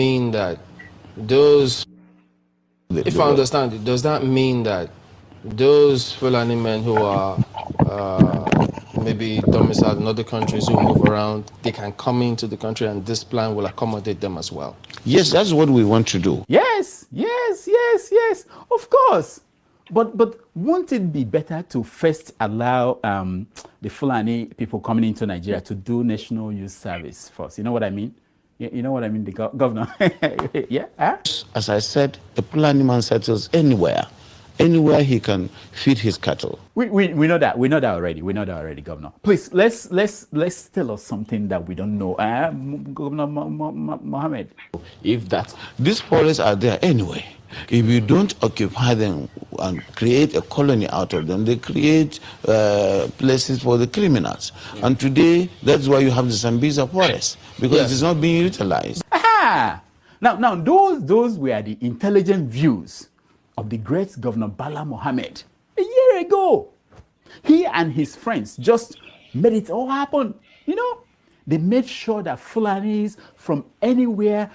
mean that those, if I understand it, does that mean that those Fulani men who are maybe domiciled in other countries who move around, they can come into the country and this plan will accommodate them as well? Yes, that's what we want to do. Yes, of course. But won't it be better to first allow the Fulani people coming into Nigeria to do national youth service first? You know what I mean? You know what I mean, the governor? Yeah? Huh? As I said, a Fulani man settles anywhere he can feed his cattle. We know that. We know that already. We know that already, Governor. Please, let's tell us something that we don't know. Governor Mohammed. If that these forests are there anyway, if you don't occupy them and create a colony out of them, they create places for the criminals. Yeah. And today, that's why you have the Sambisa forest, because it is not being utilized. Aha! Now, those were the intelligent views of the great Governor Bala Mohammed a year ago. He and his friends just made it all happen. You know, they made sure that Fulanis from anywhere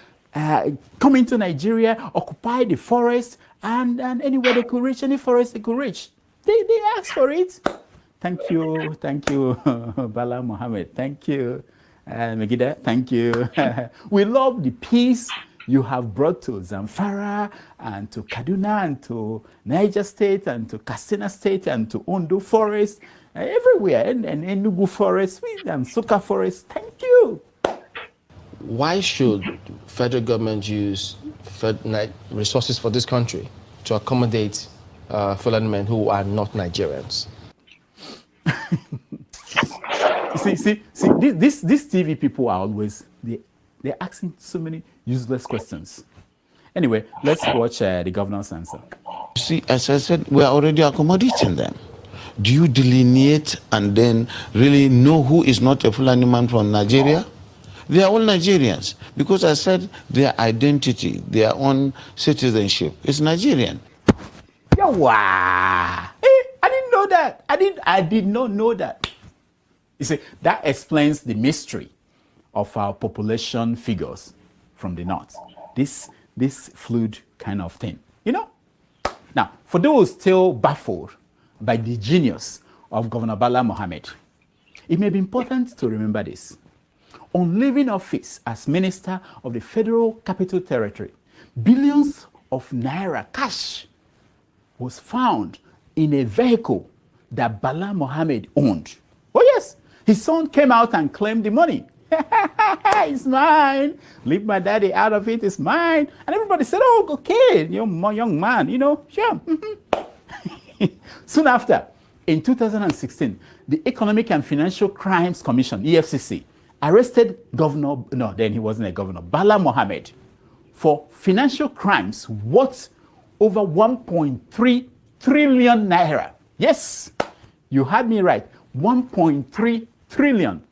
come into Nigeria, occupy the forest, and anywhere they could reach, any forest they could reach. They asked for it. Thank you, Bala Mohammed. Thank you, Megida. Thank you. We love the peace you have brought to Zamfara and to Kaduna and to Niger State and to Katsina State and to Ondo Forest, everywhere, and Enugu Forest and Soka Forest. Thank you. Why should federal government use resources for this country to accommodate Fulani men who are not Nigerians? see, these TV people are always, they're asking so many useless questions. Anyway, let's watch the governor's answer. See, as I said, we are already accommodating them. Do you delineate and then really know who is not a Fulani man from Nigeria? They are all Nigerians, because I said their identity, their own citizenship is Nigerian. Yawa! I didn't know that. I did not know that. You see, that explains the mystery of our population figures from the north. This fluid kind of thing, you know? Now, for those still baffled by the genius of Governor Bala Mohammed, it may be important to remember this. On leaving office as Minister of the Federal Capital Territory, billions of naira cash was found in a vehicle that Bala Mohammed owned. Oh yes, his son came out and claimed the money. It's mine. Leave my daddy out of it. It's mine. And everybody said, oh, okay, you're my young man, you know, sure. Soon after, in 2016, the Economic and Financial Crimes Commission, EFCC, arrested then he wasn't a governor, Bala Mohammed, for financial crimes worth over 1.3 trillion naira. Yes, you heard me right. 1.3 trillion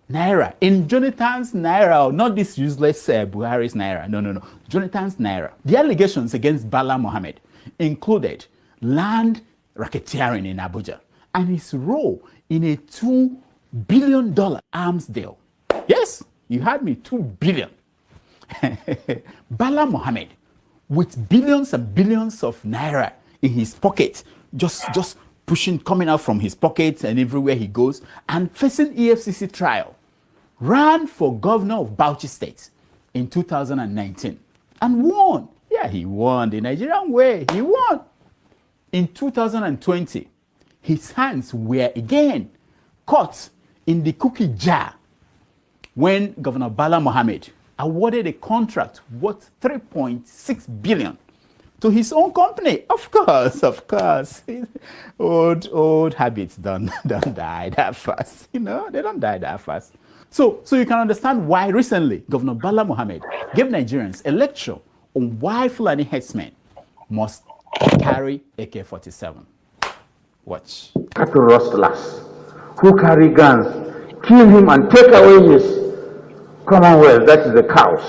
naira. In Jonathan's naira, not this useless Buhari's naira. No. Jonathan's naira. The allegations against Bala Mohammed included land racketeering in Abuja and his role in a $2 billion arms deal. Yes, you heard me, 2 billion. Bala Mohammed, with billions and billions of naira in his pocket, just pushing, coming out from his pockets and everywhere he goes, and facing EFCC trial, ran for governor of Bauchi State in 2019 and won. Yeah, he won the Nigerian way. He won. In 2020, his hands were again caught in the cookie jar when Governor Bala Mohammed awarded a contract worth 3.6 billion to his own company. Of course. Old habits don't die that fast. You know, they don't die that fast. So you can understand why recently Governor Bala Mohammed gave Nigerians a lecture on why Fulani headsmen must carry AK-47. Watch. Cattle rustlers who carry guns, kill him and take away his commonwealth, that is the cows.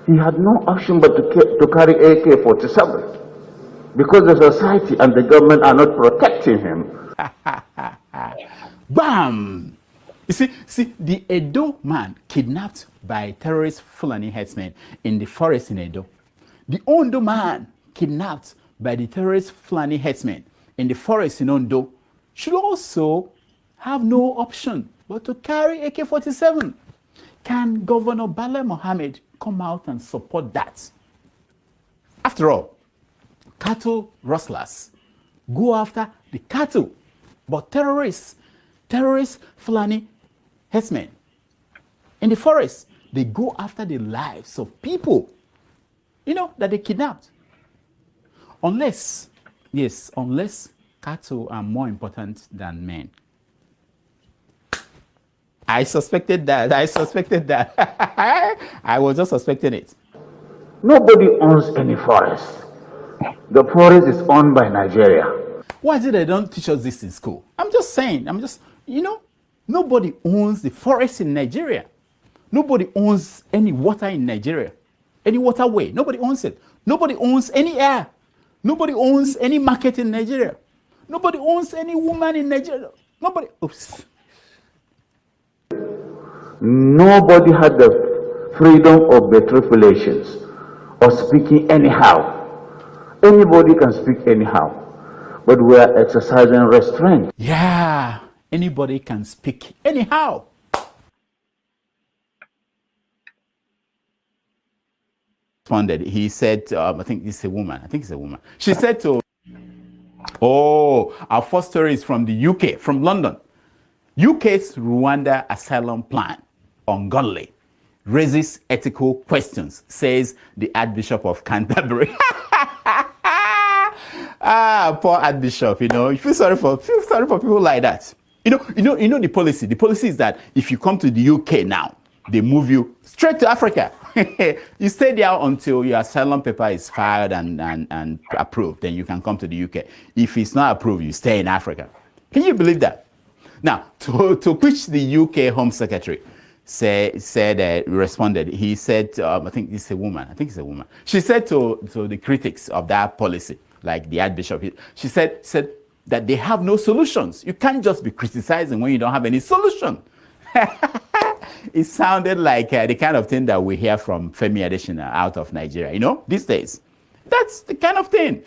He had no option but to carry AK-47 because the society and the government are not protecting him. Bam! You see, the Edo man kidnapped by terrorist Fulani herdsmen in the forest in Edo. The Ondo man kidnapped by the terrorist Fulani herdsmen in the forest in Ondo should also have no option but to carry AK-47. Can Governor Bala Mohammed come out and support that? After all, cattle rustlers go after the cattle, but terrorists Fulani herdsmen in the forest, they go after the lives of people, that they kidnapped. Unless cattle are more important than men. I suspected that. I was just suspecting it. Nobody owns any forest. The forest is owned by Nigeria. Why is it they don't teach us this in school? I'm just saying, nobody owns the forest in Nigeria. Nobody owns any water in Nigeria. Any waterway, nobody owns it. Nobody owns any air. Nobody owns any market in Nigeria. Nobody owns any woman in Nigeria. Oops. Nobody had the freedom of matriculations or speaking anyhow. Anybody can speak anyhow, but we are exercising restraint. Yeah, anybody can speak anyhow. Responded. He said, I think it's a woman. She said to, our first story is from the UK, from London. UK's Rwanda asylum plan, ungodly, raises ethical questions, says the Archbishop of Canterbury. Poor Archbishop, you feel sorry for people like that. The policy. The policy is that if you come to the UK now, they move you straight to Africa. You stay there until your asylum paper is filed and approved, then you can come to the UK. If it's not approved, you stay in Africa. Can you believe that? Now, to which the UK Home Secretary responded, he said, I think it's a woman. She said to the critics of that policy, like the Archbishop, she said that they have no solutions. You can't just be criticizing when you don't have any solution. It sounded like the kind of thing that we hear from Femi Adesina out of Nigeria, these days. That's the kind of thing.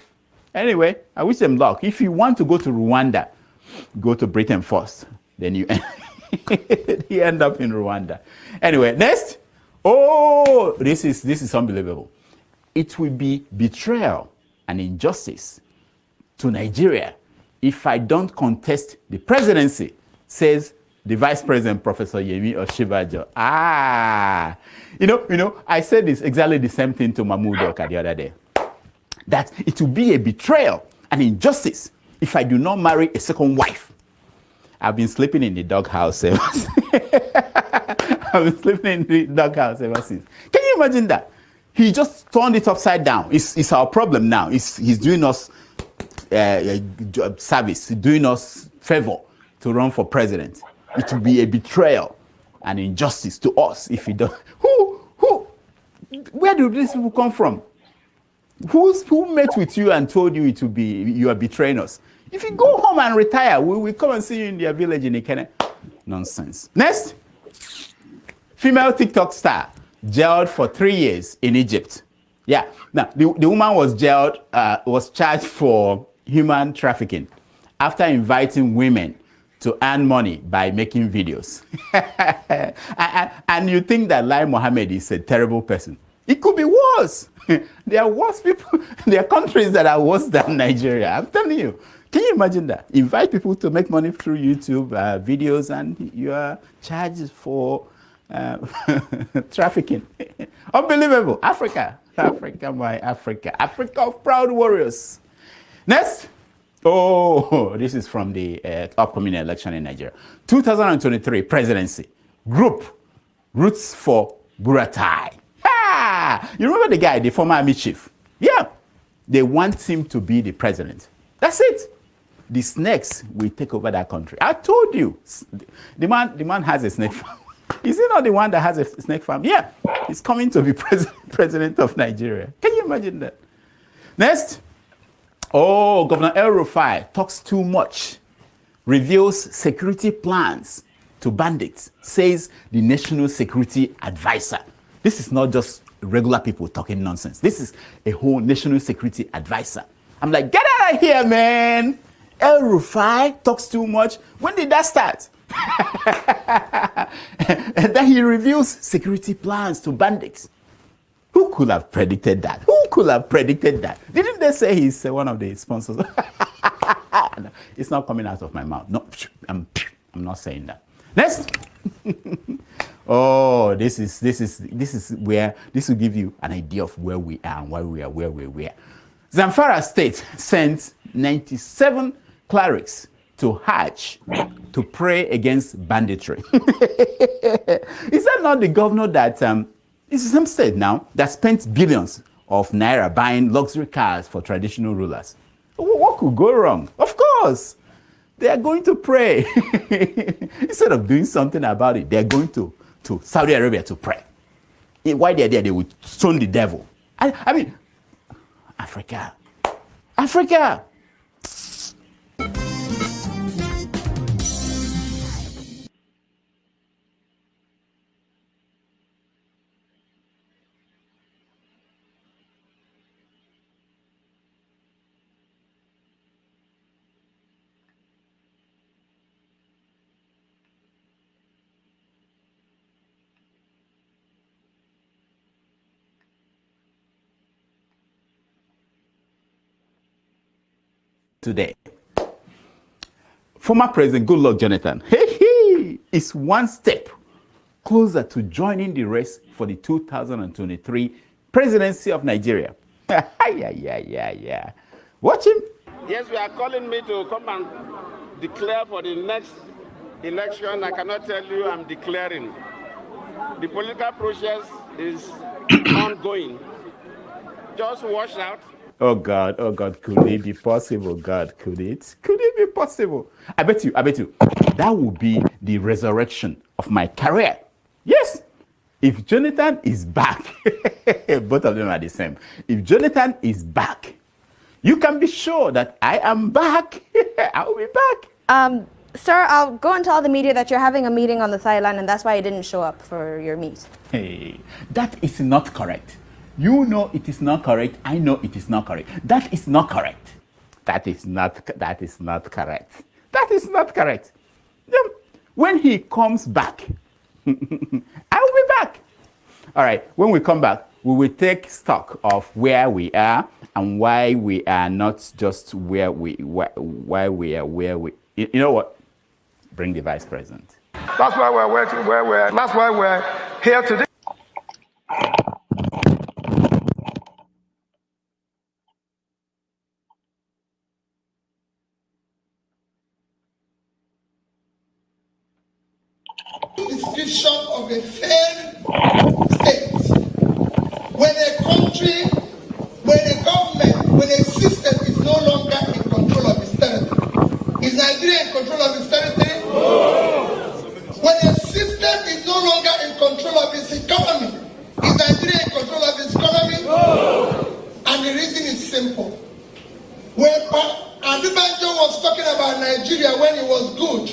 Anyway, I wish them luck. If you want to go to Rwanda, go to Britain first. Then you end up in Rwanda. Anyway, next. Oh, this is unbelievable. It will be betrayal and injustice to Nigeria if I don't contest the presidency, says the Vice President, Professor Yemi Osinbajo. I said this exactly the same thing to Mahmoud Oka the other day. That it will be a betrayal and injustice if I do not marry a second wife. I've been sleeping in the doghouse ever since. Can you imagine that? He just turned it upside down. It's our problem now. He's doing us service, doing us favor to run for president. It will be a betrayal and injustice to us if he does. Where do these people come from? Who met with you and told you you are betraying us? If you go home and retire, we will come and see you in their village in Ikene. Nonsense. Next, female TikTok star jailed for 3 years in Egypt. Yeah. Now the woman was charged for human trafficking after inviting women to earn money by making videos. and you think that Lai Mohammed is a terrible person. It could be worse. There are worse people. There are countries that are worse than Nigeria. I'm telling you. Can you imagine that? Invite people to make money through YouTube videos and you are charged for trafficking. Unbelievable. Africa, my Africa. Africa of proud warriors. Next. Oh, this is from the upcoming election in Nigeria. 2023 presidency. Group roots for Buratai. You remember the guy, the former army chief? Yeah. They want him to be the president. That's it. The snakes will take over that country. I told you. The man has a snake farm. Is he not the one that has a snake farm? Yeah. He's coming to be president of Nigeria. Can you imagine that? Next. Governor El-Rufai talks too much. Reveals security plans to bandits, says the National Security Advisor. This is not just regular people talking nonsense. This is a whole National Security Advisor. I'm like, get out of here, man. El-Rufai talks too much. When did that start? And then he reveals security plans to bandits. Who could have predicted that? Who could have predicted that? Didn't they say he's one of the sponsors? No, it's not coming out of my mouth. No, I'm not saying that. Next. Oh, this is where this will give you an idea of where we are and why we are where we are. Zamfara State sent 97 clerics to Hajj to pray against banditry. Is that not the governor that it's some state now that spent billions of naira buying luxury cars for traditional rulers? What could go wrong? Of course, they are going to pray. Instead of doing something about it, they are going to Saudi Arabia to pray. While they are there, they will stone the devil. I mean, Africa. Today, former President Goodluck Jonathan is one step closer to joining the race for the 2023 presidency of Nigeria. Yeah. Watch him. Yes, we are calling me to come and declare for the next election. I cannot tell you I'm declaring. The political process is ongoing. Just watch out. Oh God, could it be possible? God, could it be possible? I bet you, that would be the resurrection of my career. Yes, if Jonathan is back, both of them are the same. If Jonathan is back, you can be sure that I am back. I'll be back. Sir, I'll go and tell the media that you're having a meeting on the sideline and that's why you didn't show up for your meet. Hey, that is not correct. You know it is not correct. I know it is not correct. That is not correct. That is not correct. That is not correct. When he comes back, I will be back. All right, when we come back, we will take stock of where we are and why we are not just why we are where we. You know what? Bring the vice president. That's why we're working where we're. That's why we're here today. Description of a failed state. When a country, when a government, when a system is no longer in control of its territory. Is Nigeria in control of its territory? No. When a system is no longer in control of its economy, is Nigeria in control of its economy? No. And the reason is simple. When Osinbajo was talking about Nigeria when it was good,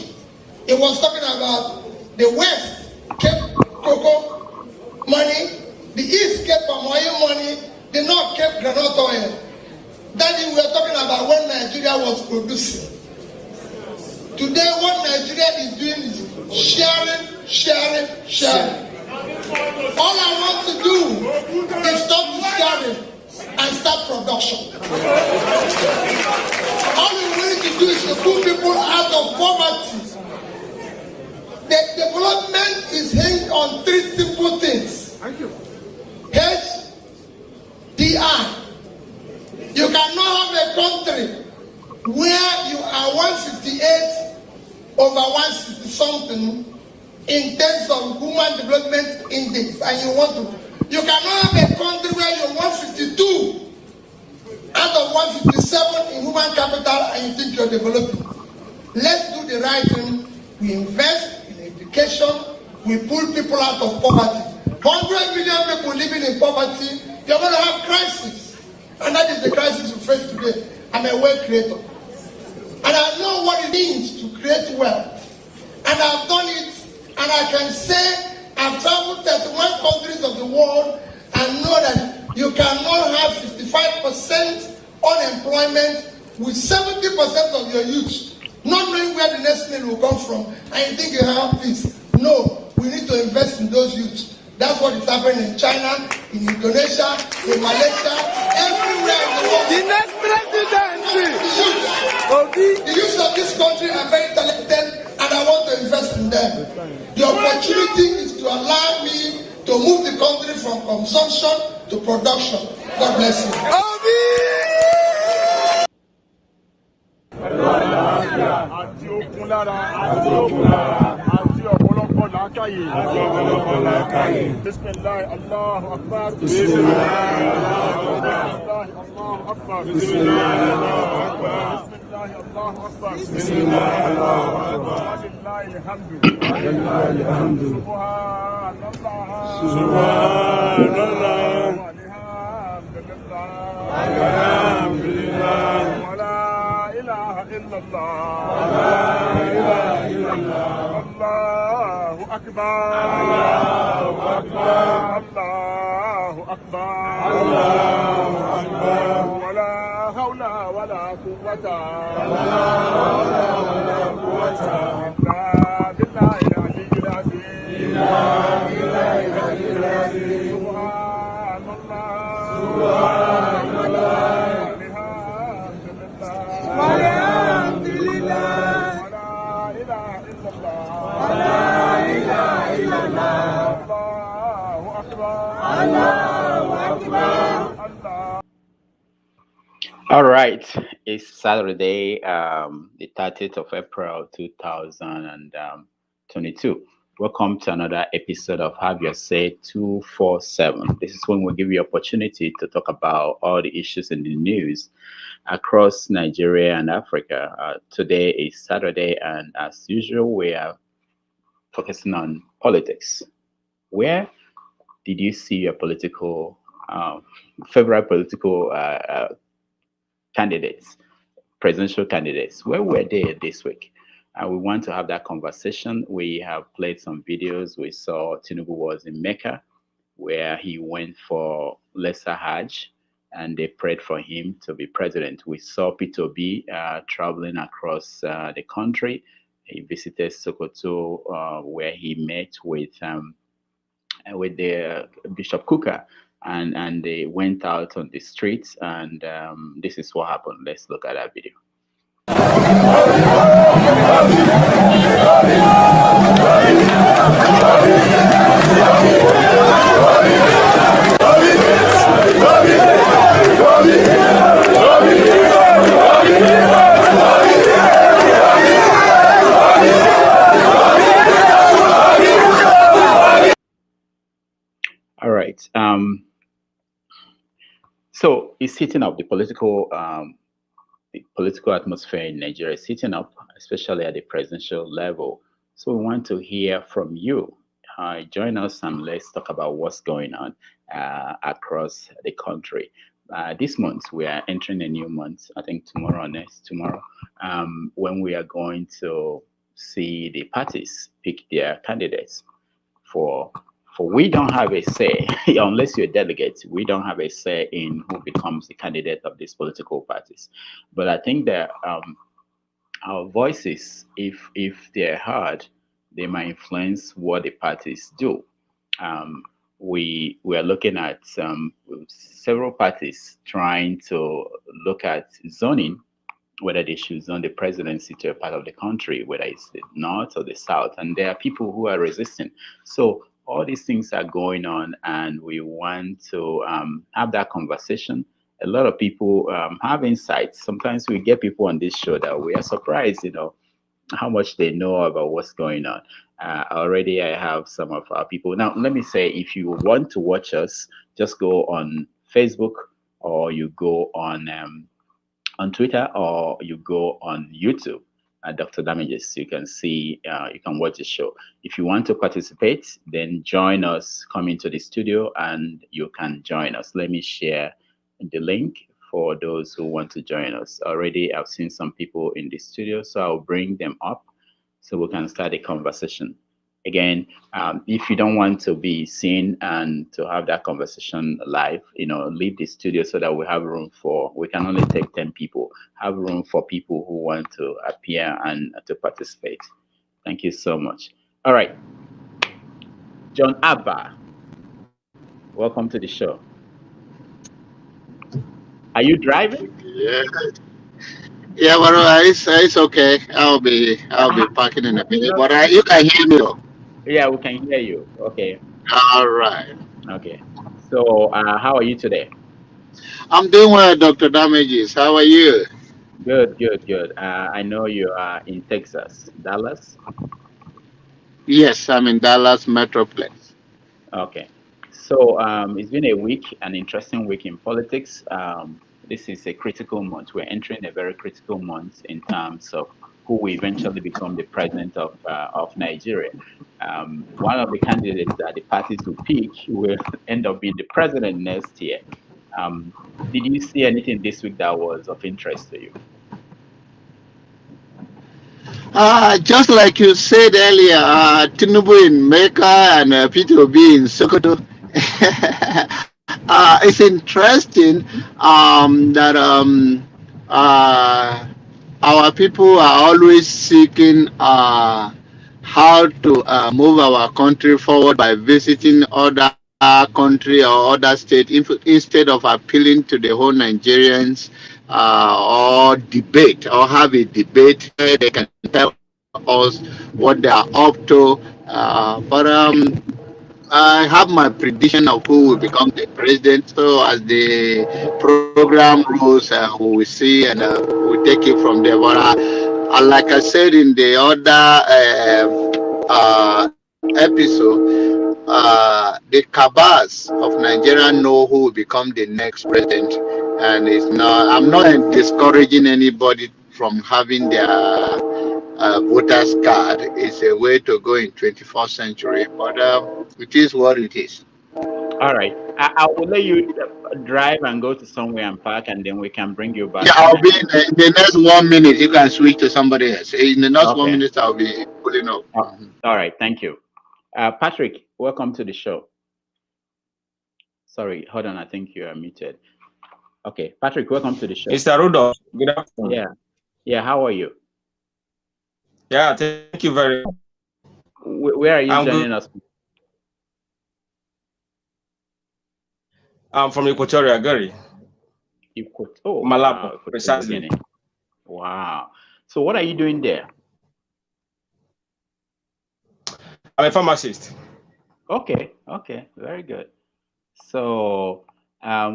he was talking about the West kept cocoa money, the East kept palm oil money, the North kept granite oil. That is, we are talking about when Nigeria was producing. Today, what Nigeria is doing is sharing. All I want to do is stop the sharing and start production. All we need to do is to put people out of poverty. The development is hinged on three simple things. HDI. You cannot have a country where you are 168 over 160 something in terms of human development index, and you cannot have a country where you're 152 out of 157 in human capital and you think you're developing. Let's do the right thing. We invest in education. We pull people out of poverty. 100 million people living in poverty, you're going to have crisis. And that is the crisis we face today. I'm a wealth creator. And I know what it means to create wealth. And I've done it And I can say I've traveled 31 countries of the world and know that you cannot have 55% unemployment with 70% of your youth not knowing where the next meal will come from, and you think you have peace. No, we need to invest in those youths. That's what is happening in China, in Indonesia, in Malaysia, everywhere in the world. The next president, The youth of this country are very talented, and I want to invest in them. The opportunity is to allow me to move the country from consumption to production. God bless you. àti okun lára àti ọ̀pọ̀lọpọ̀ làákàyè. Bismillah, Allahu Akbar. Bismillah, Allahu Akbar. Bismillah, Allahu Akbar. Bismillah, Allahu Akbar. Walillahi alhamdu. Subhanallah. Alhamdulillah. إلا الله لا إله إلا الله الله أكبر الله أكبر الله أكبر الله أكبر ولا حول ولا قوة إلا بالله العلي العظيم سبحان الله All right, it's Saturday, the 30th of April, 2022. Welcome to another episode of Have Your Say 247. This is when we give you opportunity to talk about all the issues in the news across Nigeria and Africa. Today is Saturday, and as usual, we are focusing on politics. Where did you see your political, favorite political candidates, presidential candidates? Where were they this week? We want to have that conversation. We have played some videos. We saw Tinubu was in Mecca, where he went for Lesser Hajj, and they prayed for him to be president. We saw Peter Obi traveling across the country. He visited Sokoto, where he met with the Bishop Kuka, and they went out on the streets, and this is what happened. Let's look at that video. All right. So it's heating up. The political atmosphere in Nigeria is heating up, especially at the presidential level. So we want to hear from you. Join us and let's talk about what's going on across the country. This month, we are entering a new month, I think tomorrow or next tomorrow, when we are going to see the parties pick their candidates for we don't have a say, unless you're a delegate, we don't have a say in who becomes the candidate of these political parties. But I think that our voices, if they're heard, they might influence what the parties do. We are looking at several parties trying to look at zoning, whether they should zone the presidency to a part of the country, whether it's the north or the south, and there are people who are resisting. So all these things are going on, and we want to have that conversation. A lot of people have insights. Sometimes we get people on this show that we are surprised, how much they know about what's going on. Already I have some of our people. Now, let me say, if you want to watch us, just go on Facebook, or you go on Twitter, or you go on YouTube. Dr. Damages, you can see, you can watch the show. If you want to participate, then join us, come into the studio, and you can join us. Let me share the link for those who want to join us. Already, I've seen some people in the studio, so I'll bring them up so we can start a conversation. Again, if you don't want to be seen and to have that conversation live, leave the studio so that we have room we can only take 10 people, have room for people who want to appear and to participate. Thank you so much. All right. John Abba, welcome to the show. Are you driving? Yeah, well, it's okay. I'll be parking in a minute, but you can hear me though. Yeah, we can hear you. Okay. All right. Okay. So, how are you today? I'm doing well, Dr. Damages. How are you? Good, good, good. I know you are in Texas, Dallas. Yes, I'm in Dallas Metroplex. Okay. So, it's been a week, an interesting week in politics. This is a critical month. We're entering a very critical month in terms of who will eventually become the president of Nigeria. One of the candidates that the parties will pick will end up being the president next year. Did you see anything this week that was of interest to you? Just like you said earlier, Tinubu in Mecca and Peter Obi in Sokoto. It's interesting that our people are always seeking how to move our country forward by visiting other country or other state instead of appealing to the whole Nigerians or debate or have a debate where they can tell us what they are up to. But I have my prediction of who will become the president. So as the program goes, we will see and we'll take it from there. But like I said in the other episode, the cabals of Nigeria know who will become the next president, and I'm not discouraging anybody from having their voters card. It's a way to go in 21st century, but it is what it is. All right. I will let you drive and go to somewhere and park, and then we can bring you back. Yeah, I'll be in the next 1 minute. You can switch to somebody else. In the next Okay. 1 minute, I'll be pulling up. All right. Thank you. Patrick, welcome to the show. Sorry, hold on. I think you are muted. Okay, Patrick, welcome to the show. Mr. Rudolph, good afternoon. Yeah. Yeah, how are you? Yeah, thank you very much. Where are you joining us? I'm from Equatorial Gary. Oh, Malabo, wow, precisely. Wow. So what are you doing there? I'm a pharmacist. Okay, okay, very good. So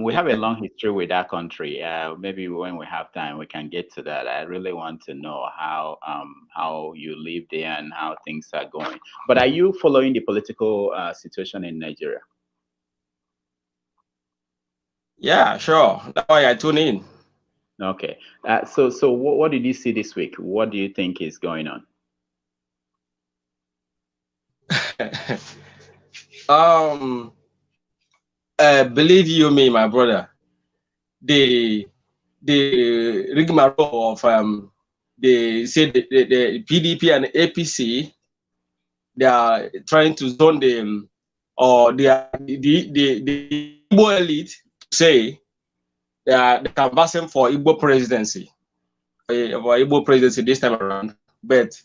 we have a long history with that country. Maybe when we have time, we can get to that. I really want to know how you live there and how things are going. But are you following the political situation in Nigeria? Yeah, sure. That's why I tune in. Okay. So what did you see this week? What do you think is going on? Believe you me, my brother, the rigmarole of they say the PDP and APC, they are trying to zone them, or they are the Igbo elite say they are canvassing for Igbo presidency, this time around. But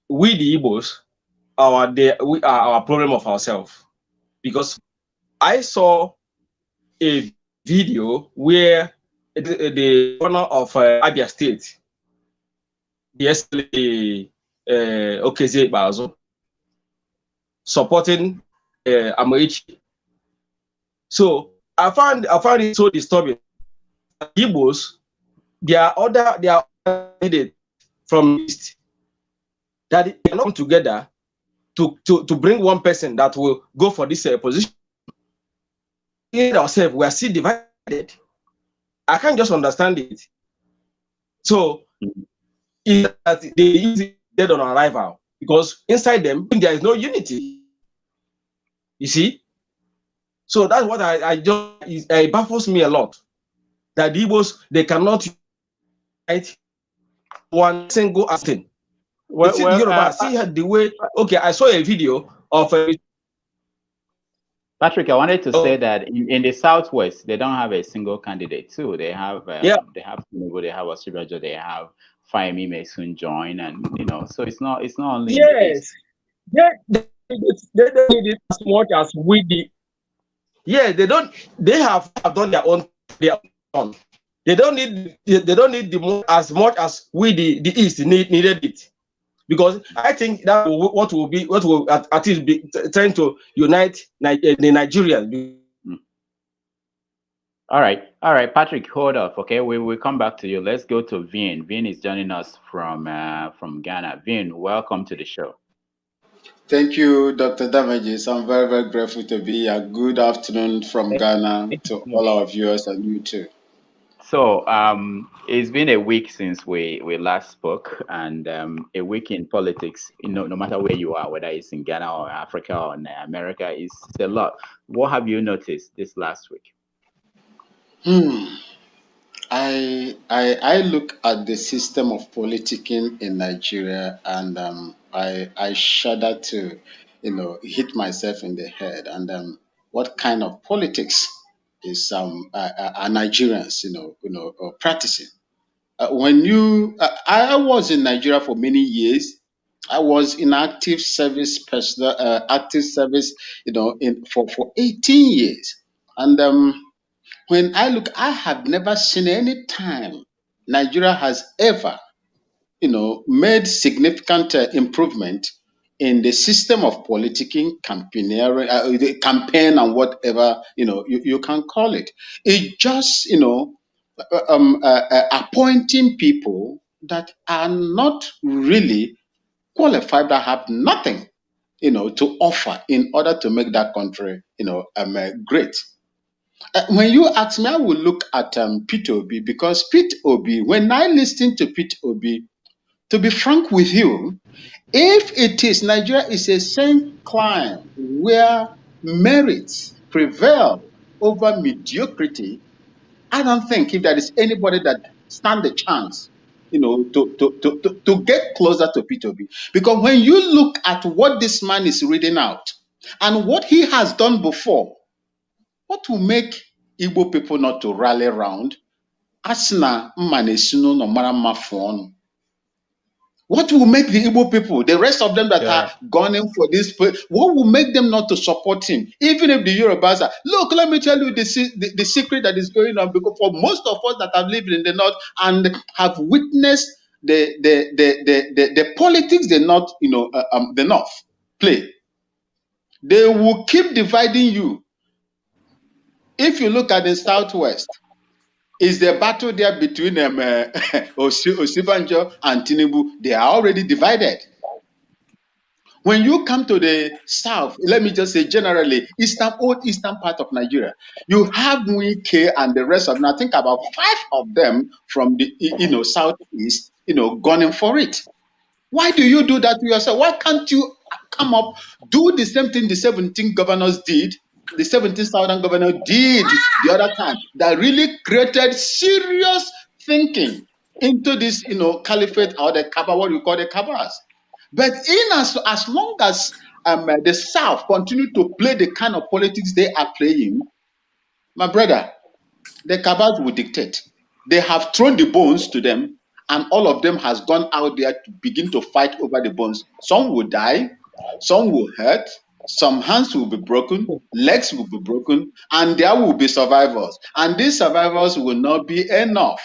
we the Igbos, we are our problem of ourselves, because I saw a video where the governor of Abia State, yesterday, Okezie Bazo, supporting Amaichi. So I found it so disturbing. Igbos, they are candidates from East that they come together to bring one person that will go for this position. In ourselves, we are still divided. I can't just understand it. So is that they use it dead on arrival, because inside them there is no unity. You see? So that's what it baffles me a lot. That the Igbos, they cannot unite one single thing. You see the Yoruba, see the way. Okay, I saw a video of Patrick, I wanted to say that in the Southwest, they don't have a single candidate too. They have Tinubu, they have Osinbajo, they have Fayemi may soon join, and so it's not only in the East. They don't need it as much as we did. Yeah, they have done their own. They don't need the as much as we the East needed it. Because I think that what will at least be trying to unite the Nigerians. All right, Patrick, hold off. Okay, we will come back to you. Let's go to Vin. Vin is joining us from Ghana. Vin, welcome to the show. Thank you, Dr. Damages. I'm very, very grateful to be here. Good afternoon from Ghana to all our viewers and you too. So it's been a week since we last spoke, and a week in politics, no matter where you are, whether it's in Ghana or Africa or in America, is a lot. What have you noticed this last week? I look at the system of politicking in Nigeria, and I shudder to hit myself in the head. And what kind of politics is are Nigerians practicing? I was in Nigeria for many years. I was in active service for 18 years, and when I look, I have never seen any time Nigeria has ever, made significant improvement in the system of politicking, campaigning, the campaign, and whatever you can call it. It just, appointing people that are not really qualified, that have nothing, to offer in order to make that country, great. When you ask me, I will look at Peter Obi, because Peter Obi, when I listen to Peter Obi, to be frank with you, if it is Nigeria is a same climb where merits prevail over mediocrity, I don't think if there is anybody that stand a chance, to get closer to Peter Obi. Because when you look at what this man is reading out and what he has done before, what will make Igbo people not to rally around? Asna mmanesunu no mara mma fonu. What will make the Igbo people, the rest of them that are gunning for this, what will make them not to support him? Even if the Yorubas are, look, let me tell you the secret that is going on, because for most of us that have lived in the North and have witnessed the politics the North play, they will keep dividing you. If you look at the Southwest, is the battle there between Osinbajo and Tinubu? They are already divided. When you come to the South, let me just say generally, old eastern part of Nigeria, you have Wike and the rest of them. I think about 5 of them from the Southeast, gunning for it. Why do you do that to yourself? Why can't you come up, do the same thing the 17 governors did? The 17 southern governor did the other time, that really created serious thinking into this, caliphate, or the Kaaba, what we call the Kaabas. But as long as the South continue to play the kind of politics they are playing, my brother, the Kaabas will dictate. They have thrown the bones to them, and all of them has gone out there to begin to fight over the bones. Some will die, some will hurt, some hands will be broken, legs will be broken, and there will be survivors. And these survivors will not be enough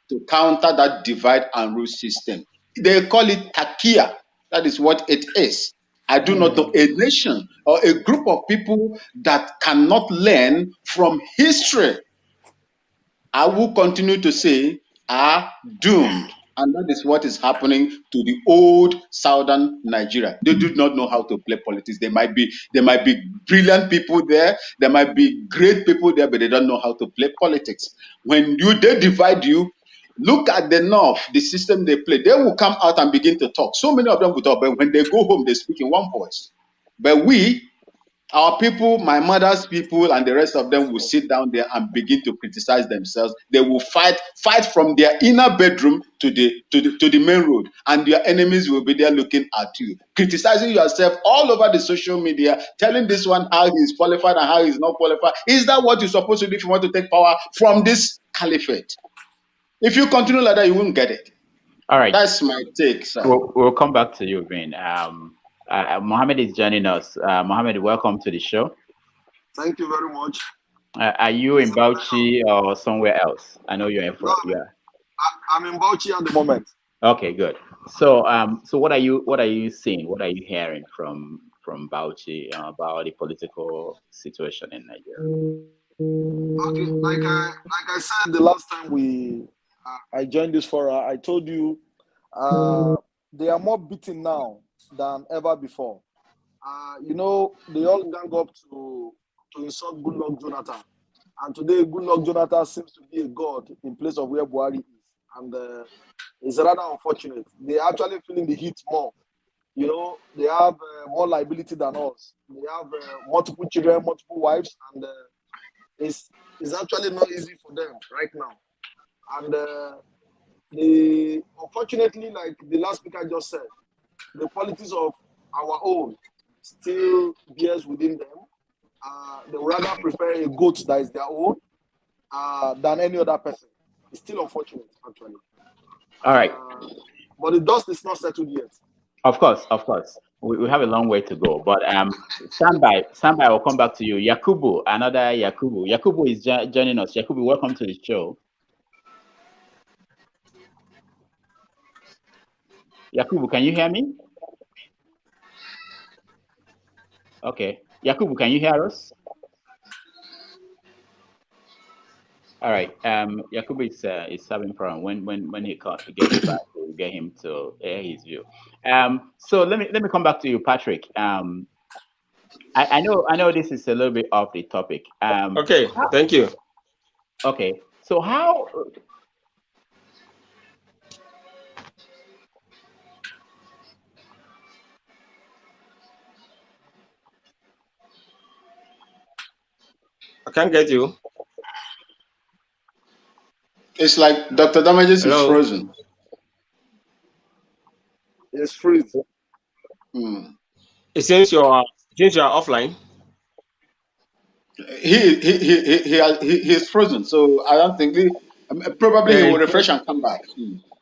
to counter that divide and rule system. They call it takia. That is what it is. I do not know a nation or a group of people that cannot learn from history. I will continue to say are doomed. And that is what is happening to the old southern Nigeria. They do not know how to play politics. There might be brilliant people there. There might be great people there, but they don't know how to play politics. When they divide you, look at the North, the system they play. They will come out and begin to talk. So many of them will talk, but when they go home, they speak in one voice. But we Our people, my mother's people, and the rest of them will sit down there and begin to criticize themselves. They will fight from their inner bedroom to the main road, and your enemies will be there looking at you, criticizing yourself all over the social media, telling this one how he's qualified and how he's not qualified. Is that what you're supposed to do if you want to take power from this caliphate? If you continue like that, you won't get it. All right. That's my take, sir. We'll come back to you, Vin. Mohammed is joining us. Mohammed, welcome to the show. Thank you very much. Are you in Bauchi or somewhere else? I know you're in front. No, I'm in Bauchi at the moment. Okay, good. So, so what are you seeing? What are you hearing from Bauchi about the political situation in Nigeria? Okay, like I said the last time I joined this forum, I told you they are more beaten now than ever before. You know, they all gang up to insult Goodluck Jonathan, and today Goodluck Jonathan seems to be a god in place of where Buhari is, and it's rather unfortunate. They are actually feeling the heat more. You know, they have more liability than us. They have multiple children, multiple wives, and it's actually not easy for them right now. And unfortunately, like the last speaker just said, the politics of our own still bears within them. They would rather prefer a goat that is their own than any other person. It's still unfortunate, actually. All right. But the dust is not settled yet. Of course. We have a long way to go. But Standby will come back to you. Yakubu, another Yakubu. Yakubu is joining us. Yakubu, welcome to the show. Yakubu, can you hear me? Okay. Yakubu, can you hear us? All right. Yakubu is having problem. When he gets back, we'll get him to air his view. So let me come back to you, Patrick. I know this is a little bit off the topic. Okay. Thank you. Okay. So how? I can't get you. It's like Dr. Damages is frozen. It's freezing. It seems you're offline. He's frozen, so I don't think probably he will refresh and come back.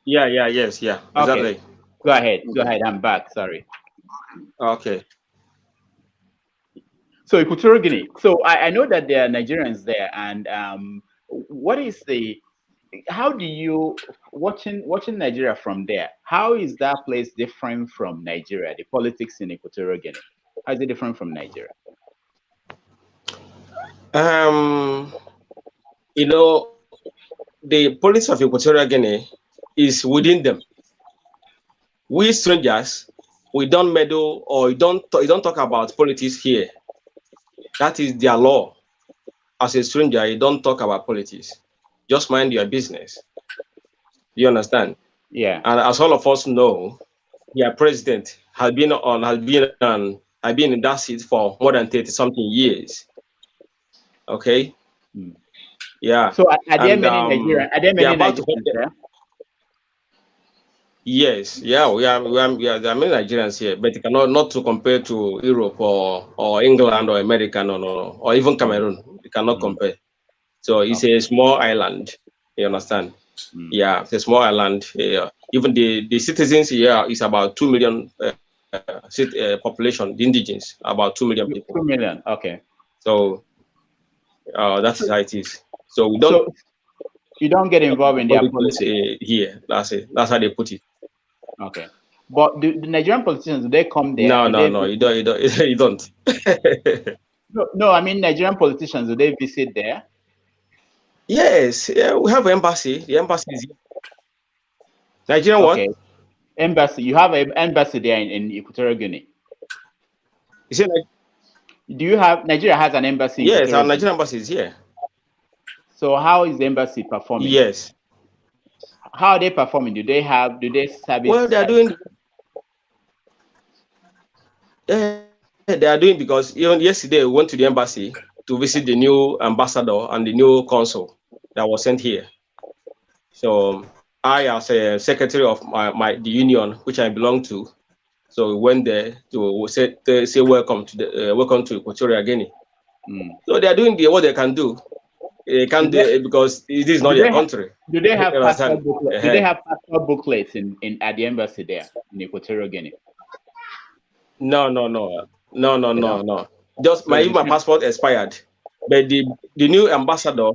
Yes. Okay. Exactly. Go ahead. I'm back. Sorry. Okay. So Equatorial Guinea. So I know that there are Nigerians there, and what is how do you watching Nigeria from there? How is that place different from Nigeria? The politics in Equatorial Guinea, how is it different from Nigeria? You know, the politics of Equatorial Guinea is within them. We strangers, we don't meddle or you don't talk about politics here. That is their law. As a stranger, you don't talk about politics. Just mind your business. You understand? Yeah. And as all of us know, their president has been in that seat for more than 30-something years. Okay. Yeah. So are there many Nigerians? Are there many Nigerians there? Yes. Yeah. There are many Nigerians here, but it cannot not to compare to Europe or England or America, or even Cameroon. You cannot compare. So it's a small island. You understand? Yeah, it's a small island. Even the citizens here is about 2 million population. The indigenous about 2 million people. 2 million. Okay. So that's how it is. So we don't. So you don't get involved in their politics here. That's it. That's how they put it. Okay. But the Nigerian politicians, do they come there? No. You don't. No. I mean, Nigerian politicians, do they visit there? Yes. Yeah, we have an embassy. The embassy is here. Nigerian okay. What? Embassy. You have an embassy there in Equatorial Guinea. Is it? Nigeria has an embassy? Yes, our Nigerian embassy is here. So how is the embassy performing? Yes. How are they performing? Do they service? Well, they are doing. They are doing, because even yesterday we went to the embassy to visit the new ambassador and the new consul that was sent here. So I, as a secretary of the union which I belong to, so we went there to say welcome to Equatorial Guinea. So they are doing what they can do. They can't do because this is not their country. Do they have passport booklets? Do they have passport booklets at the embassy there in Equatorial Guinea? No. Just my passport expired, but the new ambassador,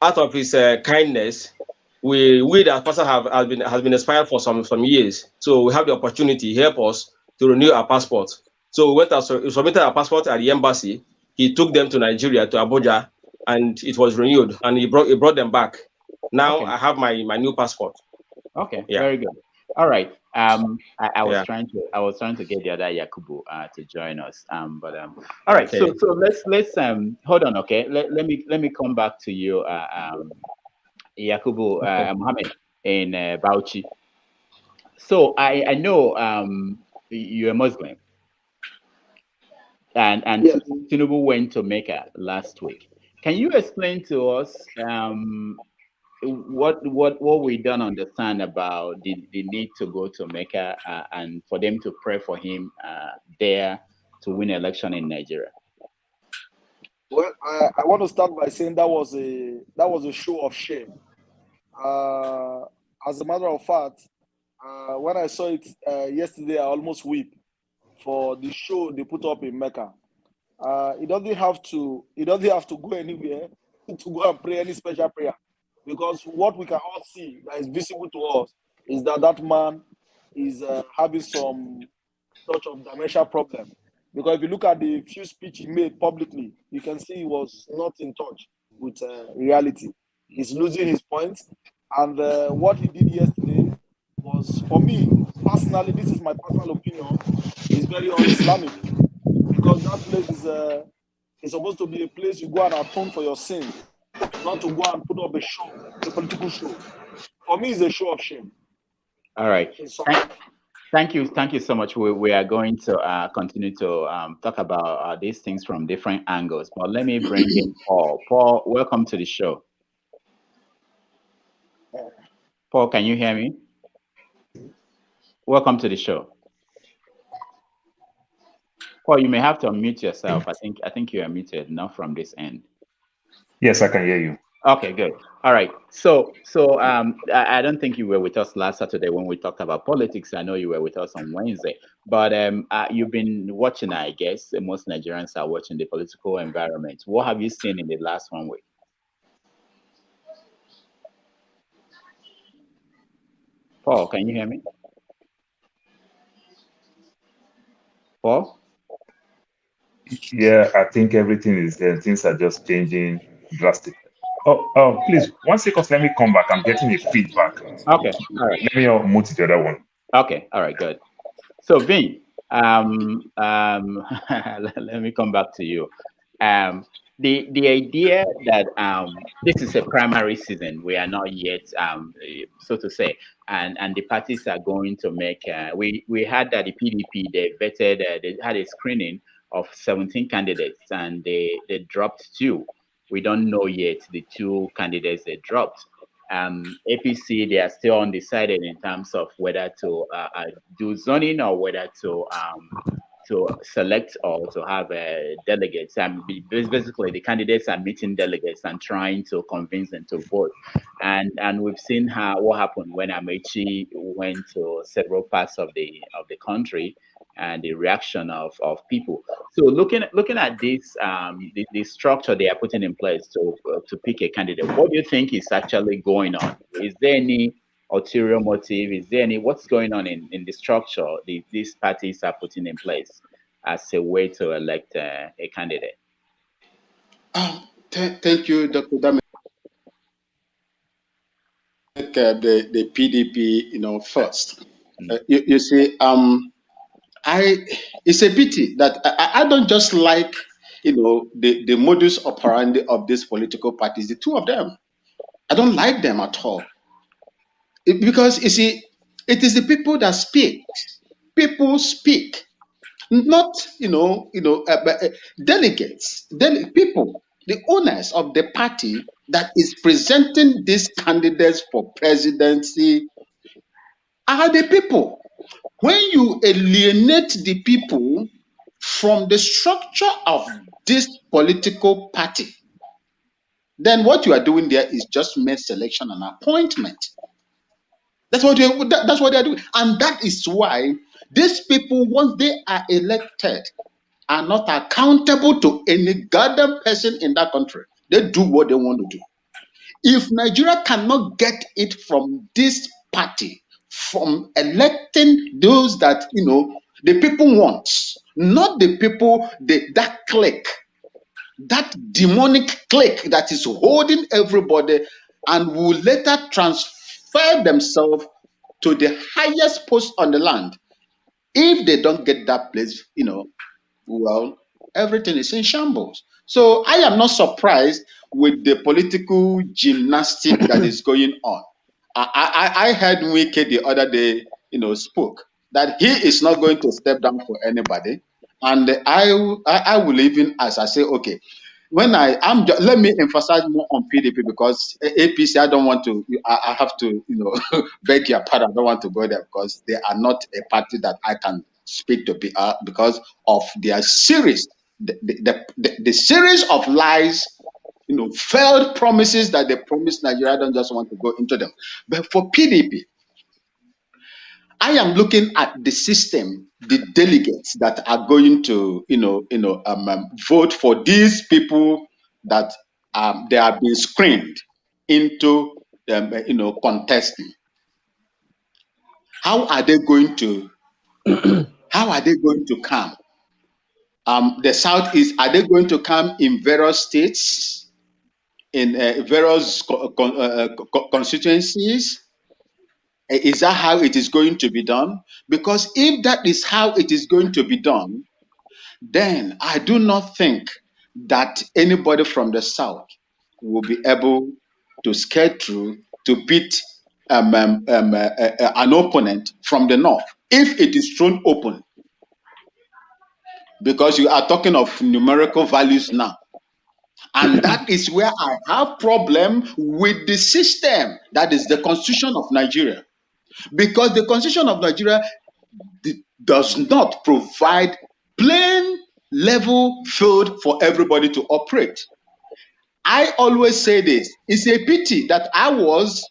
out of his kindness, we that person has been expired for some years. So we have the opportunity to help us to renew our passport. So we went and submitted our passport at the embassy. He took them to Nigeria, to Abuja, and it was renewed. And he brought them back. Now I have my new passport. Okay, very good. All right. I was trying to get the other Yakubu to join us. All right. Okay. So let's hold on. Okay. Let me come back to you, Yakubu Mohammed in Bauchi. So I know you're a Muslim, and yes. Tinubu went to Mecca last week. Can you explain to us what we don't understand about the need to go to Mecca and for them to pray for him there to win election in Nigeria? Well, I want to start by saying that was a show of shame. As a matter of fact, when I saw it yesterday, I almost wept for the show they put up in Mecca. It doesn't have to go anywhere to go and pray any special prayer. Because what we can all see that is visible to us is that man is having some sort of dementia problem. Because if you look at the few speech he made publicly, you can see he was not in touch with reality. He's losing his points. And what he did yesterday was, for me, personally, this is my personal opinion, is very un-Islamic. Because that place is supposed to be a place you go and atone for your sins. Not to go and put up a political show. For me, it's a show of shame. All right. Thank you so much. We are going to continue to talk about these things from different angles. But let me bring in Paul. Paul, welcome to the show. Paul, can you hear me? Welcome to the show. Paul, you may have to unmute yourself. I think you are muted, not from this end. Yes, I can hear you. Okay, good. All right. So I don't think you were with us last Saturday when we talked about politics. I know you were with us on Wednesday, but you've been watching, I guess. Most Nigerians are watching the political environment. What have you seen in the last 1 week? Paul, can you hear me? Paul? Yeah, I think everything is there. Things are just changing drastically. Oh, please, 1 second, let me come back. I'm getting a feedback. Okay, all right. Let me move to the other one. Okay, all right, good. So, Vin, let me come back to you. The idea that this is a primary season, we are not yet, so to say, and the parties are going to make. We had that the PDP they vetted. They had a screening of 17 candidates, and they dropped 2. We don't know yet the 2 candidates they dropped. APC, they are still undecided in terms of whether to do zoning or whether to select or to have delegates. And basically, the candidates are meeting delegates and trying to convince them to vote. And we've seen what happened when Amechi went to several parts of the country, and the reaction of people. So looking at this, the structure they are putting in place to pick a candidate, what do you think is actually going on? Is there any ulterior motive? Is there what's going on in the structure these parties are putting in place as a way to elect a candidate? Thank you, Dr. Dame. The PDP, first. You see, it's a pity that I don't just like, the modus operandi of these political parties, the 2 of them. I don't like them at all. Because, you see, it is the people that speak. People speak. not delegates, people, the owners of the party that is presenting these candidates for presidency are the people. When you alienate the people from the structure of this political party, then what you are doing there is just mere selection and appointment. That's what they're doing. And that is why these people, once they are elected, are not accountable to any goddamn person in that country. They do what they want to do. If Nigeria cannot get it from this party, from electing those that the people want, not the people, that clique, that demonic clique that is holding everybody and will later transfer themselves to the highest post on the land. If they don't get that place, well, everything is in shambles. So I am not surprised with the political gymnastic that is going on. I heard Wike the other day, spoke that he is not going to step down for anybody. And I will even, as I say, okay, when let me emphasize more on PDP because APC, I don't want to, I have to, beg your pardon, I don't want to go there because they are not a party that I can speak to because of their series, the series of lies, failed promises that they promised Nigeria. I don't just want to go into them. But for PDP, I am looking at the system, the delegates that are going to, vote for these people that they are being screened into, contesting. How are they going to? How are they going to come? The Southeast, are they going to come in various states, in various constituencies? Is that how it is going to be done? Because if that is how it is going to be done, then I do not think that anybody from the South will be able to scale through to beat an opponent from the North if it is thrown open. Because you are talking of numerical values now. And that is where I have problem with the system. That is the Constitution of Nigeria. Because the Constitution of Nigeria does not provide plain level field for everybody to operate. I always say this, it's a pity that I was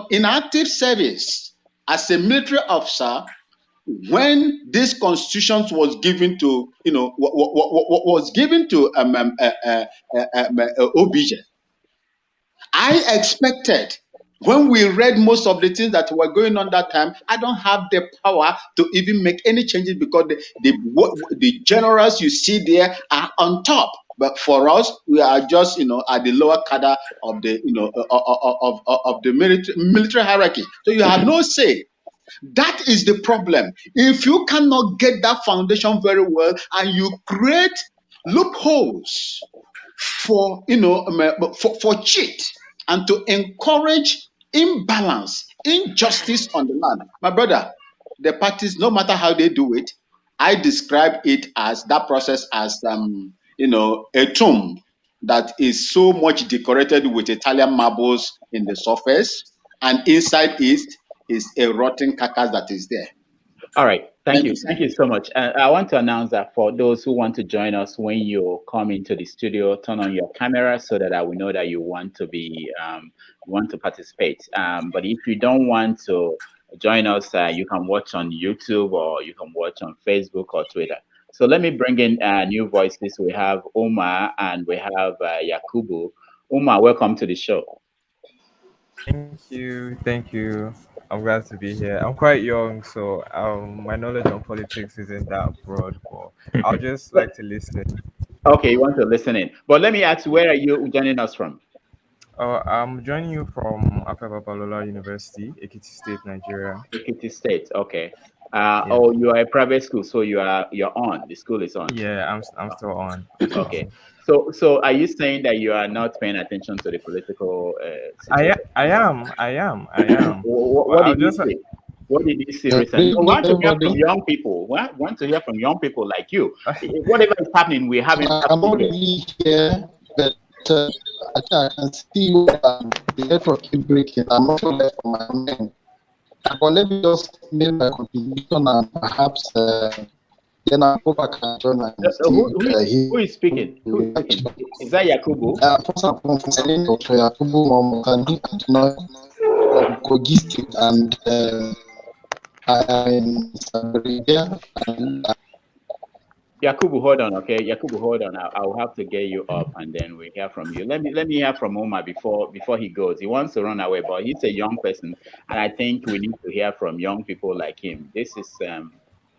in active service as a military officer when this constitution was given to, was given to OBJ. I expected, when we read most of the things that were going on that time, I don't have the power to even make any changes because the generals you see there are on top. But for us, we are just, at the lower cadre of the, of the military hierarchy. So you have no say. That is the problem. If you cannot get that foundation very well and you create loopholes for, for cheat and to encourage imbalance, injustice on the land, my brother, the parties, no matter how they do it, I describe it as that process as, a tomb that is so much decorated with Italian marbles in the surface, and inside it is a rotten carcass that is there. All right. Thank you. Thank you so much. I want to announce that for those who want to join us, when you come into the studio, turn on your camera so that I will know that you want to be want to participate. But if you don't want to join us, you can watch on YouTube or you can watch on Facebook or Twitter. So let me bring in new voices. We have Omar and we have Yakubu. Omar, welcome to the show. Thank you. Thank you. I'm glad to be here. I'm quite young, so my knowledge on politics isn't that broad, but I'll just like to listen. Okay, you want to listen in. But let me ask, where are you joining us from? I'm joining you from Balola University, Ekiti State, Nigeria. Ekiti State, okay. Oh, you are a private school, so you're on. The school is on. Yeah, I'm still on. Okay. So are you saying that you are not paying attention to the political situation? I am. What did you say? What did you see recently? We want to hear from young people. We want to hear from young people like you. Whatever is happening, we're having. I'm not really here, but I think I can see the network keep breaking. I'm not sure for my mind. But let me just make my contribution and perhaps then I'll go back and join and who is speaking? Is that Yakubu? First and foremost, my name is Yakubu Momokani, from Kogi State, and I am in Sabrina. Yakubu, hold on, okay? Yakubu, hold on. I'll have to get you up, and then we hear from you. Let me hear from Omar before he goes. He wants to run away, but he's a young person, and I think we need to hear from young people like him. This is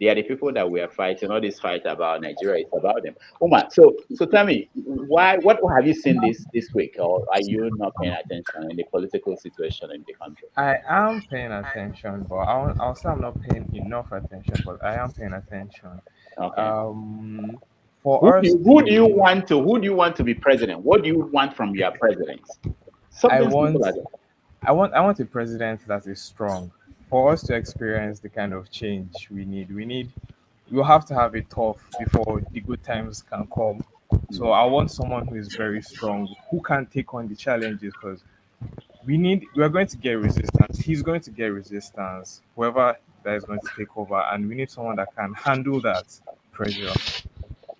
they are the people that we are fighting. All this fight about Nigeria is about them. Omar, so tell me, what have you seen this week, or are you not paying attention in the political situation in the country? I am paying attention, but I'll say I'm not paying enough attention, but I am paying attention. Okay. For who do you want to be president? What do you want from your presidents? I want a president that is strong. For us to experience the kind of change we'll have to have it tough before the good times can come. So I want someone who is very strong, who can take on the challenges, because we're going to get resistance. He's going to get resistance, whoever that is going to take over, and we need someone that can handle that pressure.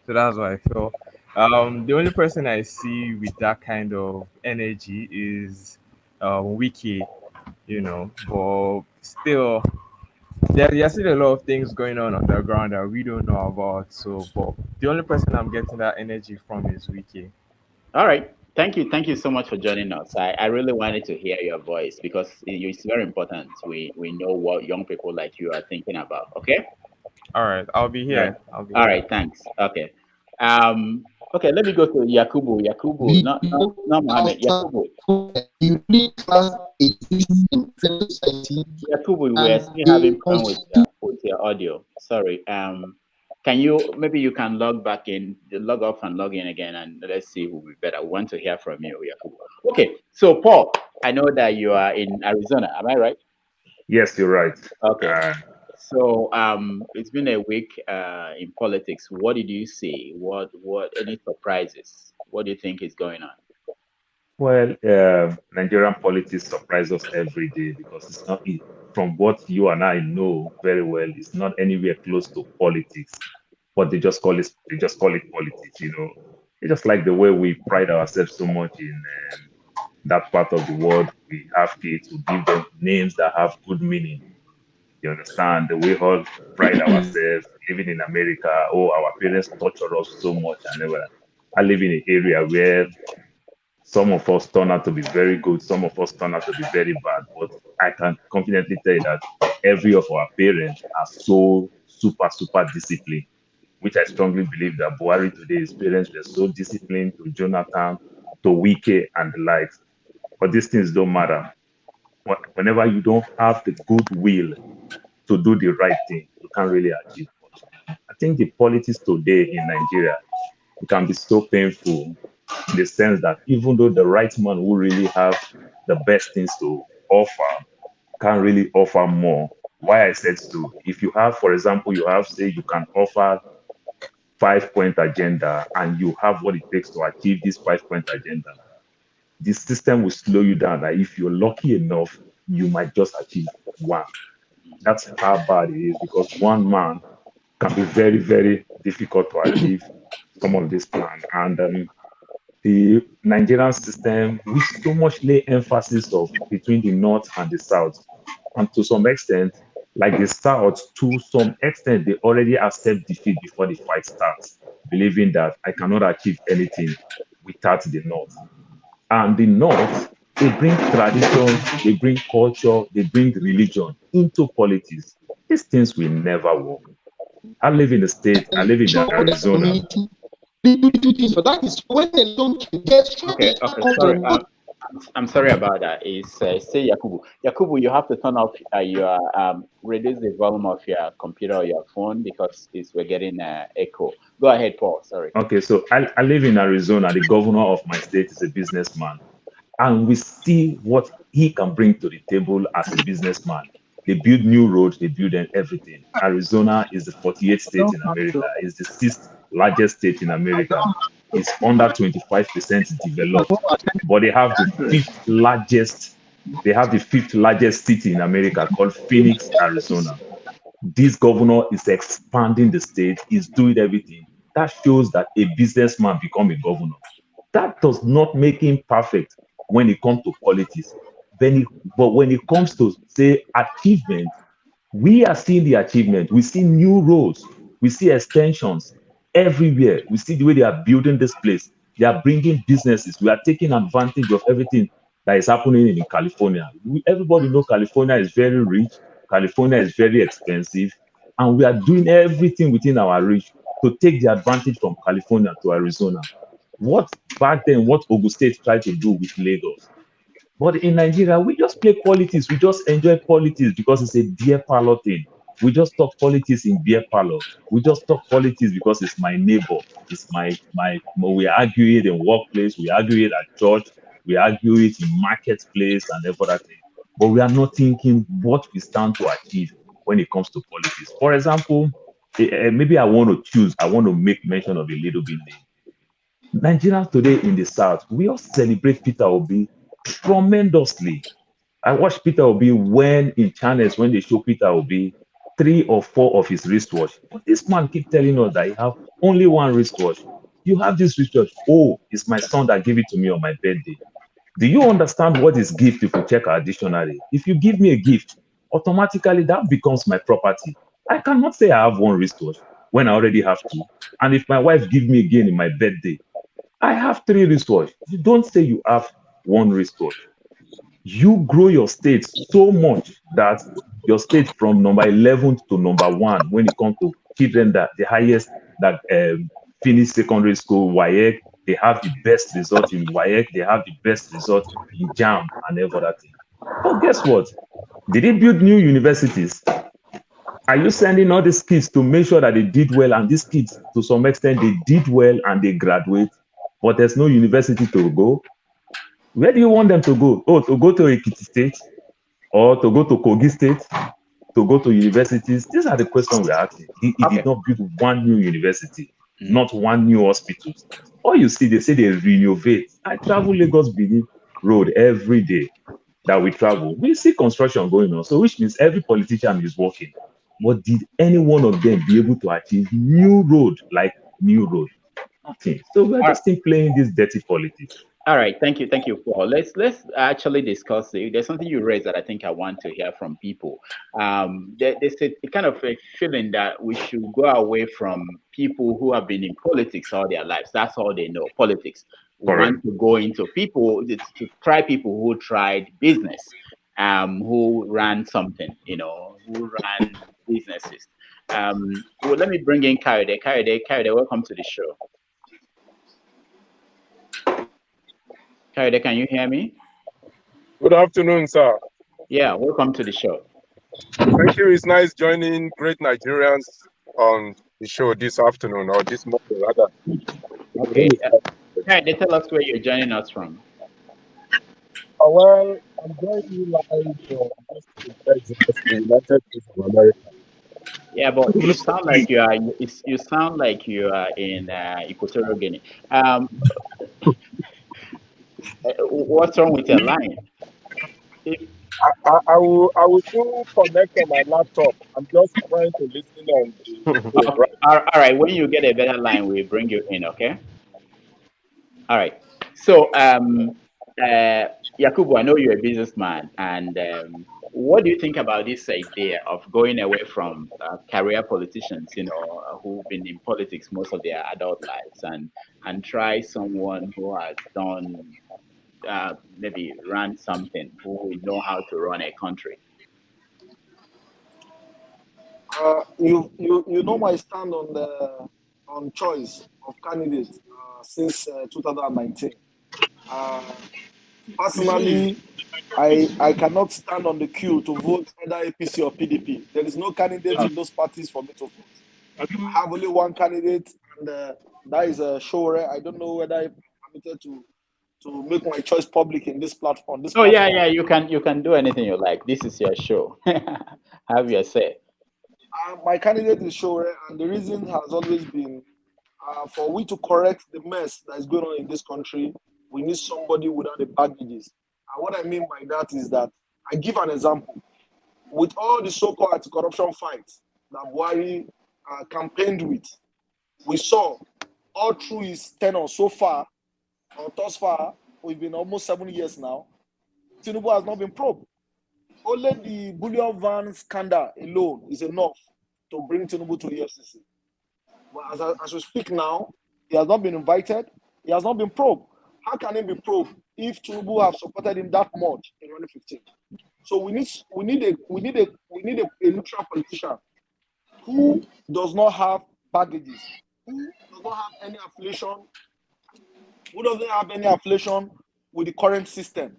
So that's what I feel. The only person I see with that kind of energy is Wiki, but still there's still a lot of things going on the ground that we don't know about. So, but the only person I'm getting that energy from is Wiki. All right. Thank you so much for joining us. I really wanted to hear your voice because it's very important. We know what young people like you are thinking about. Okay. All right, I'll be here. All right, thanks. Okay. Okay, let me go to Yakubu. Yakubu, not Mohammed. Yakubu. Yakubu, we're still having problem with your audio. Sorry. Can you log off and log in again, and let's see who will be better. We want to hear from you, Yakubu. Okay, so Paul, I know that you are in Arizona. Am I right? Yes, you're right. Okay. So it's been a week in politics. What did you see? What any surprises? What do you think is going on? Well, Nigerian politics surprise us every day because it's not from what you and I know very well. It's not anywhere close to politics, but they just call it politics. It's just like the way we pride ourselves so much in that part of the world. We have kids who give them names that have good meaning. You understand? The way we all pride ourselves living in America. Oh, our parents torture us so much, and I live in an area where some of us turn out to be very good, some of us turn out to be very bad. But I can confidently tell you that every of our parents are so super disciplined, which I strongly believe that Buhari today's parents were so disciplined, to Jonathan, to Wike and the likes. But these things don't matter. Whenever you don't have the goodwill to do the right thing, you can't really achieve much. I think the politics today in Nigeria, it can be so painful in the sense that even though the right man who really have the best things to offer can't really offer more. Why I said so, if you have, for example, you can offer 5-point agenda and you have what it takes to achieve this 5-point agenda, the system will slow you down. That if you're lucky enough, you might just achieve one. That's how bad it is, because one man can be very, very difficult to achieve some of this plan. And the Nigerian system, we so much lay emphasis of between the North and the South. And to some extent, like the South, to some extent, they already accept defeat before the fight starts, believing that I cannot achieve anything without the North. And the North, they bring tradition, they bring culture, they bring religion into politics. These things will never work. I live in the state, I live in Arizona. Sorry. I'm sorry about that. It's say Yakubu. Yakubu, you have to turn off reduce the volume of your computer or your phone because we're getting echo. Go ahead, Paul. Sorry. Okay, so I live in Arizona. The governor of my state is a businessman, and we see what he can bring to the table as a businessman. They build new roads, they build everything. Arizona is the 48th state in America, is the 6th largest state in America. It's under 25% developed, but they have the fifth largest city in America called Phoenix, Arizona. This governor is expanding the state, is doing everything. That shows that a businessman become a governor. That does not make him perfect when it comes to politics. But when it comes to, say, achievement, we are seeing the achievement. We see new roads. We see extensions everywhere. We see the way they are building this place. They are bringing businesses. We are taking advantage of everything that is happening in California. Everybody knows California is very rich. California is very expensive. And we are doing everything within our reach to take the advantage from California to Arizona. What back then, what Ogun State tried to do with Lagos. But in Nigeria, we just play politics. We just enjoy politics because it's a beer parlor thing. We just talk politics in beer parlor. We just talk politics because it's my neighbor. It's we argue it in workplace. We argue it at church. We argue it in marketplace and everything. But we are not thinking what we stand to achieve when it comes to politics. For example, maybe I want to make mention of a little bit name. Nigerians today in the South, we all celebrate Peter Obi tremendously. I watched Peter Obi when in channels when they show Peter Obi 3 or 4 of his wristwatch. But this man keep telling us that he have only one wristwatch. You have this wristwatch. Oh, it's my son that gave it to me on my birthday. Do you understand what is gift if you check our dictionary? If you give me a gift, automatically that becomes my property. I cannot say I have one wristwatch when I already have 2. And if my wife gives me again in my birthday, I have 3 wristwatches. You don't say you have one wristwatch. You grow your state so much that your state from number 11 to number 1 when it comes to children that the highest that finish secondary school, WAEC, they have the best result in WAEC, they have the best result in JAM and everything. But guess what? Did they build new universities? Are you sending all these kids to make sure that they did well? And these kids, to some extent, they did well and they graduate, but there's no university to go. Where do you want them to go? Oh, to go to Ekiti State or to go to Kogi State, to go to universities? These are the questions we're asking. He did not build one new university, not one new hospital. All you see, they say they renovate. I travel Lagos Benin Road every day that we travel. We see construction going on, so which means every politician is working. But did any one of them be able to achieve new road? Nothing. So we're just still playing this dirty politics. All right, thank you, Paul. Let's actually discuss it. There's something you raised that I think I want to hear from people. There's a kind of a feeling that we should go away from people who have been in politics all their lives. That's all they know, politics. We want to go into people to try people who tried business, who ran something, who ran businesses. Well, let me bring in Kayode. Kayode, welcome to the show. Kayode, can you hear me? Good afternoon, sir. Yeah, welcome to the show. Thank you. It's nice joining great Nigerians on the show this afternoon, or this morning, rather. Okay. Kayode, tell us where you're joining us from. Well, I'm joining you live from the United States of America. Yeah, but you sound like you are. You sound like you are in Equatorial Guinea. What's wrong with your line? I will soon connect on my laptop. I'm just trying to listen on the okay. All right. When you get a better line, we'll bring you in. Okay. All right. So, Yakubu, I know you're a businessman, and what do you think about this idea of going away from career politicians, who've been in politics most of their adult lives, and try someone who has done maybe run something, who will know how to run a country? You know my stand on choice of candidates since 2019. Personally, I cannot stand on the queue to vote either APC or PDP. There is no candidate in those parties for me to vote. I have only one candidate, and that is Shore. I don't know whether I'm permitted to to make my choice public in this platform. Oh yeah, you can do anything you like. This is your show. Have your say. My candidate is sure, and the reason has always been for we to correct the mess that is going on in this country, we need somebody without the baggages. And what I mean by that is that I give an example. With all the so-called anti-corruption fights that Buhari campaigned with, we saw all through his tenure so far, or thus far, we've been almost 7 years now, Tinubu has not been probed. Only the bullion van scandal alone is enough to bring Tinubu to EFCC. But as we speak now, he has not been invited. He has not been probed. How can he be probed if Tinubu have supported him that much in 2015? So we need a neutral politician who does not have baggages, who does not have any affiliation, who doesn't have any affiliation with the current system.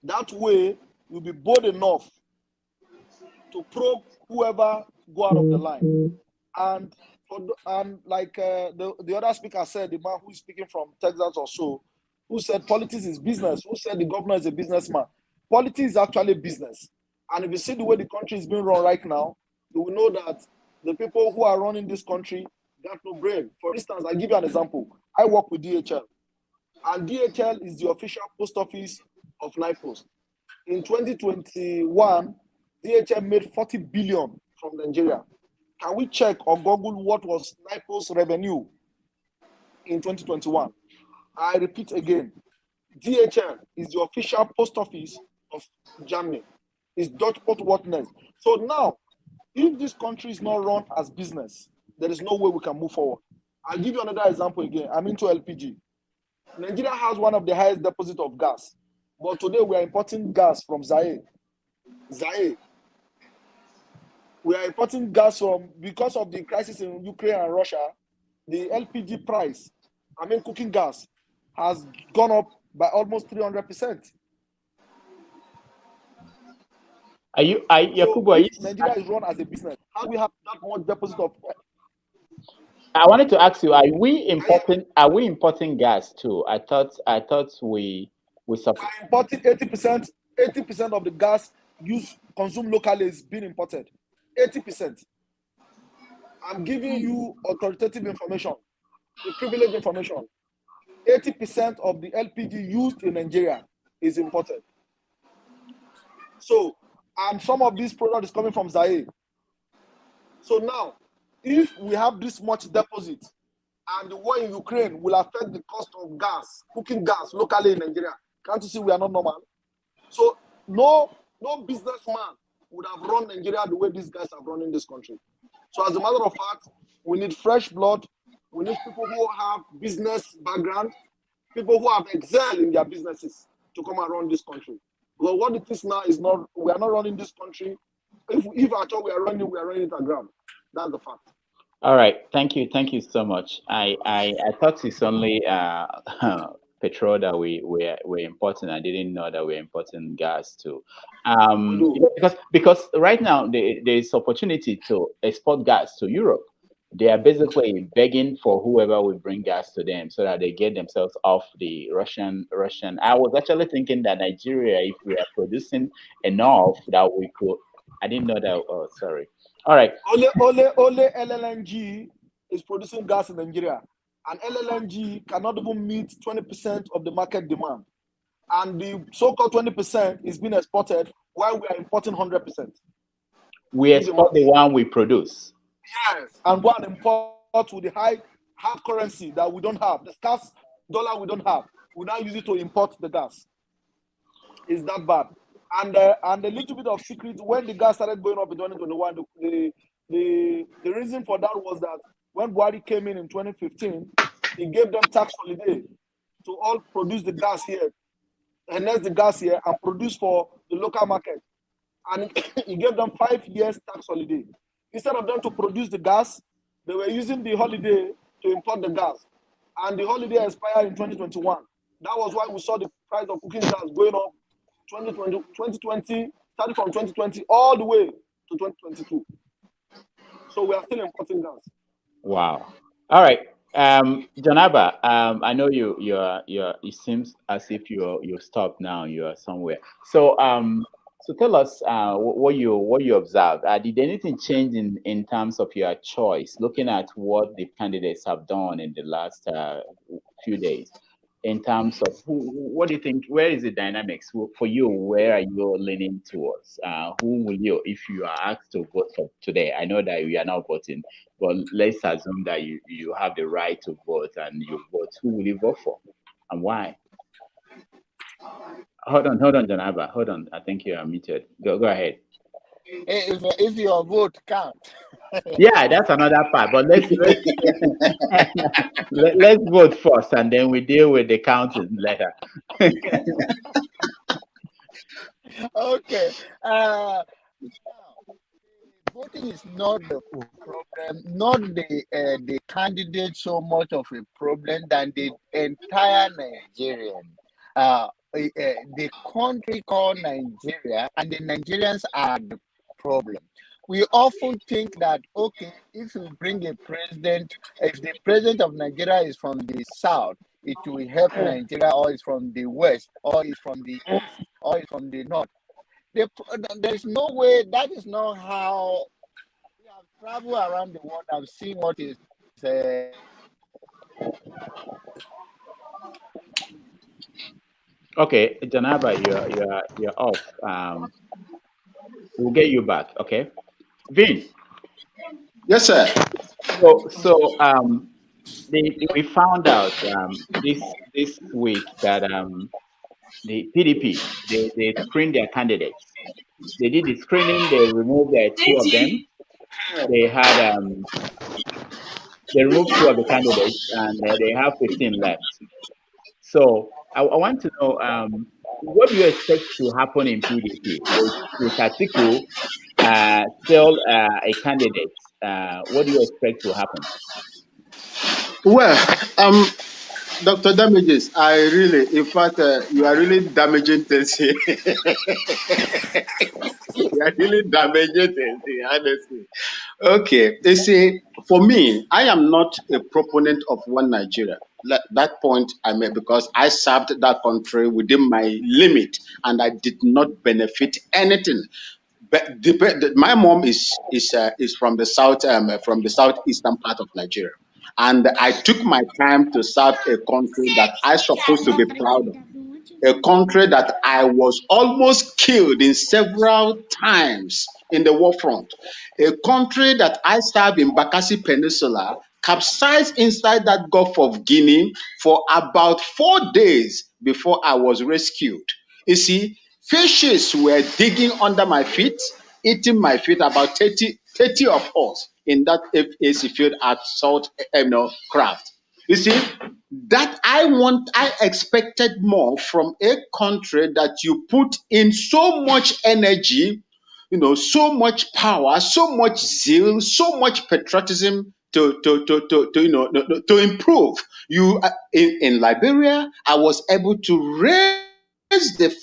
That way, we'll be bold enough to probe whoever go out of the line. And like the other speaker said, the man who is speaking from Texas or so, who said politics is business, who said the governor is a businessman. Politics is actually business. And if you see the way the country is being run right now, you will know that the people who are running this country got no brain. For instance, I'll give you an example. I work with DHL. And DHL is the official post office of NIPOST. In 2021, DHL made 40 billion from Nigeria. Can we check or Google what was NIPOST revenue in 2021? I repeat again, DHL is the official post office of Germany. It's Dutch port worthiness. So now, if this country is not run as business, there is no way we can move forward. I'll give you another example again. I'm into LPG. Nigeria has one of the highest deposits of gas, but today we are importing gas from Zaire. We are importing gas from, because of the crisis in Ukraine and Russia, the LPG price, cooking gas, has gone up by almost 300%. Nigeria is run as a business. How do we have that much deposit of? I wanted to ask you: Are we importing gas too? I thought we are importing 80%. 80% of the gas consumed locally is being imported. 80%. I'm giving you authoritative information, the privileged information. 80% of the LPG used in Nigeria is imported. So, and some of these products is coming from Zaire. So now, if we have this much deposit and the war in Ukraine will affect the cost of gas, cooking gas locally in Nigeria, can't you see we are not normal? So no businessman would have run Nigeria the way these guys have run in this country. So as a matter of fact, we need fresh blood. We need people who have business background, people who have excelled in their businesses to come and run this country. But what it is now is not, we are not running this country. If at all we are running it aground. That's the fact. All right. Thank you so much. I thought it's only petrol that we're importing. I didn't know that we're importing gas too. Because right now there is opportunity to export gas to Europe. They are basically begging for whoever will bring gas to them so that they get themselves off the Russian. I was actually thinking that Nigeria, if we are producing enough, that we could. I didn't know that. Oh, sorry. All right. Only LLNG is producing gas in Nigeria, and LLNG cannot even meet 20% of the market demand. And the so-called 20% is being exported while we are importing 100%. We export the one we produce. Yes, and go and import with the high currency that we don't have, the scarce dollar we don't have. We now use it to import the gas. It's that bad. And a little bit of secret, when the gas started going up in 2021, the reason for that was that when Buhari came in 2015, he gave them tax holiday to all produce the gas here, enhance the gas here, and produce for the local market. And he gave them 5 years tax holiday. Instead of them to produce the gas, they were using the holiday to import the gas. And the holiday expired in 2021. That was why we saw the price of cooking gas going up 2020, starting from 2020 all the way to 2022. So we are still importing gas. Wow. All right. Janaba, I know you're. It seems as if you're stopped now. You are somewhere. So tell us what you observed. Did anything change in terms of your choice, looking at what the candidates have done in the last few days? In terms of what do you think? Where is the dynamics for you? Where are you leaning towards? Who will you, if you are asked to vote for today? I know that you are not voting, but let's assume that you have the right to vote and you vote. Who will you vote for, and why? Hold on, Janaba. Hold on. I think you are muted. Go ahead. If your vote counts. Yeah, that's another part. But let's let's vote first, and then we deal with the counting later. Okay. Voting is not the problem, not the candidate so much of a problem than the entire Nigerian. The country called Nigeria and the Nigerians are the problem. We often think that, okay, if you bring a president, if the president of Nigeria is from the south, it will help Nigeria, or is from the west, or is from the east, or is from the north. There's no way. That is not how we have traveled around the world. I've seen what is. Okay, Janaba, you're off. We'll get you back. Okay, Vin. Yes, sir. So we found out this week that the PDP they screened their candidates. They did the screening. They removed two of them. They had they removed two of the candidates, and they have 15 left. So I want to know what do you expect to happen in PDP with Atiku still a candidate? What do you expect to happen? Well, Dr. Damages, I really, in fact, you are really damaging things here. You are really damaging things here, honestly. Okay, you see, for me, I am not a proponent of one Nigeria. That point I made, because I served that country within my limit and I did not benefit anything. But my mom is from the southeastern part of Nigeria, and I took my time to serve a country that I supposed to be proud of, a country that I was almost killed in several times in the war front, a country that I served in Bakassi Peninsula, capsized inside that Gulf of Guinea for about 4 days before I was rescued. You see, fishes were digging under my feet, eating my feet, about 30 of us in that AC field at Salt Craft. You see, that I expected more from a country that you put in so much energy, so much power, so much zeal, so much patriotism to improve. In Liberia, I was able to raise the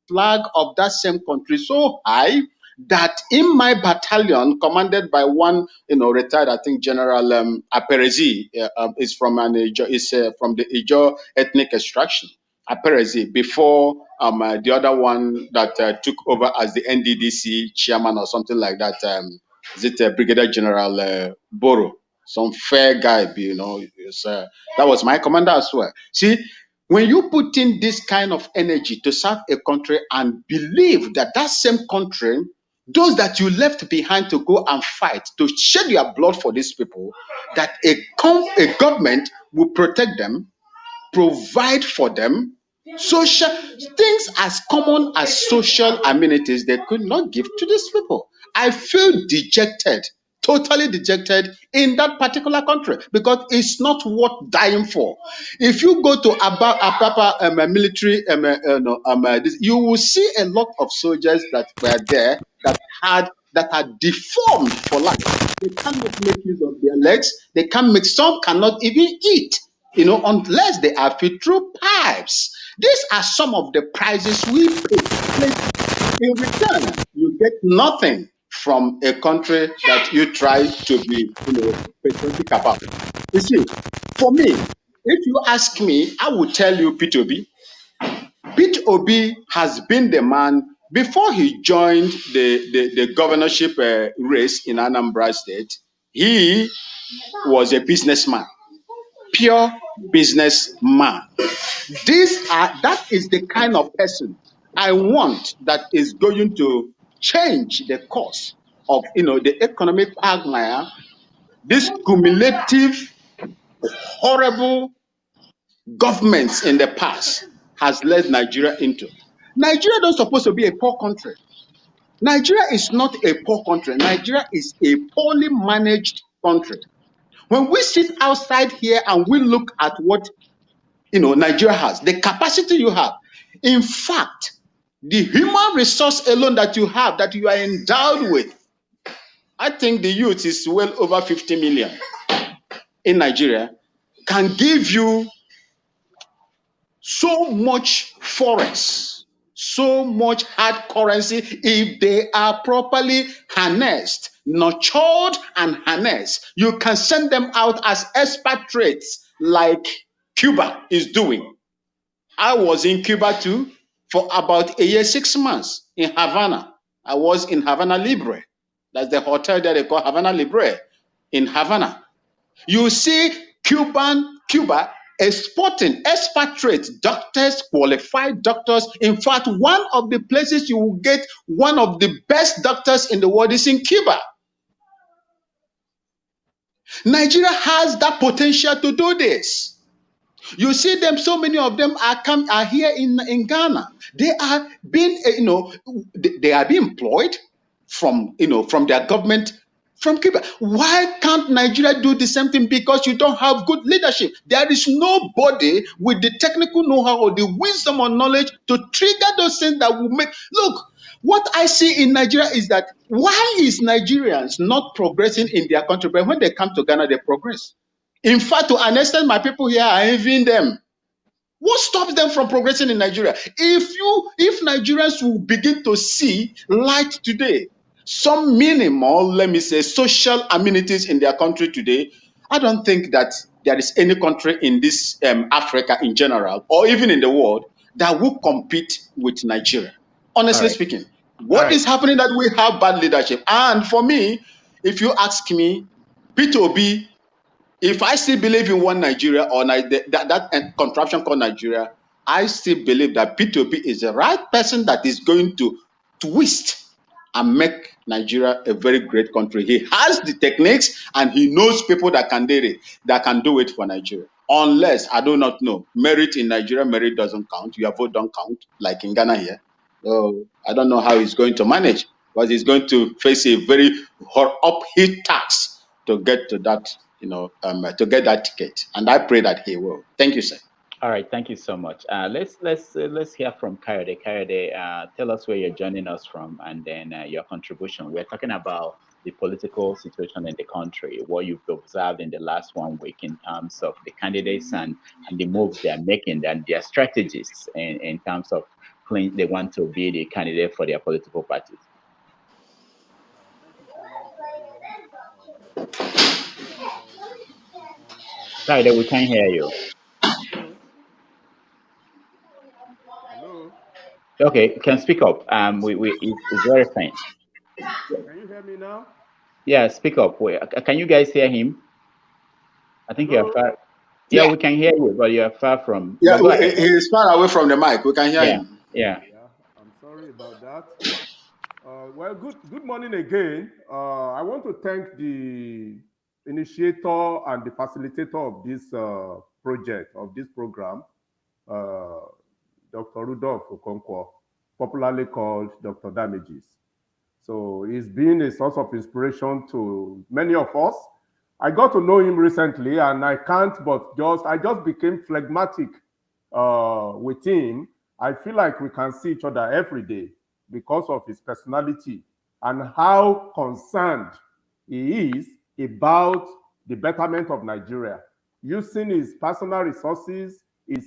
flag of that same country so high that in my battalion, commanded by one, retired, I think, General Aperezi, is from from the Igbo ethnic extraction. Aperezi, before the other one that took over as the NDDC chairman or something like that. Is it Brigadier General Boro? Some fair guy, that was my commander as well. See, when you put in this kind of energy to serve a country and believe that that same country, those that you left behind to go and fight, to shed your blood for these people, that a government will protect them, provide for them, social things as common as social amenities, they could not give to these people. I feel dejected, totally dejected in that particular country, because it's not worth dying for. If you go to a military, you will see a lot of soldiers that were there that are deformed for life. They cannot make use of their legs. They can't make. Some cannot even eat, unless they are fed through pipes. These are some of the prices we pay. In return, you get nothing from a country that you try to be patriotic about. You see, for me, if you ask me, I would tell you Peter Obi. Peter Obi has been the man before he joined the governorship race in Anambra State. He was a businessman, pure businessman. That is the kind of person I want that is going to change the course of the economic quagmire, this cumulative, horrible governments in the past has led Nigeria into. Nigeria don't supposed to be a poor country. Nigeria is not a poor country. Nigeria is a poorly managed country. When we sit outside here and we look at what Nigeria has, the capacity you have, in fact, the human resource alone that you have, that you are endowed with, I think the youth is well over 50 million in Nigeria, can give you so much forest, so much hard currency if they are properly harnessed, nurtured and harnessed. You can send them out as expatriates like Cuba is doing. I was in Cuba too for about a year, 6 months in Havana. I was in Havana Libre. That's the hotel that they call Havana Libre in Havana. You see Cuba exporting expatriate doctors, qualified doctors. In fact, one of the places you will get one of the best doctors in the world is in Cuba. Nigeria has that potential to do this. You see them, so many of them are here in Ghana. They are being, they are being employed from their government from Cuba. Why can't Nigeria do the same thing? Because you don't have good leadership. There is nobody with the technical know-how or the wisdom or knowledge to trigger those things that will make. Look, what I see in Nigeria is that why is Nigerians not progressing in their country? But when they come to Ghana, they progress. In fact, to an extent, my people here are envying them. What stops them from progressing in Nigeria? If Nigerians will begin to see light today, some minimal, let me say, social amenities in their country today, I don't think that there is any country in this Africa in general, or even in the world, that will compete with Nigeria. Honestly speaking, what is happening that we have bad leadership? And for me, if you ask me, Peter Obi, if I still believe in one Nigeria or that contraption called Nigeria, I still believe that Peter Obi is the right person that is going to twist and make Nigeria a very great country. He has the techniques and he knows people that can do it for Nigeria. Unless, I do not know, merit in Nigeria, merit doesn't count. Your vote don't count, like in Ghana here. So I don't know how he's going to manage, but he's going to face a very uphill task to get to that, to get that ticket. And I pray that he will. Thank you, sir. All right, thank you so much. Let's hear from Kayode. Kayode, tell us where you're joining us from, and then your contribution. We're talking about the political situation in the country, what you've observed in the last 1 week in terms of the candidates and the moves they're making and their strategies in terms of claim they want to be the candidate for their political parties. Kayode, we can't hear you. Hello? Okay, you can speak up. It's very faint. Can you hear me now? Yeah, speak up. Can you guys hear him? I think Hello? you're far. Yeah, we can hear you, but you're far from. Yeah, he's far away from the mic. We can hear him. Yeah. I'm sorry about that. Well, good morning again. I want to thank the initiator and the facilitator of this project, of this program, Dr. Rudolph Okonkwo, popularly called Dr. Damages. So he's been a source of inspiration to many of us. I got to know him recently, and I just became phlegmatic with him. I feel like we can see each other every day because of his personality and how concerned he is about the betterment of Nigeria, using his personal resources, his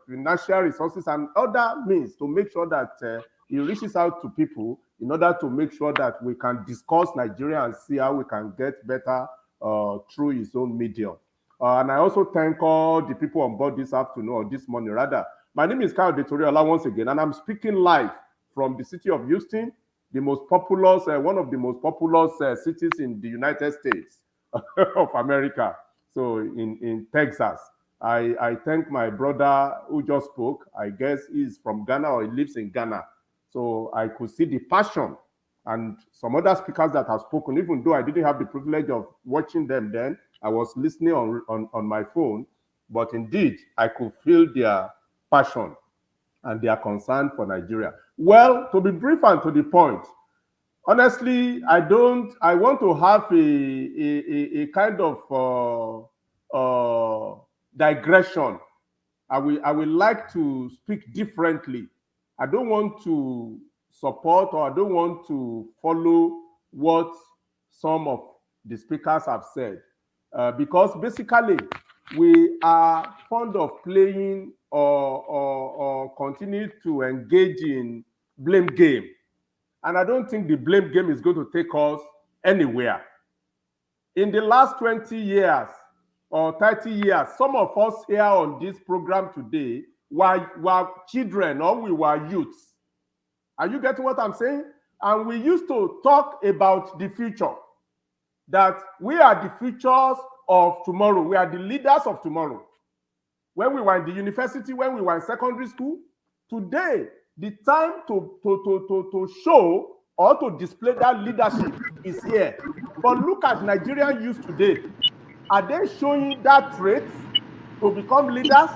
financial resources, and other means to make sure that he reaches out to people in order to make sure that we can discuss Nigeria and see how we can get better through his own medium. And I also thank all the people on board this afternoon, or this morning rather. My name is El Rufai once again, and I'm speaking live from the city of Houston, the most populous, one of the most populous cities in the United States of America. So in Texas. I thank my brother who just spoke. I guess he's from Ghana or he lives in Ghana. So I could see the passion, and some other speakers that have spoken, even though I didn't have the privilege of watching them then, I was listening on my phone, but indeed, I could feel their passion and their concern for Nigeria. Well, to be brief and to the point, honestly, I want to have a kind of digression. I will like to speak differently. I don't want to support, or I don't want to follow what some of the speakers have said. Because basically, we are fond of playing or continue to engage in blame game. And I don't think the blame game is going to take us anywhere. In the last 20 years or 30 years, some of us here on this program today were children, or we were youths. Are you getting what I'm saying? And we used to talk about the future, that we are the futures of tomorrow. We are the leaders of tomorrow. When we were in the university, when we were in secondary school, today, the time to show or to display that leadership is here. But look at Nigerian youth today. Are they showing that trait to become leaders?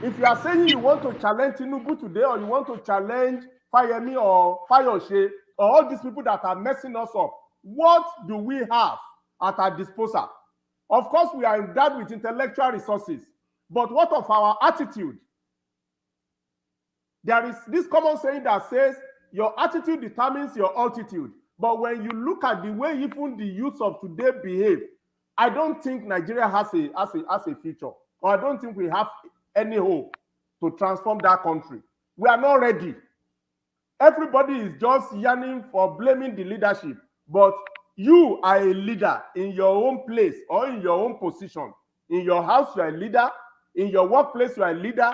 If you are saying you want to challenge Tinubu today, or you want to challenge Fayemi or Fayoshe, or all these people that are messing us up, what do we have at our disposal? Of course, we are endowed with intellectual resources, but what of our attitude? There is this common saying that says, your attitude determines your altitude. But when you look at the way even the youths of today behave, I don't think Nigeria has a future, or I don't think we have any hope to transform that country. We are not ready. Everybody is just yearning for blaming the leadership, but you are a leader in your own place or in your own position. In your house, you are a leader. In your workplace, you are a leader.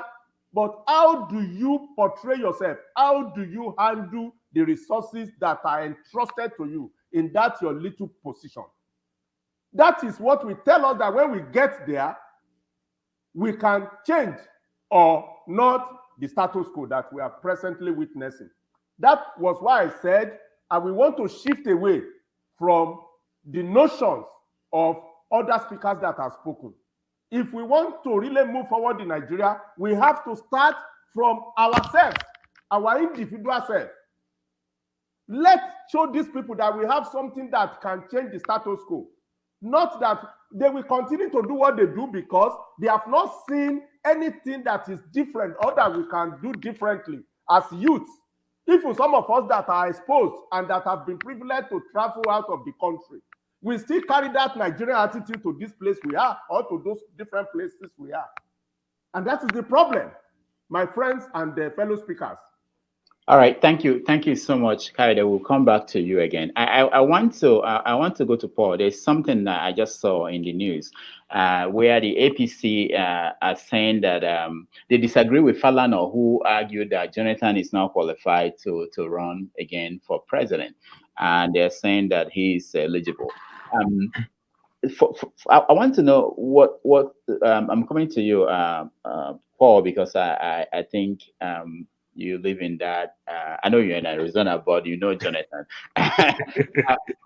But how do you portray yourself? How do you handle the resources that are entrusted to you in that your little position? That is what we tell us, that when we get there, we can change or not the status quo that we are presently witnessing. That was why I said, and we want to shift away from the notions of other speakers that have spoken. If we want to really move forward in Nigeria, we have to start from ourselves, our individual self. Let's show these people that we have something that can change the status quo. Not that they will continue to do what they do because they have not seen anything that is different or that we can do differently as youths. Even some of us that are exposed and that have been privileged to travel out of the country, we still carry that Nigerian attitude to this place we are, or to those different places we are. And that is the problem, my friends and fellow speakers. All right, thank you so much, Kaide. We'll come back to you again. I want to go to Paul. There's something that I just saw in the news where the APC are saying that they disagree with Falana, who argued that Jonathan is now qualified to run again for president, and they're saying that he is eligible. I want to know what I'm coming to you, Paul, because I think. You live in that. I know you're in Arizona, but you know Jonathan.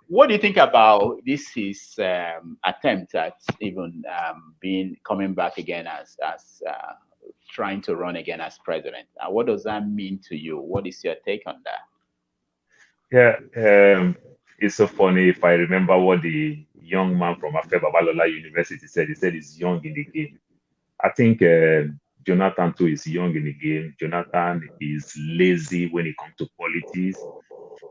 What do you think about this? His attempt at even coming back again as trying to run again as president? What does that mean to you? What is your take on that? Yeah, it's so funny. If I remember what the young man from Afe Babalola University said, he said he's young in the game. I think. Jonathan too is young in the game. Jonathan is lazy when it comes to politics.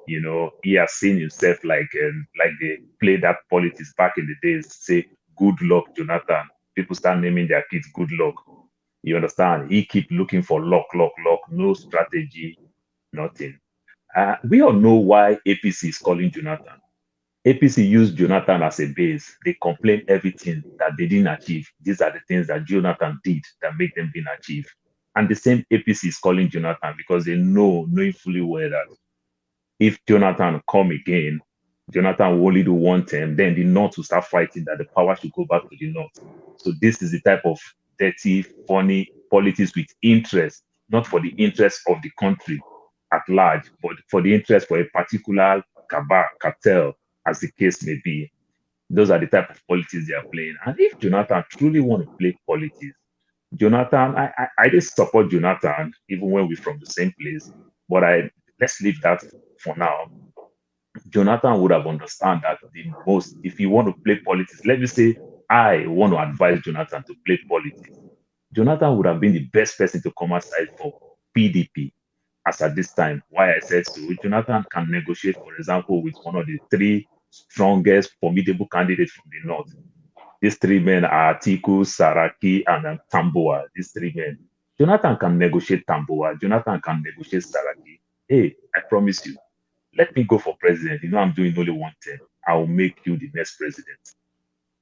You know, he has seen himself like they played that politics back in the days. Say, good luck, Jonathan. People start naming their kids good luck. You understand? He keep looking for luck, no strategy, nothing. We all know why APC is calling Jonathan. APC used Jonathan as a base. They complained everything that they didn't achieve. These are the things that Jonathan did that make them being achieved. And the same APC is calling Jonathan because they knowing fully well that if Jonathan come again, Jonathan will only do one term, then the North will start fighting that the power should go back to the North. So this is the type of dirty, funny politics with interest, not for the interest of the country at large, but for the interest for a particular cartel, as the case may be. Those are the type of politics they are playing. And if Jonathan truly want to play politics, Jonathan, I did support Jonathan even when we're from the same place, but let's leave that for now. Jonathan would have understood that the most, if you want to play politics, let me say I want to advise Jonathan to play politics. Jonathan would have been the best person to come aside for PDP as at this time. Why I said so, Jonathan can negotiate, for example, with one of the three strongest, formidable candidates from the North. These three men are Atiku, Saraki, and Tambuwa. These three men. Jonathan can negotiate Tambuwa. Jonathan can negotiate Saraki. Hey, I promise you, let me go for president. You know, I'm doing only one term. I will make you the next president,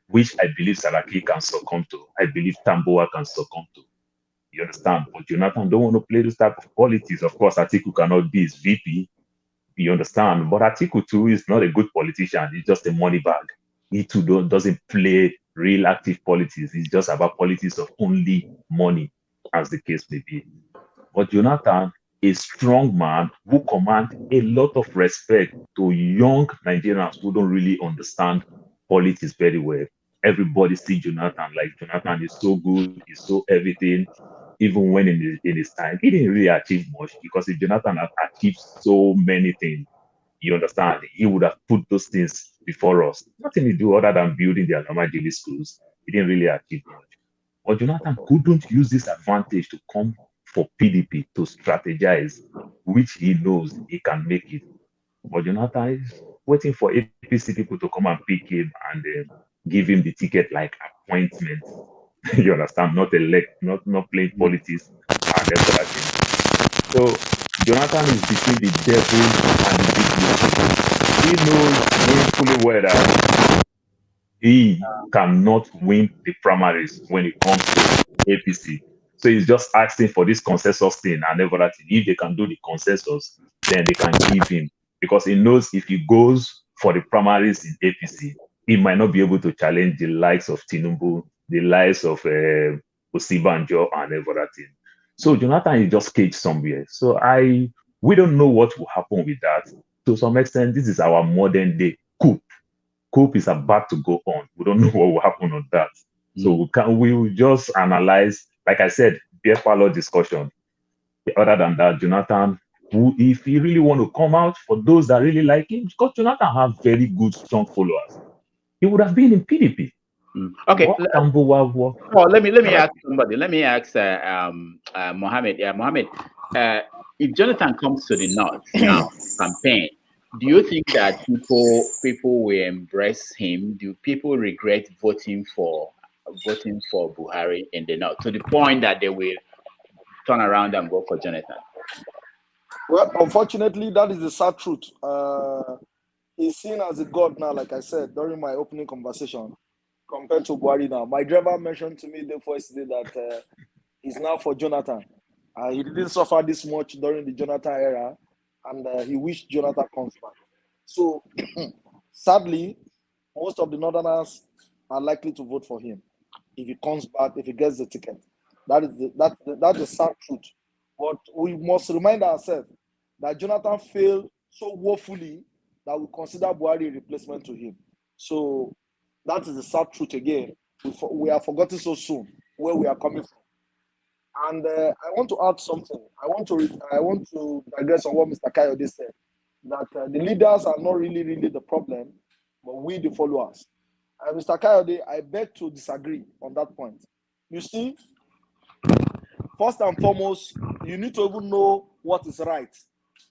which I believe Saraki can succumb to. I believe Tambuwa can succumb to. You understand? But Jonathan don't want to play this type of politics. Of course, Atiku cannot be his VP. You understand? But Atiku too is not a good politician. He's just a money bag. He too doesn't play real active politics. It's just about politics of only money, as the case may be. But Jonathan, a strong man who commands a lot of respect to young Nigerians who don't really understand politics very well. Everybody sees Jonathan like Jonathan is so good, he's so everything. Even when in his time, he didn't really achieve much, because if Jonathan had achieved so many things, you understand, he would have put those things before us. Nothing to do other than building the Alama daily schools. He didn't really achieve much. But Jonathan couldn't use this advantage to come for PDP to strategize, which he knows he can make it. But Jonathan is waiting for APC people to come and pick him and give him the ticket like appointment. You understand? Not playing politics and everything. So Jonathan is between the devil and the big. He knows fully well that he cannot win the primaries when it comes to APC. So he's just asking for this consensus thing and everything. If they can do the consensus, then they can give him. Because he knows if he goes for the primaries in APC, he might not be able to challenge the likes of Tinubu, the likes of Osinbajo and everything. So Jonathan is just caged somewhere. So we don't know what will happen with that. To some extent, this is our modern day coup. Coup is about to go on. We don't know what will happen on that. So we will just analyze, like I said, beer parlor discussion. Other than that, Jonathan, if he really want to come out for those that really like him, because Jonathan have very good, strong followers, he would have been in PDP. Okay. Let me ask somebody. Let me ask Mohammed. Yeah, Mohammed. If Jonathan comes to the North now campaign, do you think that people will embrace him? Do people regret voting for Buhari in the North to the point that they will turn around and vote for Jonathan? Well, unfortunately, that is the sad truth. He's seen as a god now, like I said during my opening conversation, compared to Buhari now. My driver mentioned to me the first day that he's now for Jonathan. He didn't suffer this much during the Jonathan era, and he wished Jonathan comes back. So, sadly, most of the Northerners are likely to vote for him if he comes back, if he gets the ticket. That's the sad truth. But we must remind ourselves that Jonathan failed so woefully that we consider Buhari a replacement to him. So that is the sad truth again. We are forgotten so soon where we are coming from. And I want to add something. I want to digress on what Mr. Kayode said, that the leaders are not really the problem, but we the followers. Mr. Kayode, I beg to disagree on that point. You see, first and foremost, you need to even know what is right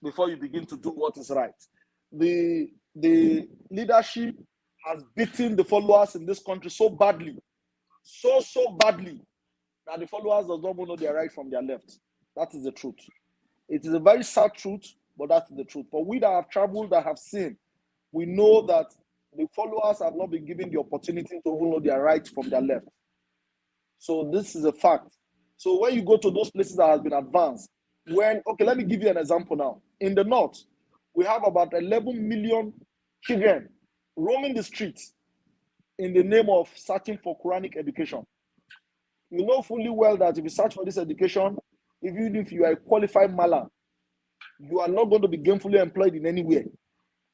before you begin to do what is right. The leadership has beaten the followers in this country so badly, so badly, that the followers does not know their right from their left. That is the truth. It is a very sad truth, but that's the truth. But we that have traveled, that have seen, we know that the followers have not been given the opportunity to even know their right from their left. So this is a fact. So when you go to those places that have been advanced, okay, let me give you an example now. In the north, we have about 11 million children roaming the streets in the name of searching for Quranic education. You know fully well that if you search for this education, even if you are a qualified mala, you are not going to be gainfully employed in anywhere.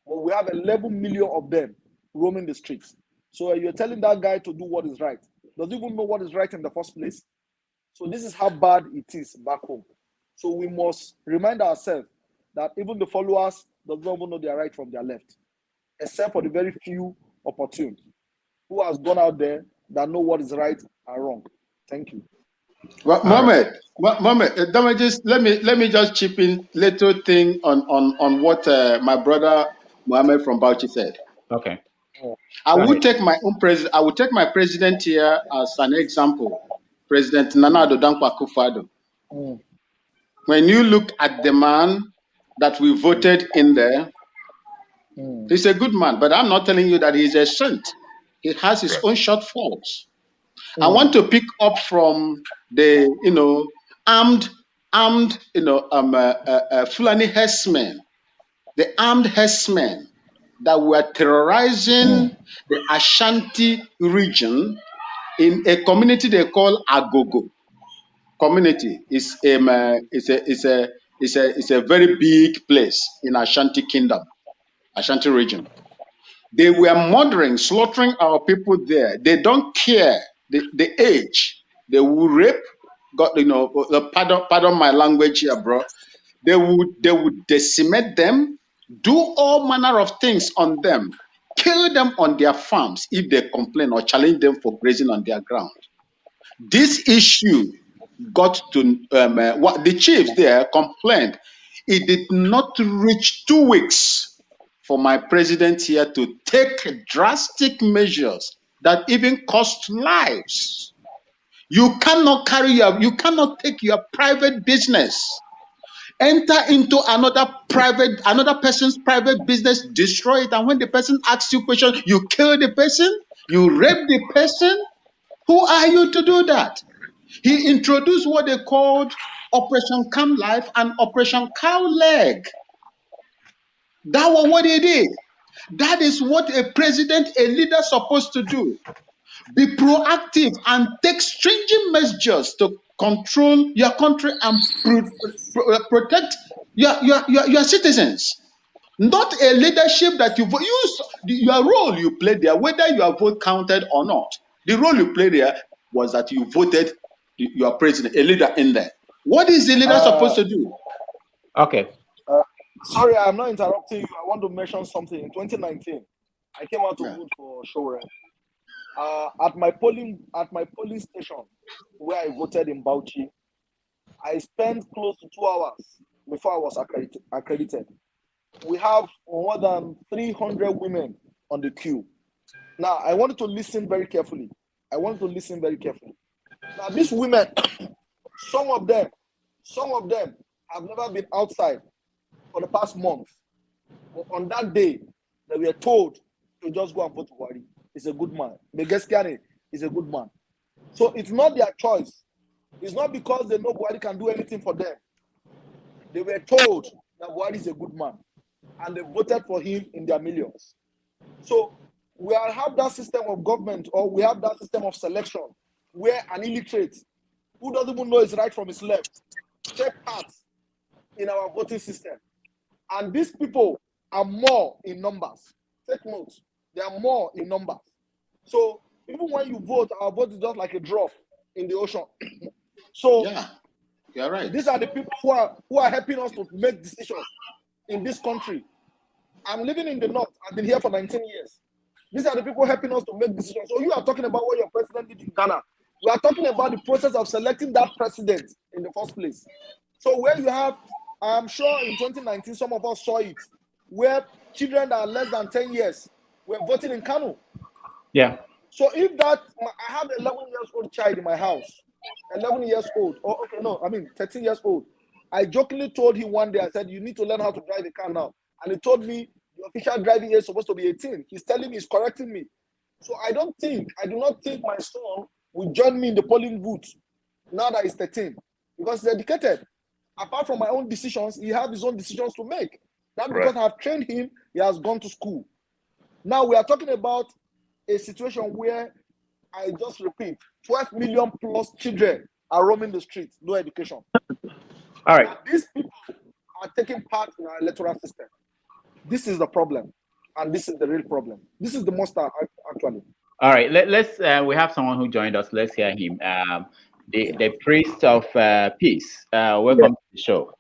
But we have 11 million of them roaming the streets. So you're telling that guy to do what is right. Does he even know what is right in the first place? So this is how bad it is back home. So we must remind ourselves that even the followers do not even know their right from their left, except for the very few opportune who has gone out there that know what is right and wrong. Thank you. Well, Mohammed, let me just chip in little thing on what my brother Mohammed from Bauchi said. Okay. I would take my own president. I would take my president here as an example, President Nana Addo Dankwa Akufo-Addo. When you look at the man that we voted in there, he's a good man, but I'm not telling you that he's a saint. He has his own shortfalls. I want to pick up from the armed Fulani herdsmen, the armed herdsmen that were terrorizing the Ashanti region in a community they call Agogo community. It's a very big place in Ashanti Kingdom, Ashanti region. They were murdering, slaughtering our people there. They don't care the age. They will rape. Pardon my language here, bro. They would decimate them, do all manner of things on them, kill them on their farms if they complain or challenge them for grazing on their ground. This issue got to what the chiefs there complained. It did not reach 2 weeks for my president here to take drastic measures that even cost lives. You cannot take your private business, enter into another person's private business, destroy it, and when the person asks you questions, you kill the person, you rape the person. Who are you to do that? He introduced what they called Operation Calm Life and Operation Cow Leg. That was what he did. That is what a president, a leader, is supposed to do. Be proactive and take stringent measures to control your country and protect your citizens. Not a leadership that you use your role you played there, whether your vote counted or not. The role you played there was that you voted your president, a leader in there. What is the leader supposed to do? Okay. Sorry, I'm not interrupting you. I want to mention something. In 2019, I came out to vote for Shore. At my polling station where I voted in Bauchi, I spent close to 2 hours before I was accredited. We have more than 300 women on the queue. Now, I wanted to listen very carefully. Now, these women, some of them have never been outside for the past month. But on that day, they were told to just go and vote for Buhari. He's a good man. Megeskiani is a good man. So it's not their choice. It's not because they know Buhari can do anything for them. They were told that Buhari is a good man. And they voted for him in their millions. So we have that system of government, or we have that system of selection where an illiterate who doesn't even know his right from his left take part in our voting system. And these people are more in numbers. Take note, they are more in numbers. So even when you vote, our vote is just like a drop in the ocean. So yeah, you're right. These are the people who are helping us to make decisions in this country. I'm living in the north. I've been here for 19 years. These are the people helping us to make decisions. So you are talking about what your president did in Ghana. We are talking about the process of selecting that president in the first place. So where you have, I'm sure in 2019, some of us saw it, where children that are less than 10 years were voting in Kano. Yeah. So if that, I have an 11-year-old child in my house, 11 years old, 13 years old. I jokingly told him one day, I said, you need to learn how to drive a car now. And he told me, official driving age is supposed to be 18. He's telling me, he's correcting me. So I do not think my son will join me in the polling booth now that he's 13 because he's educated. Apart from my own decisions, he has his own decisions to make. That's because I've trained him, he has gone to school. Now we are talking about a situation where, I just repeat, 12 million plus children are roaming the streets, no education. All right. And these people are taking part in our electoral system. This is the problem. And this is the real problem. This is the monster, actually. All right. Let's. We have someone who joined us. Let's hear him. The priest of peace. Welcome to the show.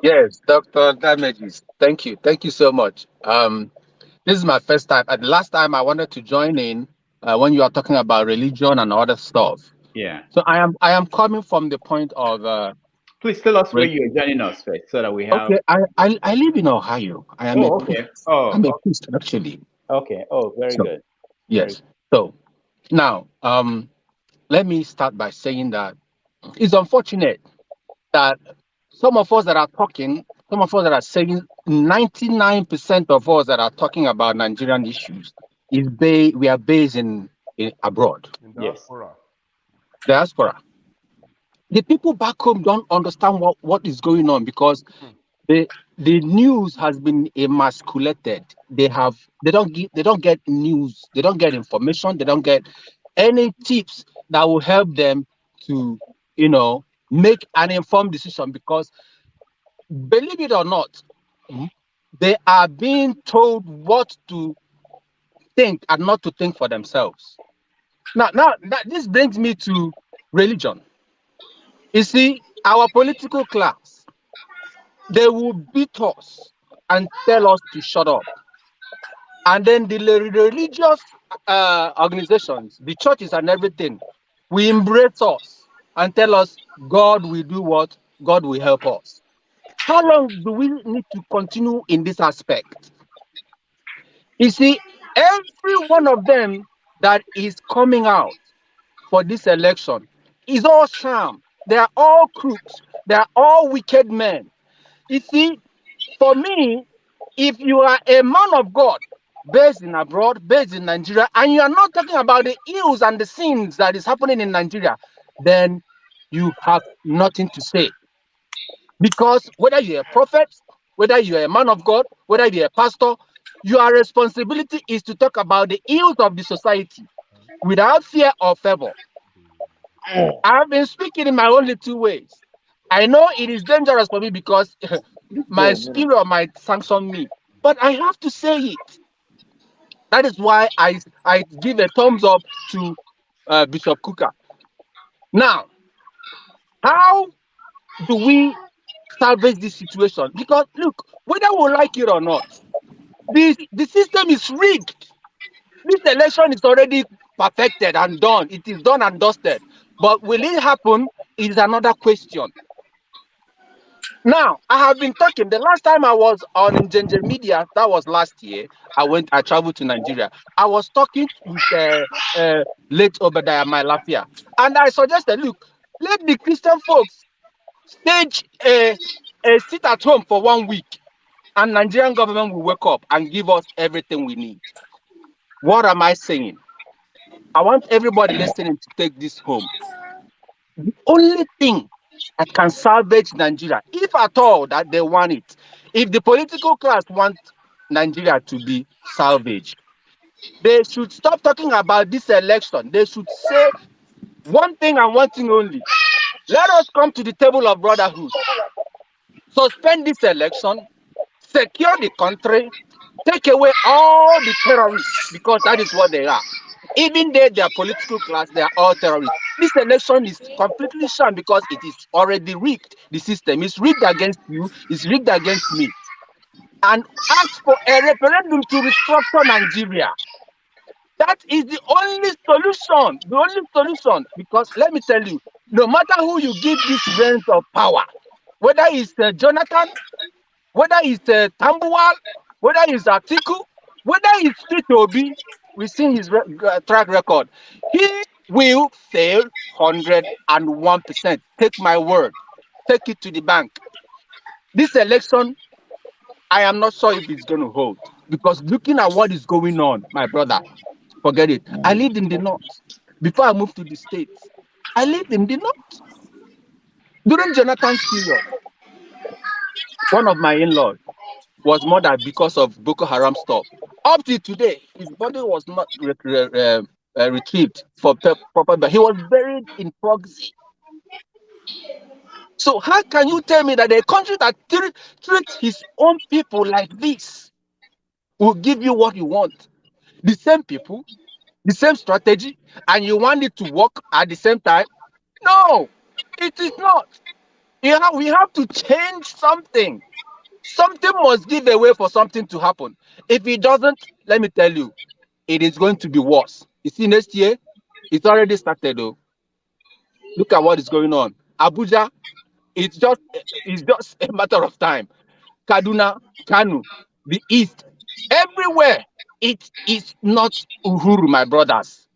Yes, Dr. Damages. Thank you. Thank you so much. This is my first time. The last time I wanted to join in when you are talking about religion and other stuff. Yeah. So I am coming from the point of. Please tell us where you're joining us first, so that we have. Okay, I live in Ohio. I am a priest. I'm a priest actually. Okay. Oh, very good. Yes. So now, let me start by saying that it's unfortunate that some of us that are talking, some of us that are saying 99% of us that are talking about Nigerian issues we are based in abroad. In diaspora. Diaspora. The people back home don't understand what is going on because the news has been emasculated. They don't get news, they don't get information, they don't get any tips that will help them to make an informed decision, because believe it or not, they are being told what to think and not to think for themselves. Now this brings me to religion. You see, our political class, they will beat us and tell us to shut up. And then the religious organizations, the churches and everything, will embrace us and tell us God will do what? God will help us. How long do we need to continue in this aspect? You see, every one of them that is coming out for this election is all sham. They are all crooks. They are all wicked men. You see, for me, if you are a man of God, based in abroad, based in Nigeria, and you are not talking about the ills and the sins that is happening in Nigeria, then you have nothing to say. Because whether you're a prophet, whether you're a man of God, whether you're a pastor, your responsibility is to talk about the ills of the society without fear or favor. I've been speaking in my only two ways. I know it is dangerous for me because my superior might sanction me, but I have to say it. That is why I give a thumbs up to Bishop Kuka. Now, how do we salvage this situation? Because look, whether we like it or not, the system is rigged. This election is already perfected and done. It is done and dusted. But will it happen is another question. Now, I have been talking. The last time I was on Ginger Media, that was last year, I traveled to Nigeria. I was talking with late Obadiah Mailafia. And I suggested, look, let the Christian folks stage a sit at home for 1 week. And Nigerian government will wake up and give us everything we need. What am I saying? I want everybody listening to take this home. The only thing that can salvage Nigeria, if at all that they want it, if the political class want Nigeria to be salvaged, they should stop talking about this election. They should say one thing and one thing only. Let us come to the table of brotherhood. Suspend this election, secure the country, take away all the terrorists, because that is what they are. Even they are political class, they are all terrorists. This election is completely sham because it is already rigged. The system is rigged against you, it's rigged against me. And ask for a referendum to restructure Nigeria. That is the only solution. The only solution. Because let me tell you, no matter who you give this reins of power, whether it's Jonathan, whether it's Tambuwal, whether it's Atiku, whether it's Peter Obi, we've seen his track record. He will fail 101%. Take my word. Take it to the bank. This election, I am not sure if it's going to hold. Because looking at what is going on, my brother, forget it. I lived in the north before I moved to the states. I lived in the north during Jonathan's period. One of my in-laws was murdered because of Boko Haram stuff. Up to today, his body was not retrieved for proper, but he was buried in proxy. So how can you tell me that a country that treats his own people like this will give you what you want? The same people, the same strategy, and you want it to work at the same time? No, it is not. We have to change something. Something must give a way for something to happen. If it doesn't, let me tell you, it is going to be worse. You see, next year, it's already started though. Look at what is going on. Abuja, it's just a matter of time. Kaduna, Kanu, the East, everywhere. It is not Uhuru, my brothers.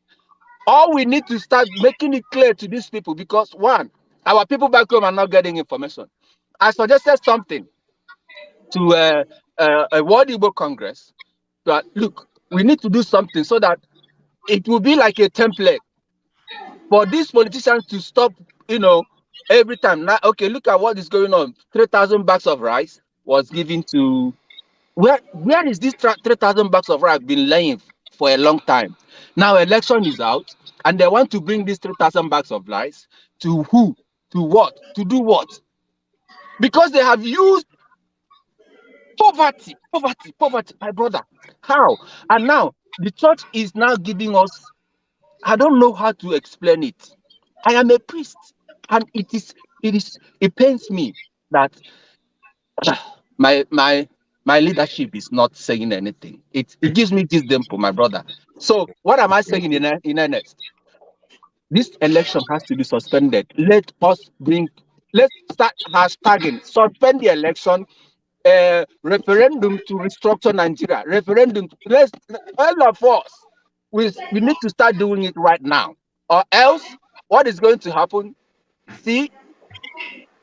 All we need to start making it clear to these people, because one, our people back home are not getting information. I suggested something to a World Igbo Congress. But look, we need to do something so that it will be like a template for these politicians to stop, every time. Now, okay, look at what is going on. 3,000 bags of rice was given to, where is this 3,000 bags of rice been laying for a long time? Now election is out, and they want to bring these 3,000 bags of rice to who? To what? To do what? Because they have used poverty, my brother. How? And now the church is now giving us, I don't know how to explain it. I am a priest, and it pains me that my leadership is not saying anything. It gives me this dimple, my brother. So what am I saying in earnest? This election has to be suspended. Let's start hashtagging, suspend the election, referendum to restructure Nigeria. Referendum. All of us, we need to start doing it right now, or else what is going to happen? See,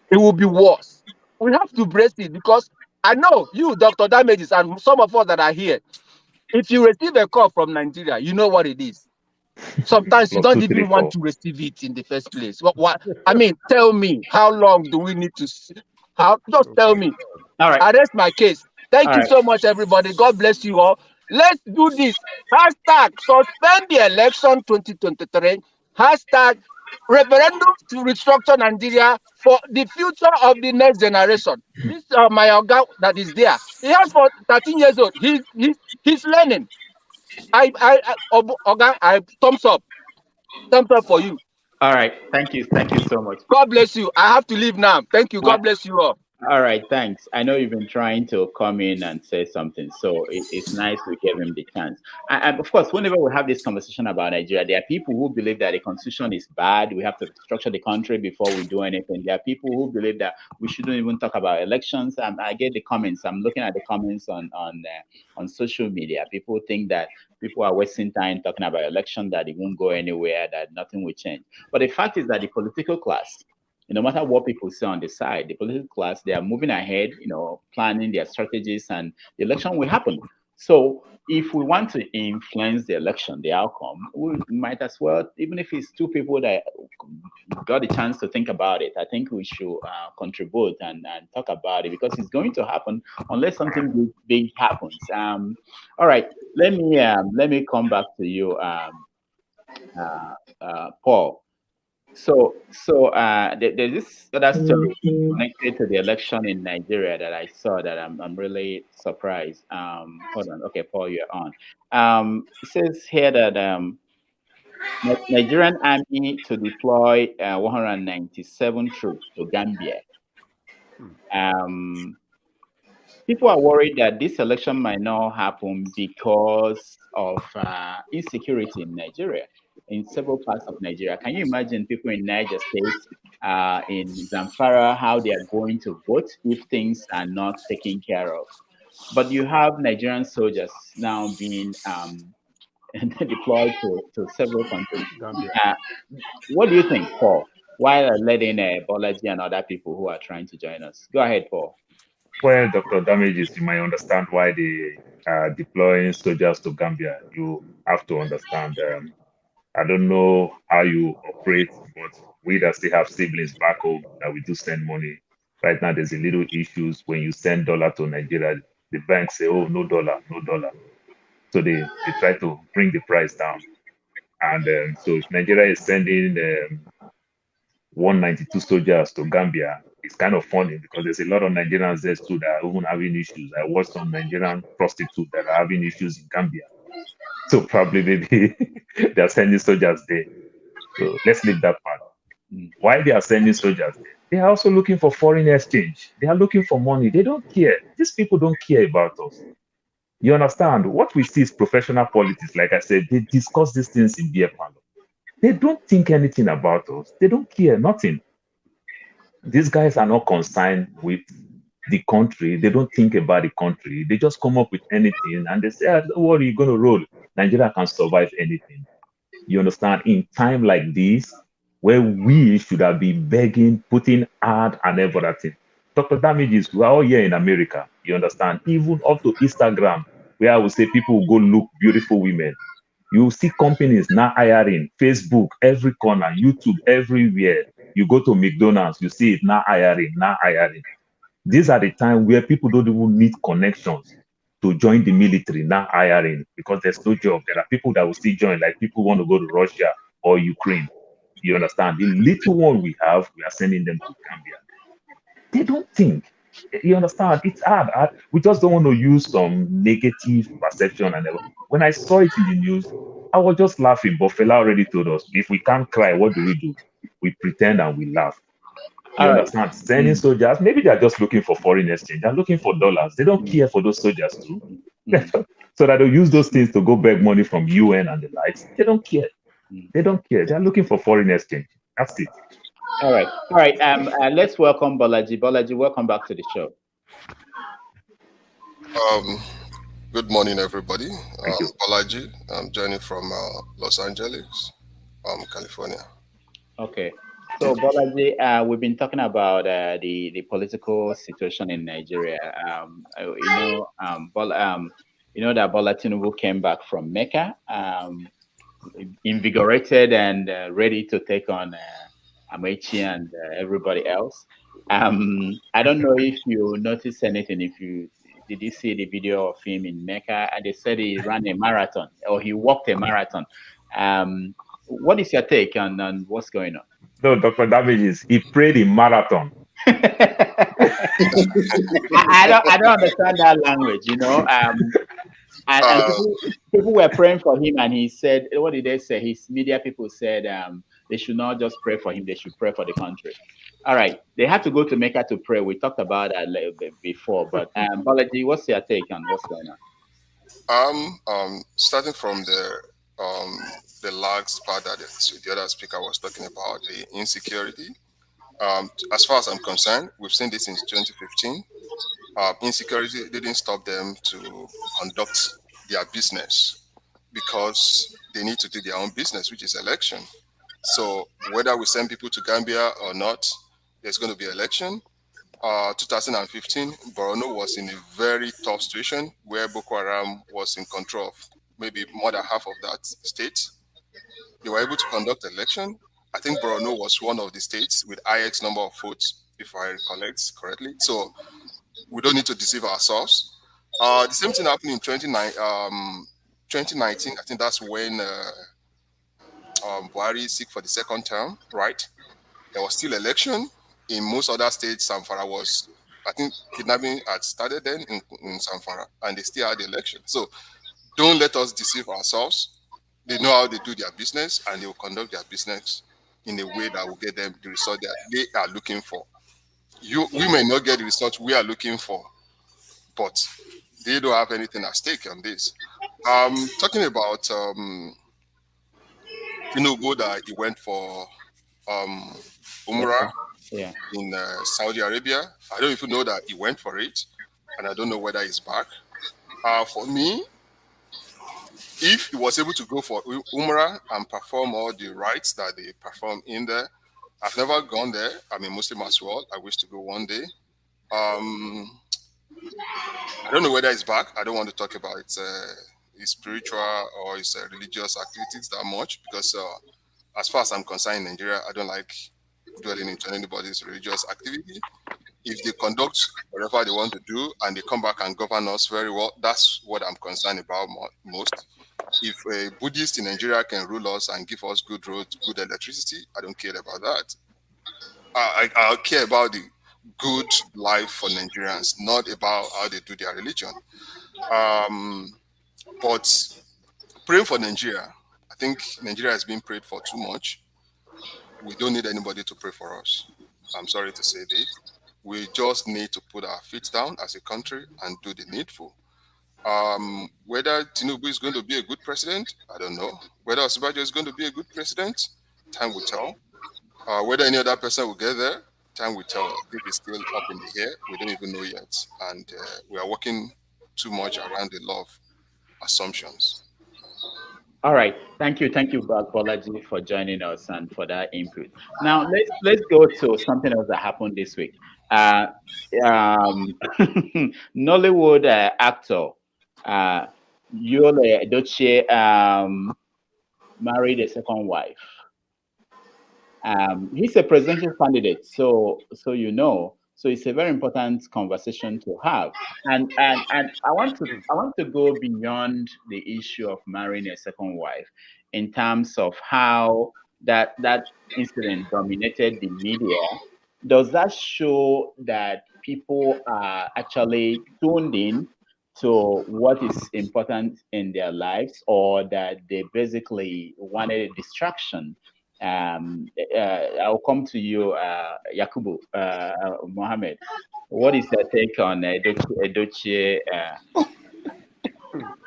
it will be worse. We have to brace it, because I know you, Dr. Damages, and some of us that are here. If you receive a call from Nigeria, you know what it is. Sometimes you don't even want to receive it in the first place. What? I mean, tell me, how long do we need to? Just tell me. All right. I rest my case. Thank All you right. so much, everybody. God bless you all. Let's do this. Hashtag suspend the election 2023. Hashtag referendum to restructure Nigeria for the future of the next generation. This my Oga that is there. He has for 13 years old. He's learning. Oga, thumbs up. Thumbs up for you. All right. Thank you. Thank you so much. God bless you. I have to leave now. Thank you. God bless you all. All right, thanks. I know you've been trying to come in and say something, so it's nice we gave him the chance. And of course, whenever we have this conversation about Nigeria, there are people who believe that the constitution is bad. We have to structure the country before we do anything. There are people who believe that we shouldn't even talk about elections. I get the comments. I'm looking at the comments on social media. People think that people are wasting time talking about election, that it won't go anywhere, that nothing will change. But the fact is that the political class, no matter what people say on the side, the political class, they are moving ahead, planning their strategies, and the election will happen. So if we want to influence the election, the outcome, we might as well, even if it's two people that got a chance to think about it, I think we should contribute and talk about it, because it's going to happen unless something big happens. All right, let me come back to you, Paul. So there's this other story connected to the election in Nigeria that I saw that I'm really surprised. Hold on, okay, Paul, you're on. It says here that Nigerian army to deploy 197 troops to Gambia. People are worried that this election might not happen because of insecurity in Nigeria, in several parts of Nigeria. Can you imagine people in Niger State, in Zamfara, how they are going to vote if things are not taken care of? But you have Nigerian soldiers now being deployed to several countries. What do you think, Paul? While letting Bolaji and other people who are trying to join us. Go ahead, Paul. Well, Dr. Damages, you might understand why they deploying soldiers to Gambia, you have to understand. I don't know how you operate, but we that still have siblings back home that we do send money. Right now, there's a little issues when you send dollar to Nigeria. The bank say, "Oh, no dollar, no dollar." So they try to bring the price down. And so if Nigeria is sending 192 soldiers to Gambia, it's kind of funny because there's a lot of Nigerians there too that are even having issues. I watched some Nigerian prostitutes that are having issues in Gambia. So probably maybe they're sending soldiers there. So let's leave that part. Why they are sending soldiers there? They are also looking for foreign exchange. They are looking for money. They don't care. These people don't care about us. You understand? What we see is professional politics. Like I said, they discuss these things in beer parlor. They don't think anything about us. They don't care, nothing. These guys are not concerned with the country. They don't think about the country. They just come up with anything and they say, don't worry, you're going to roll. Nigeria can survive anything. You understand? In time like this, where we should have been begging, putting hard and everything. Dr. Damages, we are all here in America. You understand? Even up to Instagram, where I would say people will go look beautiful women. You see companies now hiring, Facebook, every corner, YouTube, everywhere. You go to McDonald's, you see it now hiring, now hiring. These are the time where people don't even need connections to join the military, now hiring, because there's no job. There are people that will still join, like people want to go to Russia or Ukraine. You understand? The little one we have, we are sending them to Gambia. They don't think. You understand? It's hard. We just don't want to use some negative perception. And when I saw it in the news, I was just laughing. But Fela already told us, if we can't cry, what do? We pretend and we laugh. You understand? Sending soldiers, maybe they're just looking for foreign exchange. They're looking for dollars. They don't care for those soldiers too. So that they'll use those things to go beg money from UN and the likes. They don't care. They don't care. They're looking for foreign exchange. That's it. All right. Let's welcome Bolaji. Bolaji, welcome back to the show. Good morning, everybody. Bolaji, I'm joining from Los Angeles, California. Okay. So Bolaji, we've been talking about the political situation in Nigeria. You know that Bola Tinubu came back from Mecca, invigorated and ready to take on Amechi and everybody else. I don't know if you noticed anything. Did you see the video of him in Mecca? And they said he ran a marathon or he walked a marathon. What is your take on what's going on? No, Dr. Damages, he prayed in marathon. I don't understand that language, you know. And people were praying for him, and he said, what did they say? His media people said they should not just pray for him, they should pray for the country. All right, they had to go to Mecca to pray. We talked about that a little bit before, but Bolaji, what's your take on what's going on? Starting from the last part that the other speaker was talking about, the insecurity. As far as I'm concerned, we've seen this since 2015. Insecurity didn't stop them to conduct their business because they need to do their own business, which is election. So whether we send people to Gambia or not, there's going to be election. 2015, Borno was in a very tough situation where Boko Haram was in control of maybe more than half of that state. They were able to conduct election. I think Borno was one of the states with highest number of votes, if I recollect correctly. So we don't need to deceive ourselves. The same thing happened in 2019. I think that's when Buhari seek for the second term, right? There was still election. In most other states, Zamfara was, I think kidnapping had started then in Zamfara, and they still had the election. So don't let us deceive ourselves. They know how they do their business, and they will conduct their business in a way that will get them the result that they are looking for. We may not get the result we are looking for, but they don't have anything at stake on this. Talking about Tinubu, that he went for Umrah in Saudi Arabia. I don't even know that he went for it, and I don't know whether he's back. For me, if he was able to go for Umrah and perform all the rites that they perform in there, I've never gone there. I'm a Muslim as well. I wish to go one day. I don't know whether it's back. I don't want to talk about its spiritual or its religious activities that much because, as far as I'm concerned, in Nigeria, I don't like dwelling into anybody's religious activity. If they conduct whatever they want to do and they come back and govern us very well, that's what I'm concerned about most. If a Buddhist in Nigeria can rule us and give us good roads, good electricity, I don't care about that. I care about the good life for Nigerians, not about how they do their religion. But praying for Nigeria, I think Nigeria has been prayed for too much. We don't need anybody to pray for us. I'm sorry to say this. We just need to put our feet down as a country and do the needful. Whether Tinubu is going to be a good president, I don't know. Whether Osinbajo is going to be a good president, time will tell. Whether any other person will get there, time will tell. If it's still up in the air, we don't even know yet. And we are working too much around the law of assumptions. All right, thank you, Bolaji, for joining us and for that input. Now let's go to something else that happened this week. Nollywood actor Yul Edochie married a second wife. He's a presidential candidate, so it's a very important conversation to have. And I want to go beyond the issue of marrying a second wife in terms of how that incident dominated the media. Does that show that people are actually tuned in to what is important in their lives, or that they basically wanted a distraction? I'll come to you, Yakubu Mohammed. What is your take on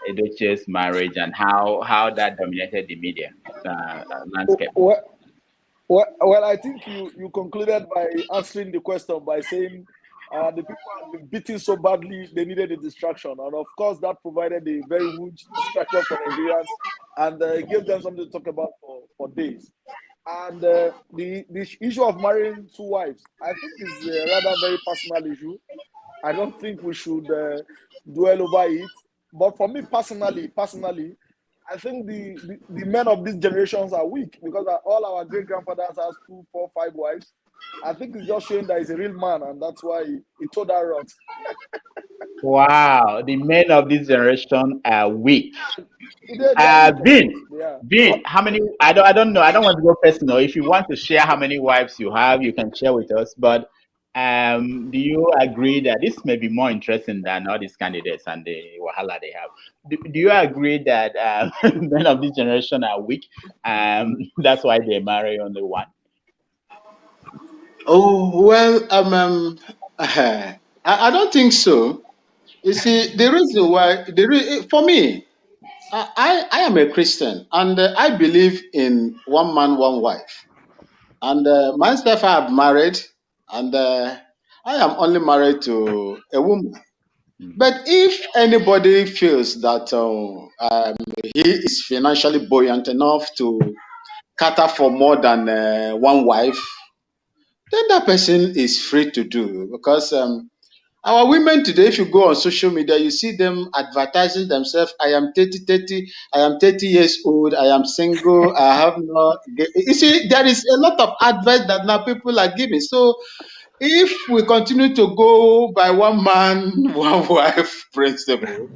Edochie's marriage and how that dominated the media landscape? Well, I think you concluded by answering the question by saying the people have been beaten so badly they needed a distraction, and of course that provided a very huge distraction for Nigerians and gave them something to talk about for days. And the issue of marrying two wives, I think, is a rather very personal issue. I don't think we should dwell over it. But for me personally, I think the men of these generations are weak because all our great grandfathers has 2, 4, 5 wives. I think it's just showing that he's a real man, and that's why he told that rot. Wow, the men of this generation are weak. Vin, how many? I don't know. I don't want to go personal. If you want to share how many wives you have, you can share with us. But do you agree that this may be more interesting than all these candidates and the wahala they have? Do you agree that men of this generation are weak? That's why they marry only one. Oh well, I don't think so. You see, the reason why for me, I am a Christian and I believe in one man, one wife. And myself, I have married, and I am only married to a woman. But if anybody feels that he is financially buoyant enough to cater for more than one wife, then that person is free to do. Because our women today, if you go on social media, you see them advertising themselves. I am 30, I am 30 years old, I am single, I have no. You see, there is a lot of advice that now people are giving. So if we continue to go by one man, one wife principle,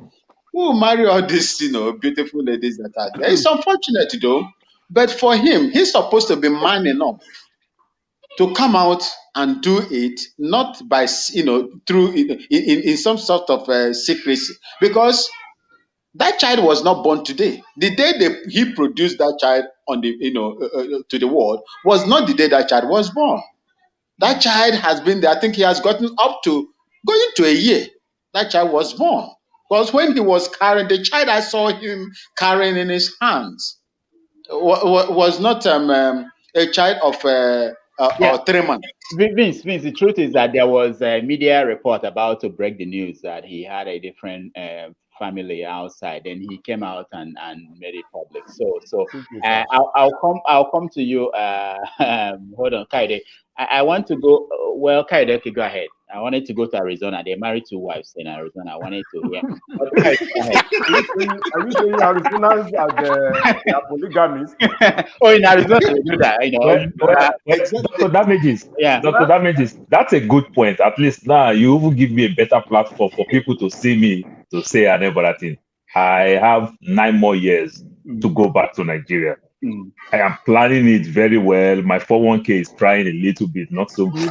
we will marry all these, beautiful ladies that are there. It's unfortunate though, but for him, he's supposed to be man enough to come out and do it, not by through in some sort of secrecy, because that child was not born today. The day he produced that child on the to the world was not the day that child was born. That child has been there. I think he has gotten up to going to a year. That child was born, because when he was carrying the child, I saw him carrying in his hands was not a child of 3 months. Vince, the truth is that there was a media report about to break the news that he had a different family outside, and he came out and made it public. So I'll come to you. Hold on, Kaide. I want to go. Well, Kaide, okay, go ahead. I wanted to go to Arizona. They married 2 wives in Arizona. I wanted to hear. Are you saying Arizonans are polygamists? Oh, in Arizona they do that, you know. Dr. Damages, Yeah. Dr. Damages, that's a good point. At least now you will give me a better platform for people to see me to say another thing. I have 9 more years to go back to Nigeria. I am planning it very well. My 401k is trying a little bit, not so good.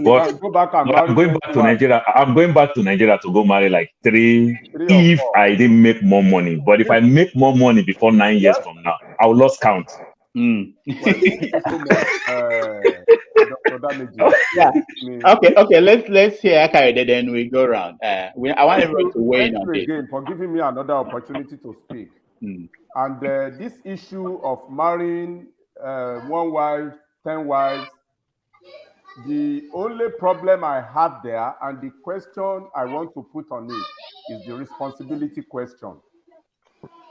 But go back and I'm going back to Nigeria. I'm going back to Nigeria to go marry like 3 if I didn't make more money. But if I make more money before 9 years from now, I will lose count. Yeah. Okay. Let's hear Akarede, then we go around. I want everyone to weigh in on this. Again, for giving me another opportunity to speak. And this issue of marrying 1 wife, 10 wives, the only problem I have there, and the question I want to put on it, is the responsibility question.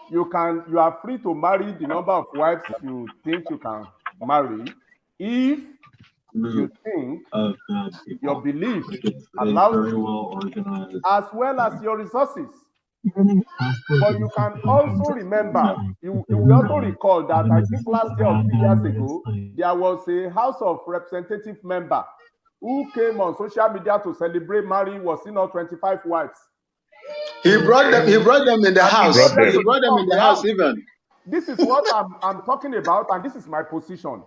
You are free to marry the number of wives you think you can marry if you think your belief allows you, as well as your resources. But you can also remember, you will also recall that I think last year or 2 years ago, there was a House of Representative member who came on social media to celebrate marrying was in all 25 wives. He brought them in the house. He brought them in the house even. This is what I'm talking about, and this is my position.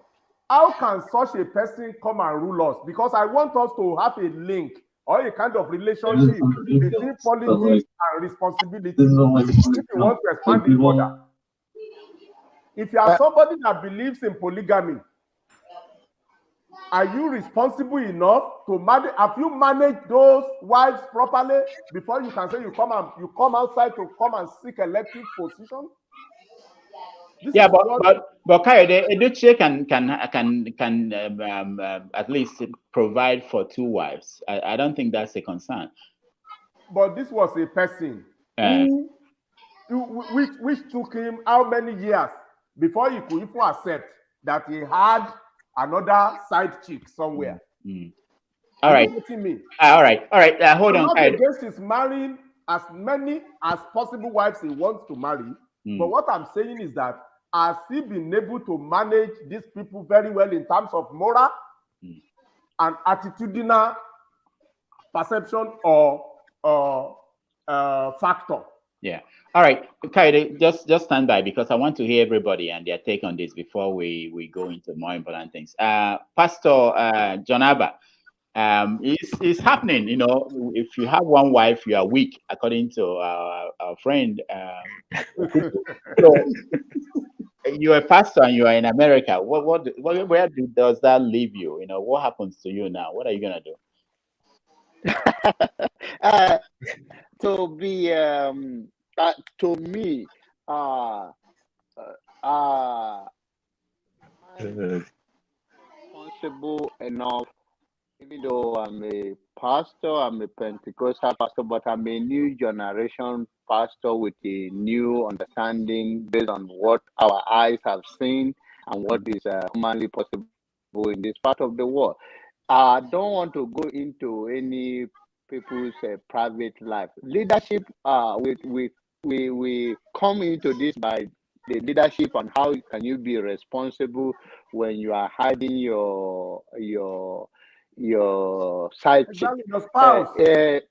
How can such a person come and rule us? Because I want us to have a link or a kind of relationship between politics and responsibility. If you want to expand it further. If you are somebody that believes in polygamy, are you responsible enough to manage? Have you managed those wives properly before you can say you come outside to come and seek elective position? Yeah, but Kayode, Edochie can at least provide for 2 wives. I don't think that's a concern. But this was a person which took him how many years before he could even accept that he had another side chick somewhere. All right. All right. Hold on. Not against his marrying as many as possible wives he wants to marry. But what I'm saying is that has he been able to manage these people very well in terms of moral and attitudinal perception or factor? Yeah. All right. Okay, just stand by because I want to hear everybody and their take on this before we go into more important things. Pastor John Abba, it's happening. You know, if you have 1 wife, you are weak, according to our friend. So, you're a pastor and you are in America. Where does that leave you? You know, what happens to you now? What are you gonna do? To me, responsible enough. Even though I'm a pastor, I'm a Pentecostal pastor, but I'm a new generation pastor with a new understanding based on what our eyes have seen and what is humanly possible in this part of the world. I don't want to go into any people's private life. Leadership, we come into this by the leadership on how can you be responsible when you are hiding your side chick. Your spouse. The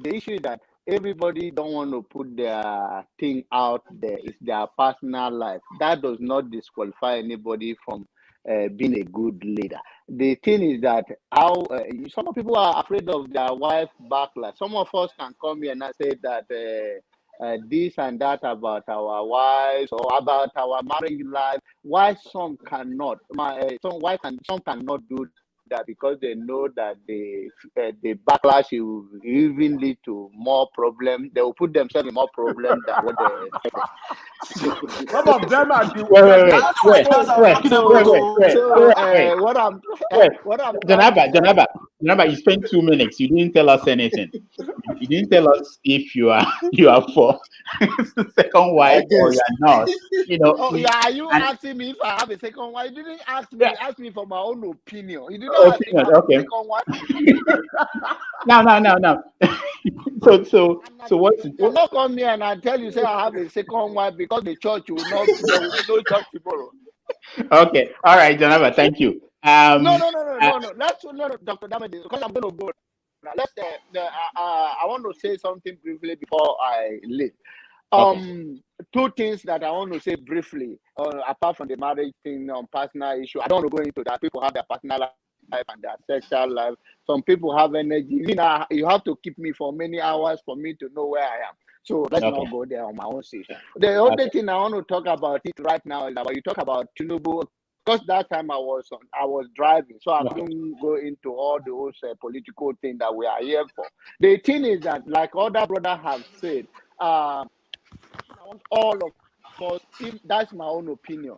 issue is that everybody don't want to put their thing out there. It's their personal life. That does not disqualify anybody from being a good leader. The thing is that how some people are afraid of their wife backlash. Some of us can come here and say that this and that about our wives or about our marriage life. Why some cannot? Some cannot do that because they know that the backlash will even lead to more problems. They will put themselves in more problems than what they expected. Some of them are Janaba, you spent 2 minutes. You didn't tell us anything. You didn't tell us if you are for second wife or you are not. You know. Oh yeah, are you and- asking me if I have a second wife? You didn't ask me. Yeah. You asked me for my own opinion. You did not ask me if I have Okay. a second wife. Now. So what's You not come here and I tell you say I have a second wife because the church will not. There will be no church tomorrow. okay? All right, Janaba, thank you. No, Let's no, Dr. Damage, because I'm going to go now. I want to say something briefly before I leave. Two things that I want to say briefly, apart from the marriage thing on personal issue. I don't want to go into that. People have their personal life and their sexual life. Some people have energy. You have to keep me for many hours for me to know where I am. So let's not go there on my own stage. The other thing I want to talk about it right now is about you talk about Tinubu. Because that time I was driving, so I couldn't go into all those political things that we are here for. The thing is that, like other brothers have said, I want all of us. That's my own opinion.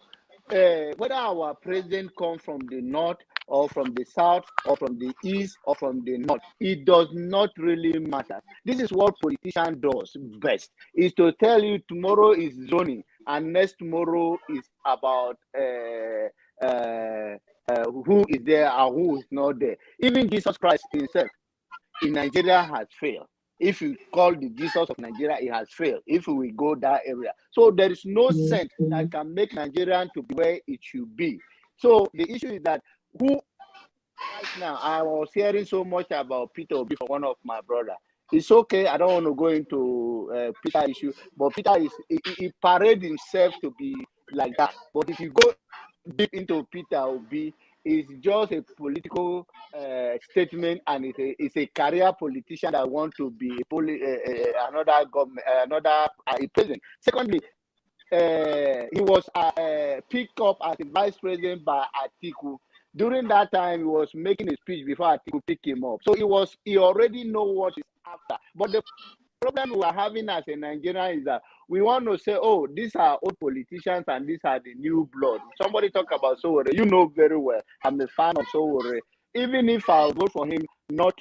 Whether our president comes from the north or from the south or from the east or from the north, it does not really matter. This is what politician does best: is to tell you tomorrow is zoning and next tomorrow is about who is there and who is not there. Even Jesus Christ himself in Nigeria has failed. If you call the Jesus of Nigeria, it has failed. If we go that area, so there is no sense that can make Nigeria to be where it should be. So the issue is that who right now I was hearing so much about Peter Obi from one of my brother. It's okay. I don't want to go into Peter issue, but Peter he parade himself to be like that. But if you go deep into Peter Obi, it's just a political statement, and it's a career politician that want to be another government, another president. Secondly, he was picked up as a vice president by Atiku. During that time, he was making a speech before Atiku picked him up. So he already know what is after. But the problem we are having as a Nigerian is that we want to say, oh, these are old politicians and these are the new blood. Somebody talk about Sowore. You know very well. I'm a fan of Sowore. Even if I vote for him, not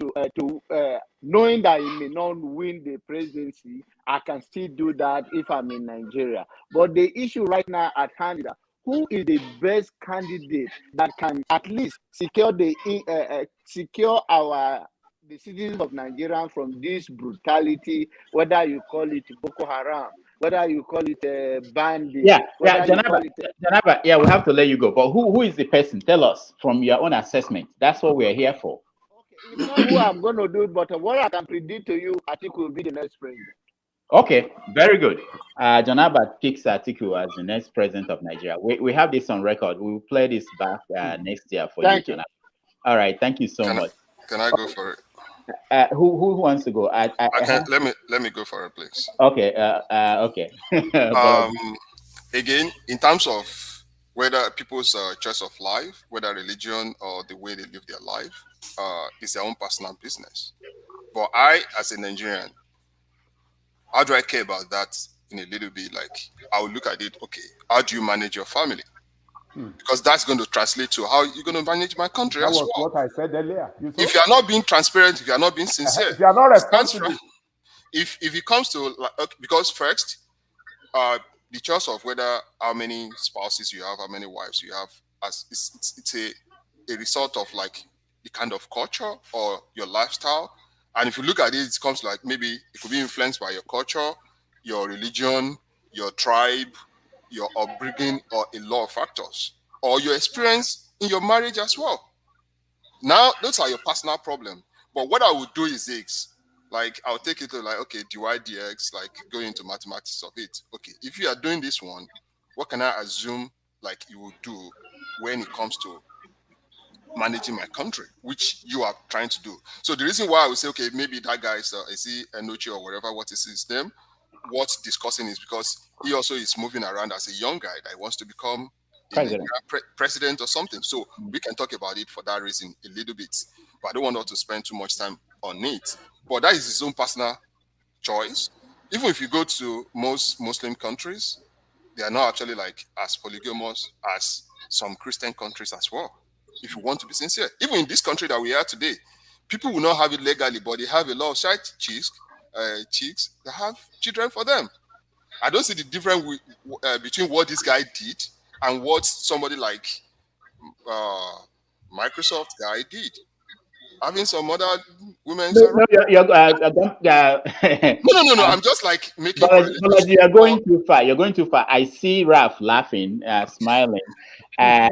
knowing that he may not win the presidency, I can still do that if I'm in Nigeria. But the issue right now at hand is that who is the best candidate that can at least secure the citizens of Nigeria from this brutality, whether you call it Boko Haram, whether you call it bandit, Janaba, we have to let you go. But who is the person? Tell us from your own assessment. That's what we're here for. It's not who I'm going to do, but what I can predict to you, I think will be the next president. Okay, very good. Janaba picks Atiku as the next president of Nigeria. We have this on record. We will play this back next year for you, Janaba. All right, thank you so much. Can I go for it? Who wants to go? I can. Let me go for it, please. Okay. Okay. Again, in terms of whether people's choice of life, whether religion or the way they live their life, is their own personal business. But I, as a Nigerian, how do I care about that in a little bit? Like, I will look at it, okay, how do you manage your family? Because that's going to translate to how you're going to manage my country as well. That was what I said earlier. If you are not being transparent, if you are not being sincere, if you are not responsible. If it comes to, because first, the choice of whether how many spouses you have, how many wives you have, it's a result of like the kind of culture or your lifestyle. And if you look at it, it comes like maybe it could be influenced by your culture, your religion, your tribe, your upbringing, or a lot of factors, or your experience in your marriage as well. Now, those are your personal problem. But what I would do is this. Like, I'll take it to like, okay, divide dx, like go into mathematics of it. Okay, if you are doing this one, what can I assume like you will do when it comes to managing my country, which you are trying to do? So the reason why I would say, okay, maybe that guy is he Edochie or whatever, what is his name? What's discussing is because he also is moving around as a young guy that wants to become president or something. So we can talk about it for that reason a little bit. But I don't want us to spend too much time on it. But that is his own personal choice. Even if you go to most Muslim countries, they are not actually like as polygamous as some Christian countries as well. If you want to be sincere, even in this country that we are today, People will not have it legally, but they have a lot of side chicks that have children for them. I don't see the difference between what this guy did and what somebody like Microsoft guy did. Having some other women No, around. No. I'm just like making correlation. But you are going too far. You're going too far. I see Raf laughing, smiling.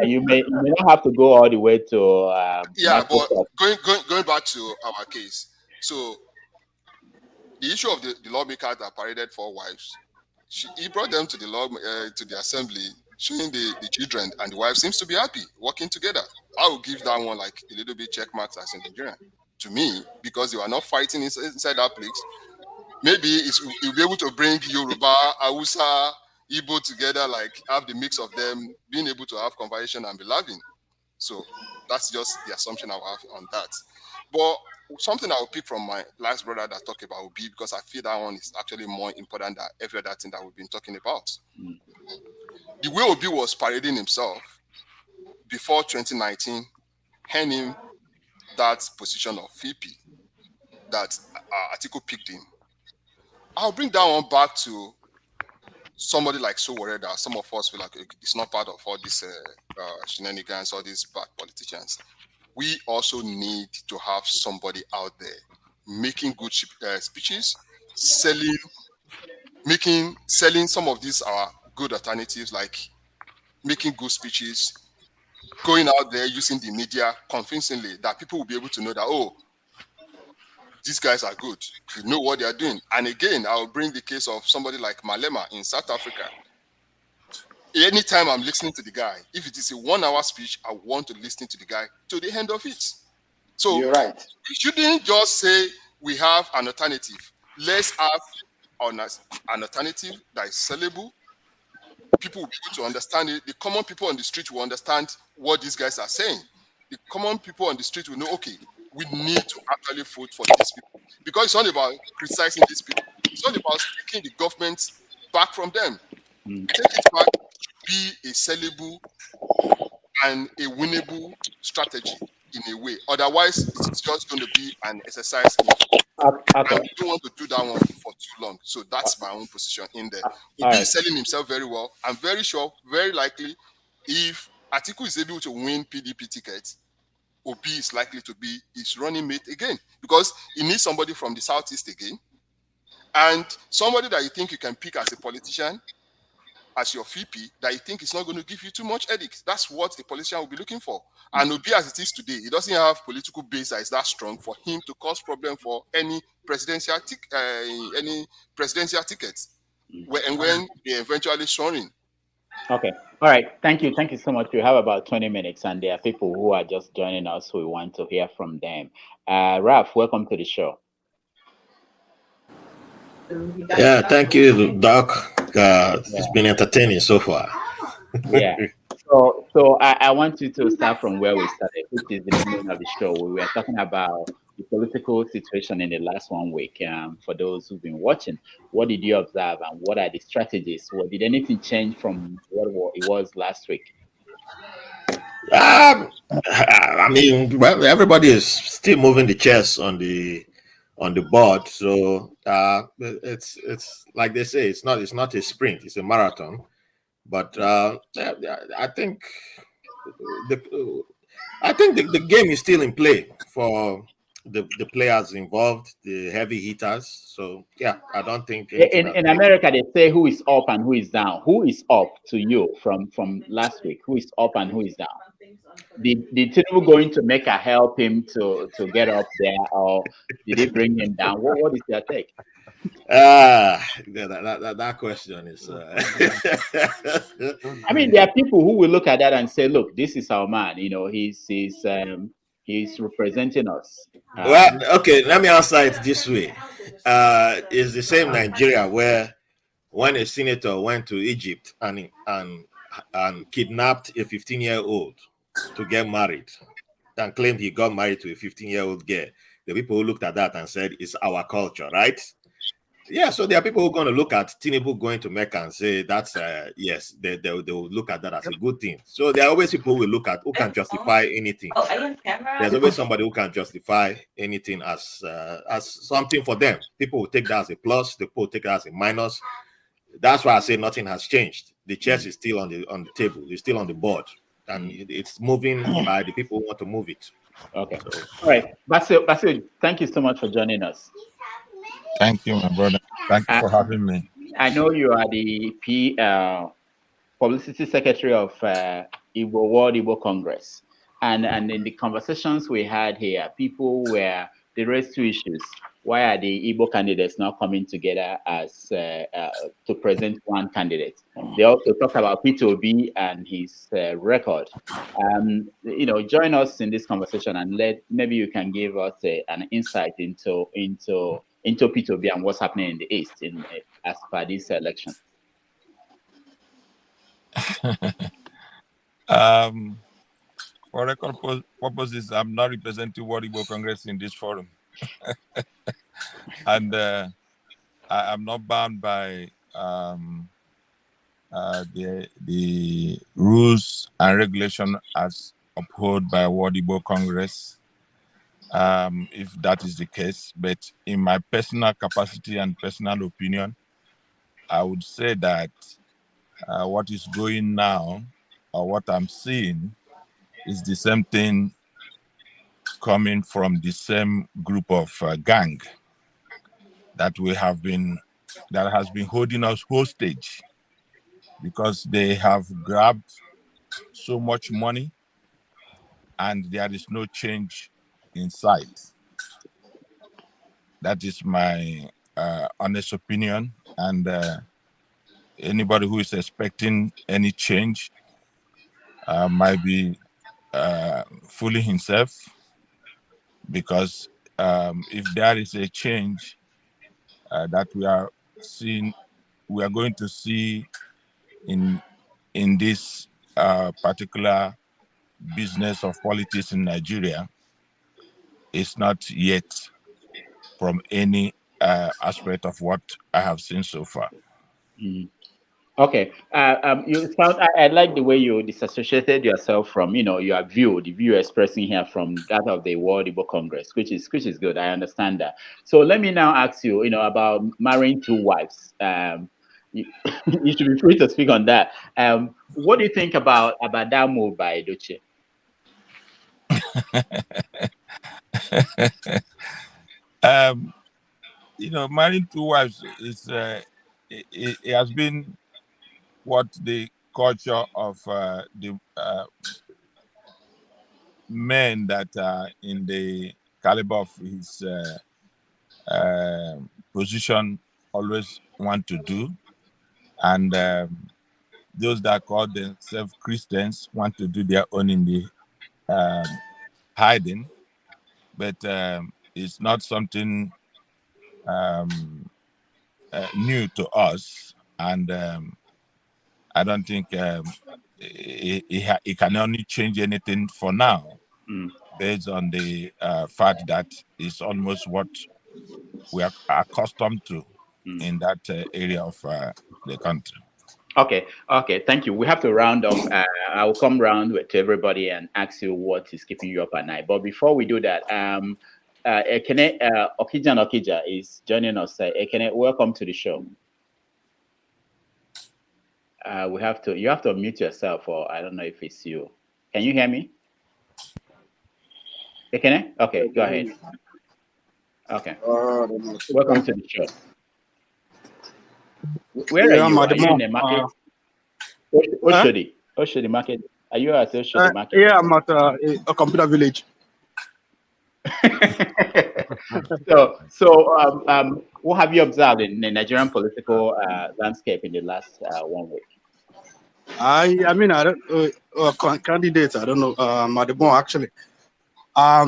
You may not have to go all the way to. Yeah, but Microsoft. going back to our case. So the issue of the lawmakers that paraded 4 wives, he brought them to the to the assembly, showing the children, and the wife seems to be happy working together. I will give that one like a little bit check marks as a Nigerian to me, because they were not fighting inside that place. Maybe you'll be able to bring Yoruba, Hausa, Igbo together, like have the mix of them, being able to have conversation and be laughing. So that's just the assumption I have on that. But something I will pick from my last brother that talked about Obi, because I feel that one is actually more important than every other thing that we've been talking about. The way Obi was parading himself before 2019, handing that position of VP that Atiku picked him. I'll bring that one back to somebody like Soworeda. Some of us feel like it's not part of all these shenanigans, all these bad politicians. We also need to have somebody out there making good speeches, selling some of these good alternatives, like making good speeches, going out there using the media convincingly that people will be able to know that, oh, these guys are good. They know what they are doing. And again, I'll bring the case of somebody like Malema in South Africa. Anytime I'm listening to the guy, if it is a 1-hour speech, I want to listen to the guy to the end of it. So you're right. We shouldn't just say we have an alternative. Let's have an alternative that is sellable. People will be able to understand it. The common people on the street will understand what these guys are saying. The common people on the street will know, okay, we need to actually vote for these people. Because it's not about criticizing these people. It's not about taking the government back from them. Take it back to be a sellable and a winnable strategy in a way. Otherwise, it's just going to be an exercise in and we don't want to do that one for too long. So that's my own position in there. Obi is selling himself very well. I'm very sure, very likely, if Atiku is able to win PDP tickets, Obi is likely to be his running mate again, because he needs somebody from the southeast again, and somebody that you think you can pick as a politician, as your VP, that you think is not going to give you too much headache. That's what a politician will be looking for. And Obi, as it is today, he doesn't have political base that is that strong for him to cause problem for any presidential tickets. When they eventually sworn in. Okay. All right. Thank you. Thank you so much. We have about 20 minutes, and there are people who are just joining us who we want to hear from them. Ralph, welcome to the show. Yeah, thank you, Doc. It's been entertaining so far. Yeah. So I want you to start from where we started, which is the beginning of the show. We were talking about the political situation in the last 1 week. For those who've been watching, what did you observe, and what are the strategies? Did anything change from what it was last week? I mean, well, everybody is still moving the chess on the board. So it's like they say, it's not a sprint, it's a marathon. But I think the game is still in play for the players involved, the heavy hitters. So yeah, I don't think in America they say who is up and who is down. Who is up to you from last week? Who is up and who is down? Did Tinubu going to Mecca help him to get up there, or did he bring him down? What is your take? That question is. I mean, there are people who will look at that and say, "Look, this is our man. You know, he's representing us." Well, okay, let me answer it this way. It's the same Nigeria where when a senator went to Egypt and kidnapped a 15-year-old to get married and claimed he got married to a 15-year-old girl, the people who looked at that and said, it's our culture, right? Yeah, so there are people who are going to look at Tinubu going to Mecca and say that's yes, they will look at that as a good thing. So there are always people who will look at who can justify anything. There's always somebody who can justify anything as something for them. People will take that as a plus. People will take that as a minus. That's why I say nothing has changed. The chess is still on the table. It's still on the board, and it's moving by the people who want to move it. Okay. So. All right, Basil, thank you so much for joining us. Thank you, my brother. Thank you for having me. I know you are the publicity secretary of World Igbo Congress, and in the conversations we had here, they raised two issues. Why are the Igbo candidates not coming together as to present one candidate? They also talked about Peter Obi and his record. Join us in this conversation and maybe you can give us an insight into Peter Obi and what's happening in the East as per this election. For record purposes, I'm not representing World Igbo Congress in this forum. And I am not bound by the rules and regulation as upheld by World Igbo Congress, if that is the case. But in my personal capacity and personal opinion, I would say that what is going now, or what I'm seeing, is the same thing coming from the same group of gang that has been holding us hostage, because they have grabbed so much money and there is no change in sight. That is my honest opinion, and anybody who is expecting any change might be fooling himself, because if there is a change that we are going to see in this particular business of politics in Nigeria, it's not yet from any aspect of what I have seen so far. Okay. I like the way you disassociated yourself from, your view, the view expressing here from that of the World Igbo Congress, which is good. I understand that. So let me now ask you, about marrying two wives. You should be free to speak on that. What do you think about that move by Edochie? Marrying two wives is it has been what the culture of the men that are in the caliber of his position always want to do, and those that call themselves Christians want to do their own in the hiding, but it's not something new to us, and I don't think it can only change anything for now, based on the fact that it's almost what we are accustomed to in that area of the country. Okay, thank you. We have to round up. I will come round to everybody and ask you what is keeping you up at night. But before we do that, Ekene Okija is joining us. Ekene, welcome to the show. You have to unmute yourself, or I don't know if it's you. Can you hear me? Ekene? Okay, go ahead. Okay. Welcome to the show. Where are you? Are you in the market? Oshodi market. Are you at Oshodi market? Yeah, I'm at a computer village. So, what have you observed in the Nigerian political landscape in the last 1 week? I mean, I don't candidates. I don't know. Madibon actually. I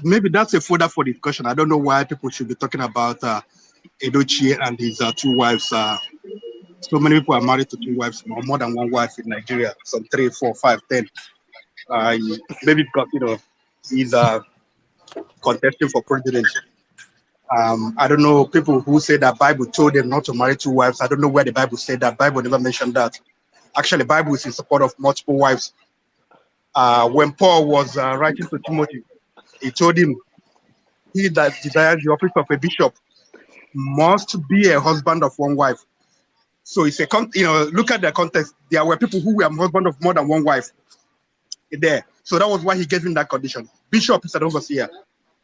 maybe that's a further for the discussion. I don't know why people should be talking about Edochie and his two wives. So many people are married to two wives, or more than one wife in Nigeria. Some 3, 4, 5, 10. Maybe because he's contesting for president. I don't know people who say that Bible told them not to marry two wives. I don't know where the Bible said that. Bible never mentioned that. Actually, Bible is in support of multiple wives. When Paul was writing to Timothy, he told him, "He that desires the office of a bishop must be a husband of one wife." So it's a look at the context. There were people who were husband of more than one wife there. So that was why he gave him that condition. Bishop is an overseer.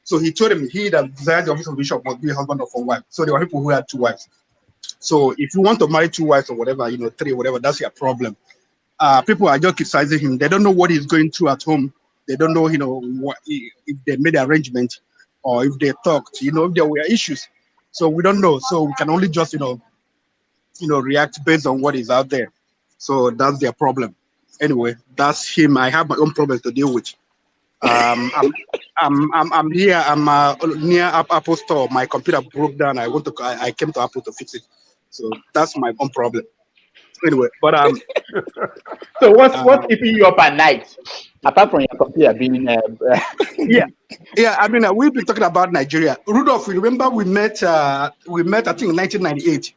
So he told him, "He that desires the office of bishop must be a husband of one wife." So there were people who had two wives. So if you want to marry two wives or whatever, three, whatever, that's your problem. People are just criticizing him. They don't know what he's going through at home. They don't know, what if they made arrangement or if they talked, if there were issues. So we don't know. So we can only just, react based on what is out there. So that's their problem. Anyway, that's him. I have my own problems to deal with. I'm here. I'm near Apple store. My computer broke down. I came to Apple to fix it. So that's my own problem. Anyway, but So what's keeping you up at night, apart from your computer being? Yeah. I mean, we've been talking about Nigeria. Rudolph, remember we met. I think in 1998.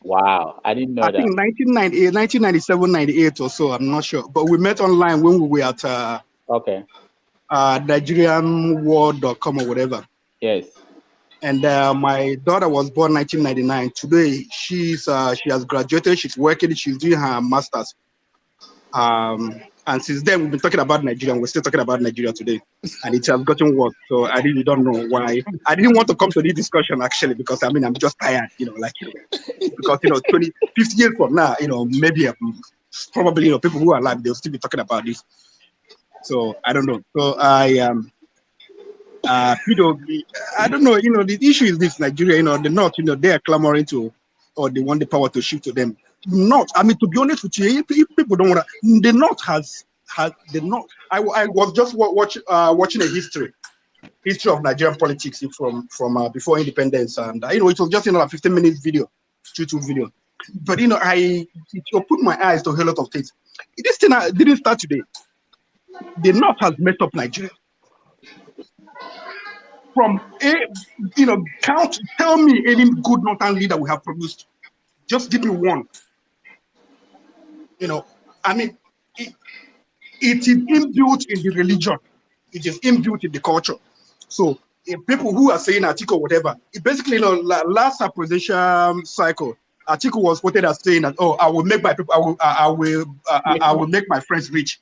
Wow, I didn't know I that. think 1998, 1997, 98 or so. I'm not sure, but we met online when we were at NigerianWorld.com or whatever. Yes. And my daughter was born 1999. Today, she has graduated. She's working. She's doing her master's. And since then, we've been talking about Nigeria. And we're still talking about Nigeria today, and it has gotten worse. So I really don't know why. I didn't want to come to this discussion actually because I'm just tired. Because 50 years from now, maybe probably people who are alive, they'll still be talking about this. So I don't know. So I I don't know. The issue is this: Nigeria, the North, they are clamoring to, or they want the power to shift to them. Not, I mean, to be honest with you, if people don't want to, the North has the North. I was just watching a history of Nigerian politics from before independence, and it was just a 15-minute video, YouTube video. But it opened my eyes to a lot of things. This thing didn't start today. The North has messed up Nigeria. From tell me any good Northern leader we have produced. Just give me one. I mean, it is inbuilt in the religion. It is inbuilt in the culture. So people who are saying Atiku or whatever, it basically, last presidential cycle, Atiku was quoted as saying that, "Oh, I will make my people, I will make my friends rich."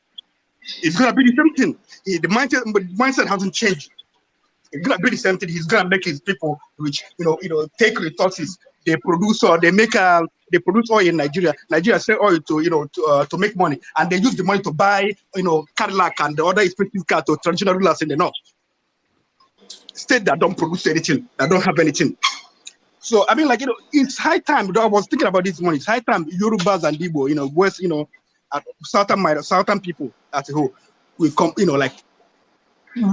It's gonna be the same thing. The mindset hasn't changed. It's gonna be the same thing. He's gonna make his people rich. Take resources. They produce or they produce oil in Nigeria. Nigeria sell oil to make money, and they use the money to buy Cadillac and the other expensive car to traditional rulers in the North. State that don't produce anything, that don't have anything. So I mean, it's high time. I was thinking about this morning. It's high time Yorubas and Igbo, West, Southern people as a whole, will come.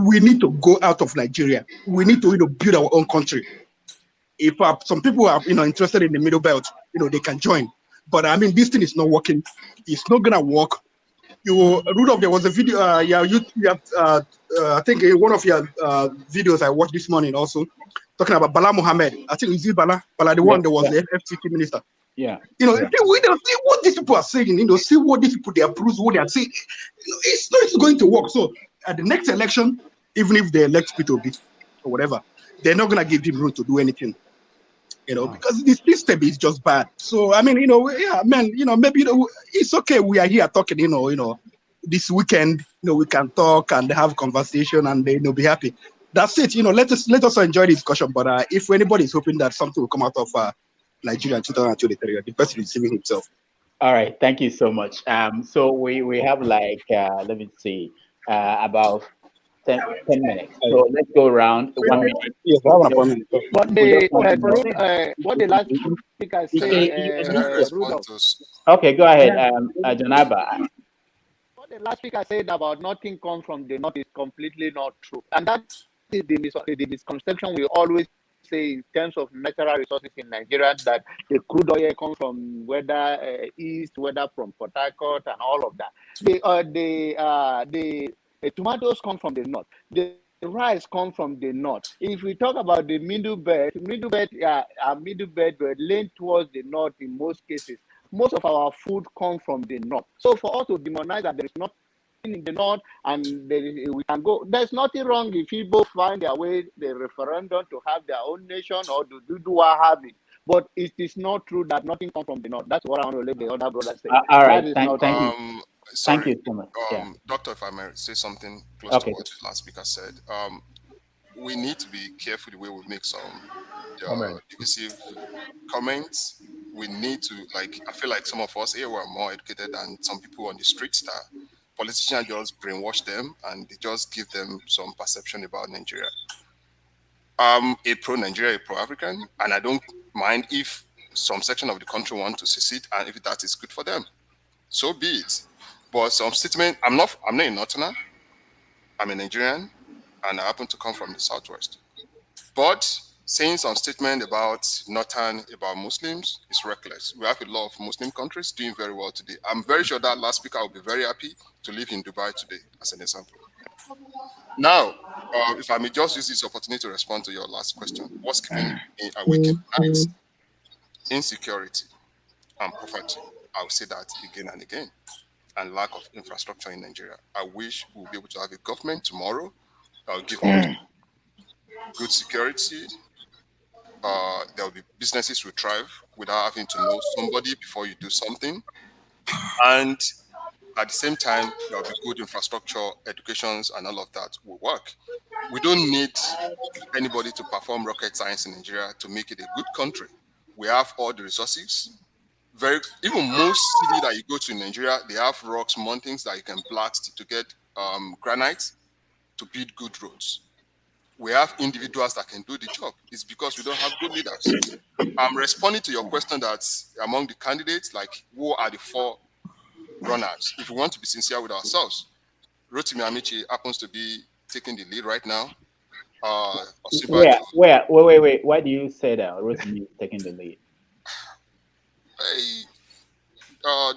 We need to go out of Nigeria. We need to build our own country. If some people are interested in the middle belt, they can join. But I mean, this thing is not working. It's not gonna work. Rudolph, there was a video. I think one of your videos I watched this morning also talking about Bala Mohammed. I think it's Bala, the one that was the FCT minister. Yeah. We don't see what these people are saying. See what these people they are producing, what they are saying. It's not going to work. So at the next election, even if they elect Peter Obi or whatever, they're not gonna give him room to do anything. Because the system is just bad. So I mean, maybe it's okay. We are here talking, this weekend, we can talk and have conversation and be happy. That's it. Let us enjoy the discussion. But if anybody is hoping that something will come out of Nigeria in 2023, the person is deceiving himself. All right, thank you so much. So we have let me see, about 10 minutes. So let's go around 1 minute. Yes, I have an appointment. What the last speaker said, Rudolph. Okay, go ahead, Janaba. What the last speaker said about nothing comes from the North is completely not true. And that is the misconception we always say in terms of natural resources in Nigeria, that the crude oil comes from whether east, whether from Port Harcourt and all of that. The tomatoes come from the North. The rice comes from the north. If we talk about the middle belt, our middle belt will lean towards the north in most cases. Most of our food comes from the north. So for us to demonize that there is nothing in the north and we can go, there's nothing wrong if people find their way the referendum to have their own nation or to do have it. But it is not true that nothing comes from the north. That's what I want to let the other brothers say. All That right, is thank not true. you. Sorry, Thank you so much. Yeah. Doctor, if I may say something close Okay. to what the last speaker said. We need to be careful the way we make some divisive comments. We need to, like, I feel like some of us here were more educated than some people on the streets that politicians just brainwash them and they just give them some perception about Nigeria. I'm a pro-Nigeria, a pro-African, and I don't mind if some section of the country want to secede, and if that is good for them, so be it. But some statement, I'm not a Northerner, I'm a Nigerian, and I happen to come from the Southwest. But saying some statement about Northern, about Muslims is reckless. We have a lot of Muslim countries doing very well today. I'm very sure that last speaker will be very happy to live in Dubai today, as an example. Now, if I may just use this opportunity to respond to your last question, what's keeping me awake at night? Insecurity and poverty. I will say that again and again. And lack of infrastructure in Nigeria. I wish we'll be able to have a government tomorrow that will give us good security. There will be businesses will thrive without having to know somebody before you do something. And at the same time, there will be good infrastructure, educations, and all of that will work. We don't need anybody to perform rocket science in Nigeria to make it a good country. We have all the resources. Even most cities that you go to in Nigeria, they have rocks, mountains that you can blast to get granite to build good roads. We have individuals that can do the job. It's because we don't have good leaders. I'm responding to your question that among the candidates, like, who are the four runners? If we want to be sincere with ourselves, Rotimi Amici happens to be taking the lead right now. Osinbajo. Wait. Why do you say that Rotimi is taking the lead?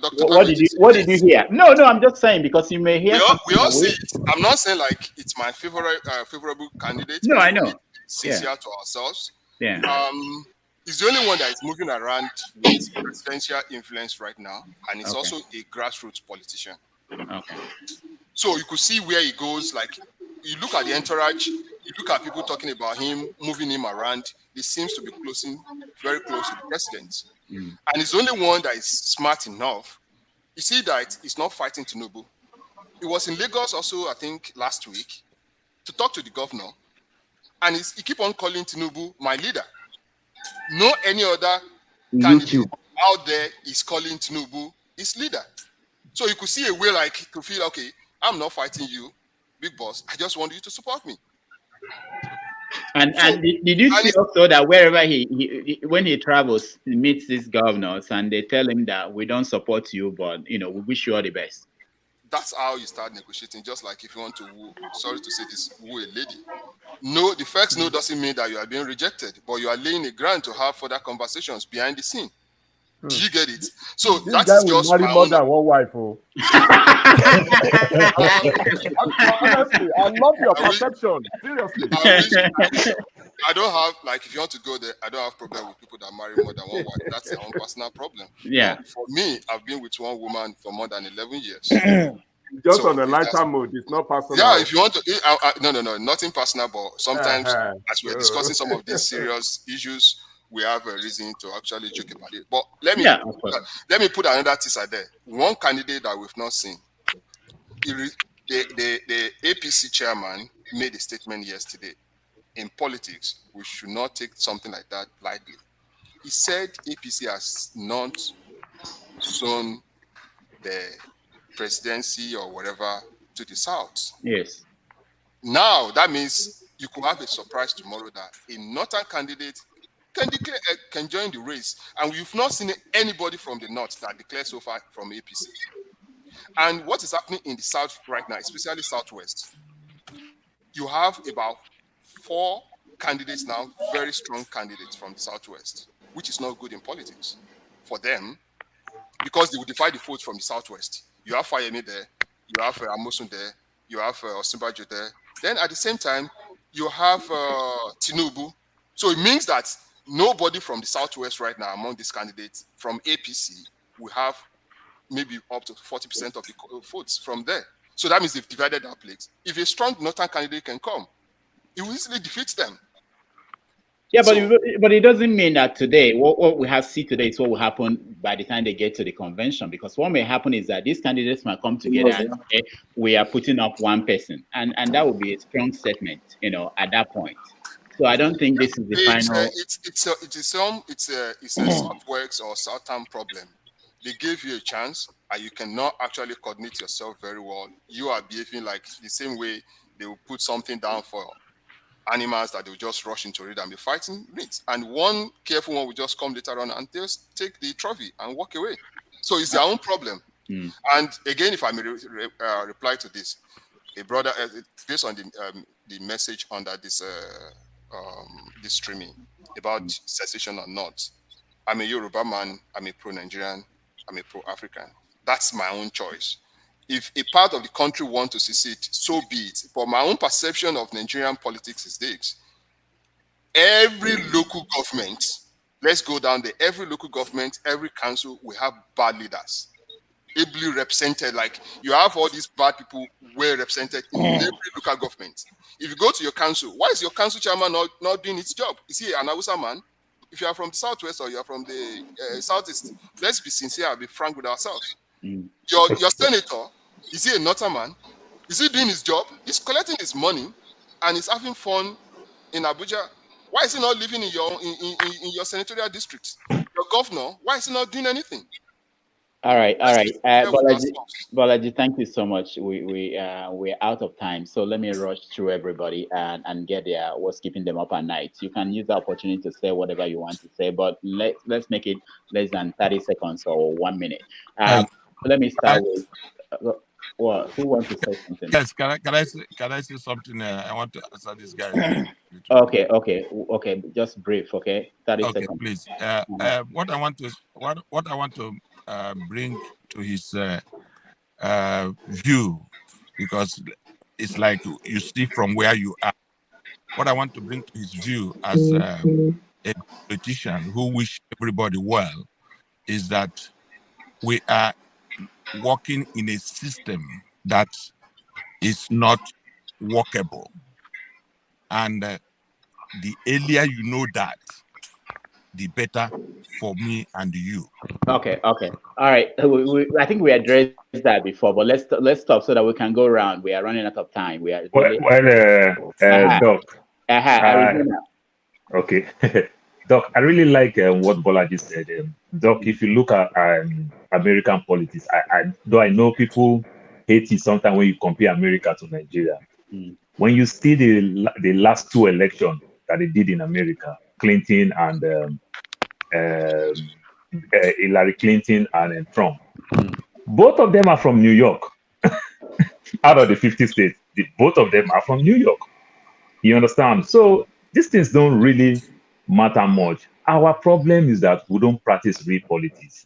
Dr. What did you hear? No, I'm just saying, because you may hear something. We all see it. I'm not saying like it's my favorable candidate. No, I know. Sincere to ourselves. Yeah. He's the only one that is moving around with presidential influence right now, and he's also a grassroots politician. Okay. So you could see where he goes. Like, you look at the entourage, you look at people talking about him, moving him around. He seems to be very close to the president. And he's the only one that is smart enough. You see that he's not fighting Tinubu. He was in Lagos also, I think, last week to talk to the governor. And he keep on calling Tinubu my leader. No any other candidate out there is calling Tinubu his leader. So you could see a way like to feel, okay, I'm not fighting you, big boss. I just want you to support me. And did you see also that wherever he when he travels, he meets these governors and they tell him that we don't support you, but we wish you all the best. That's how you start negotiating. Just like if you want to woo, sorry to say this, woo a lady. No, the first no doesn't mean that you are being rejected, but you are laying a ground to have further conversations behind the scene. Do you get it? So this that's guy will just marry my more own. than one wife. Oh. Honestly, I love your perception. Seriously. I don't have, like, if you want to go there, I don't have problem with people that marry more than one wife. That's their own personal problem. Yeah. But for me, I've been with one woman for more than 11 years. Just on a lighter mode, it's not personal. Yeah, if you want to, no, nothing personal, but sometimes as we're discussing some of these serious issues, we have a reason to actually joke about it. But let me put another teaser there. One candidate that we've not seen, the APC chairman made a statement yesterday. In politics, we should not take something like that lightly. He said APC has not shown the presidency or whatever to the South. Yes. Now, that means you could have a surprise tomorrow that a northern candidate can join the race. And we've not seen anybody from the north that declared so far from APC. And what is happening in the South right now, especially Southwest, you have about 4 candidates now, very strong candidates from the Southwest, which is not good in politics for them because they will divide the votes from the Southwest. You have Fayemi there, you have Amosun there, you have Osinbajo there, Then at the same time, you have Tinubu. So it means that nobody from the Southwest right now among these candidates from APC will have maybe up to 40% of the votes from there. So that means they've divided that place. If a strong northern candidate can come, he will easily defeat them. Yeah, but it doesn't mean that today, what we have see today is what will happen by the time they get to the convention. Because what may happen is that these candidates might come together and say, we are putting up one person. And that would be a strong statement, at that point. So I don't think this is the final. It's a Southwest or Southern problem. They gave you a chance and you cannot actually coordinate yourself very well. You are behaving like the same way they will put something down for animals that they will just rush into it and be fighting it. And one careful one will just come later on and just take the trophy and walk away. So it's their own problem. And again, if I may reply to this, a brother, based on the message under this this streaming about secession or not, I'm a Yoruba man, I'm a pro-Nigerian, I'm a pro-African. That's my own choice. If a part of the country wants to secede, so be it. But my own perception of Nigerian politics is this. Every local government, let's go down there, every local government, every council will have bad leaders. Ably represented, like you have all these bad people well represented in every local government. If you go to your council, why is your council chairman not doing his job? Is he an Hausa man? If you are from the Southwest or you are from the Southeast, let's be sincere and be frank with ourselves. Your senator, is he a northern man? Is he doing his job? He's collecting his money and he's having fun in Abuja. Why is he not living in your senatorial districts? Your governor, why is he not doing anything? All right. Bolaji, thank you so much. We're out of time, so let me rush through everybody and get there. What's keeping them up at night? You can use the opportunity to say whatever you want to say, but let's make it less than 30 seconds or 1 minute. Let me start with. What? Who wants to say something? Yes, can I say something? I want to answer this guy. Okay. Just brief. Okay, 30 seconds. Please. What I want to bring to his view, because it's like you see from where you are. What I want to bring to his view as a politician who wish everybody well is that we are working in a system that is not workable. And the earlier you know that, the better for me and you. Okay. All right. I think we addressed that before, but let's stop so that we can go around. We are running out of time. We are. Doc. Arizona. Okay. Doc, I really like what Bolaji said. Doc, if you look at American politics, though I know people hate it sometimes when you compare America to Nigeria. When you see the last two elections that they did in America, Clinton and Hillary Clinton and Trump, both of them are from New York. Out of the 50 states, both of them are from New York. You understand? So these things don't really matter much. Our problem is that we don't practice real politics.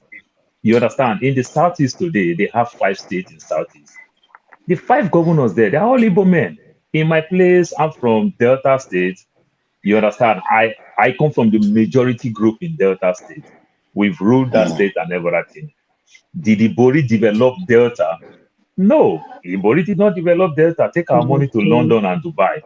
You understand? In the Southeast today, they have 5 states in Southeast. The 5 governors there, they're all Igbo men. In my place, I'm from Delta State. You understand? I come from the majority group in Delta State. We've ruled that state and everything. Did Ibori develop Delta? No, Ibori did not develop Delta. Take our money to London and Dubai.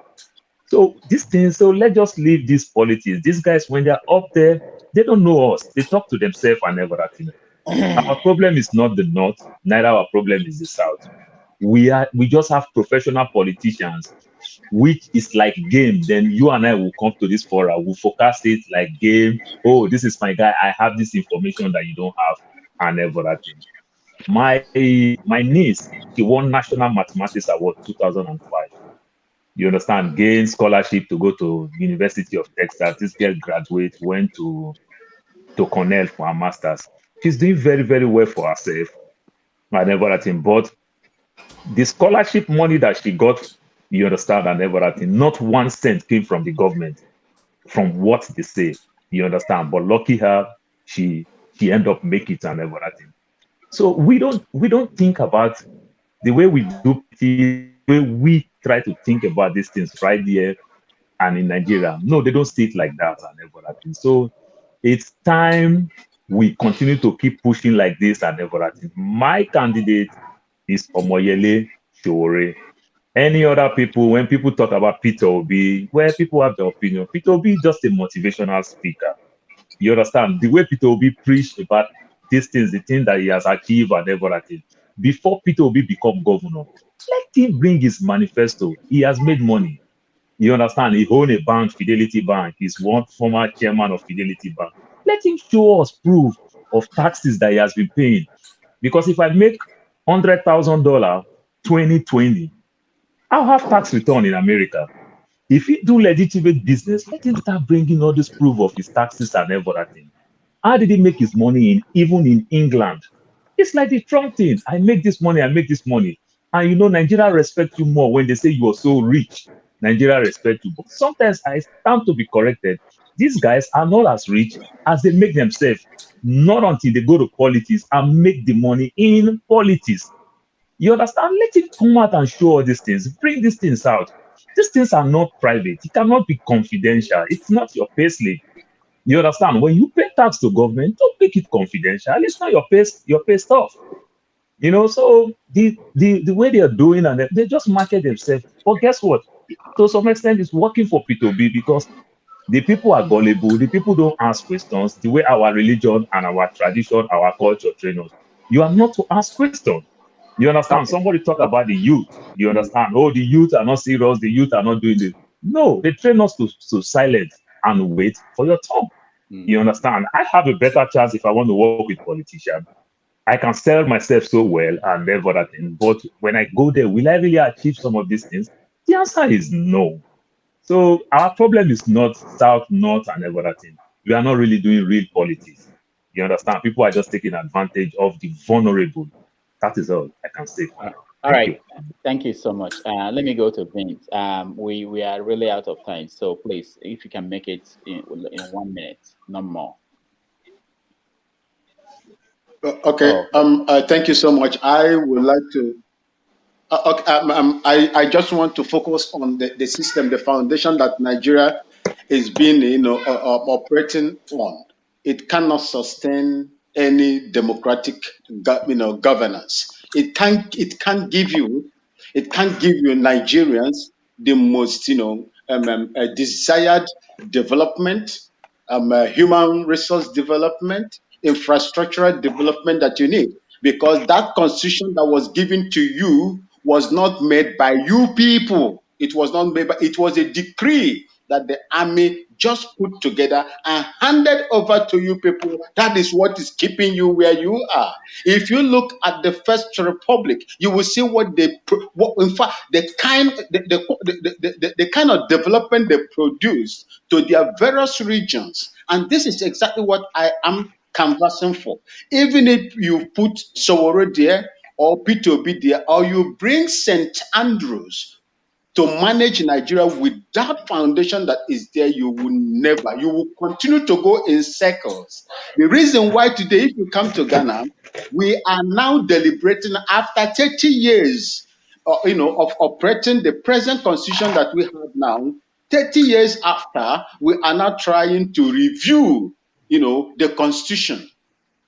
So these things, so let's just leave these politics. These guys, when they're up there, they don't know us. They talk to themselves and everything. Our problem is not the North, neither our problem is the South. We just have professional politicians, which is like game. Then you and I will come to this forum, we'll forecast it like game. Oh, this is my guy. I have this information that you don't have and everything. My niece, she won National Mathematics Award 2005. You understand? Gained scholarship to go to University of Texas. This girl graduate, went to Cornell for her master's. She's doing very, very well for herself and everything. But the scholarship money that she got, you understand, and everything, not 1 cent came from the government, from what they say. You understand? But lucky her, she ended up making it and everything. So we don't think about the way we do it, the way we try to think about these things right here and in Nigeria. No, they don't see it like that and everything. So it's time we continue to keep pushing like this and everything. My candidate is Omoyele Sowore. Any other people, when people talk about Peter Obi, where people have their opinion, Peter Obi is just a motivational speaker. You understand? The way Peter Obi preached about these things, the things that he has achieved and everything. Before Peter Obi become governor, let him bring his manifesto. He has made money. You understand? He owns a bank, Fidelity Bank. He's one former chairman of Fidelity Bank. Let him show us proof of taxes that he has been paying. Because if I make $100,000 2020, I'll have tax return in America. If he do legitimate business, let him start bringing all this proof of his taxes and everything. How did he make his money even in England? It's like the Trump thing. I make this money, I make this money. And you know, Nigeria respect you more when they say you are so rich. Nigeria respect you. But sometimes I stand to be corrected. These guys are not as rich as they make themselves. Not until they go to politics and make the money in politics. You understand? Let him come out and show all these things. Bring these things out. These things are not private. It cannot be confidential. It's not your payslip. You understand? When you pay tax to government, don't make it confidential. It's not your pay stuff. You know, so the way they are doing, and they just market themselves. But guess what? To some extent, it's working for Peter Obi because the people are gullible. The people don't ask questions the way our religion and our tradition, our culture train us. You are not to ask questions. You understand? Okay. Somebody talk about the youth. You understand? Oh, the youth are not serious. The youth are not doing this. No, they train us to silence and wait for your turn. You understand? I have a better chance if I want to work with politicians. I can sell myself so well and everything. But when I go there, will I really achieve some of these things? The answer is no. So our problem is not South, North, and everything. We are not really doing real politics. You understand? People are just taking advantage of the vulnerable. That is all I can say. All right. Thank you so much. Let me go to Vince. We are really out of time. So please, if you can make it in 1 minute, no more. Okay. Thank you so much. I would like to. I just want to focus on the system, the foundation that Nigeria is being, operating on. It cannot sustain any democratic, governance. It can't give you Nigerians the most, desired development, human resource development, infrastructural development that you need, because that constitution that was given to you was not made by you people. It was not made by, it was a decree that the army just put together and handed over to you people. That is what is keeping you where you are. If you look at the First Republic, you will see in fact, the kind of development they produced to their various regions. And this is exactly what I am canvassing for. Even if you put Sowore there or Peter Obi there, or you bring St. Andrews to manage Nigeria with that foundation that is there, you will continue to go in circles. The reason why today, if you come to Ghana, we are now deliberating after 30 years of operating the present constitution that we have now. 30 years after, we are now trying to review, the constitution.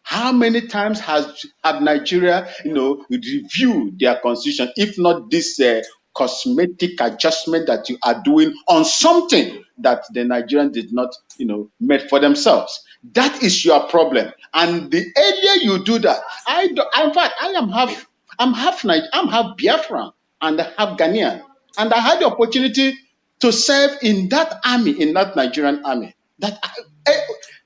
How many times have Nigeria, reviewed their constitution, if not this cosmetic adjustment that you are doing on something that the Nigerians did not, make for themselves? That is your problem. And the earlier you do that, in fact, I'm half Biafran and half Ghanaian, and I had the opportunity to serve in that army, in that Nigerian army.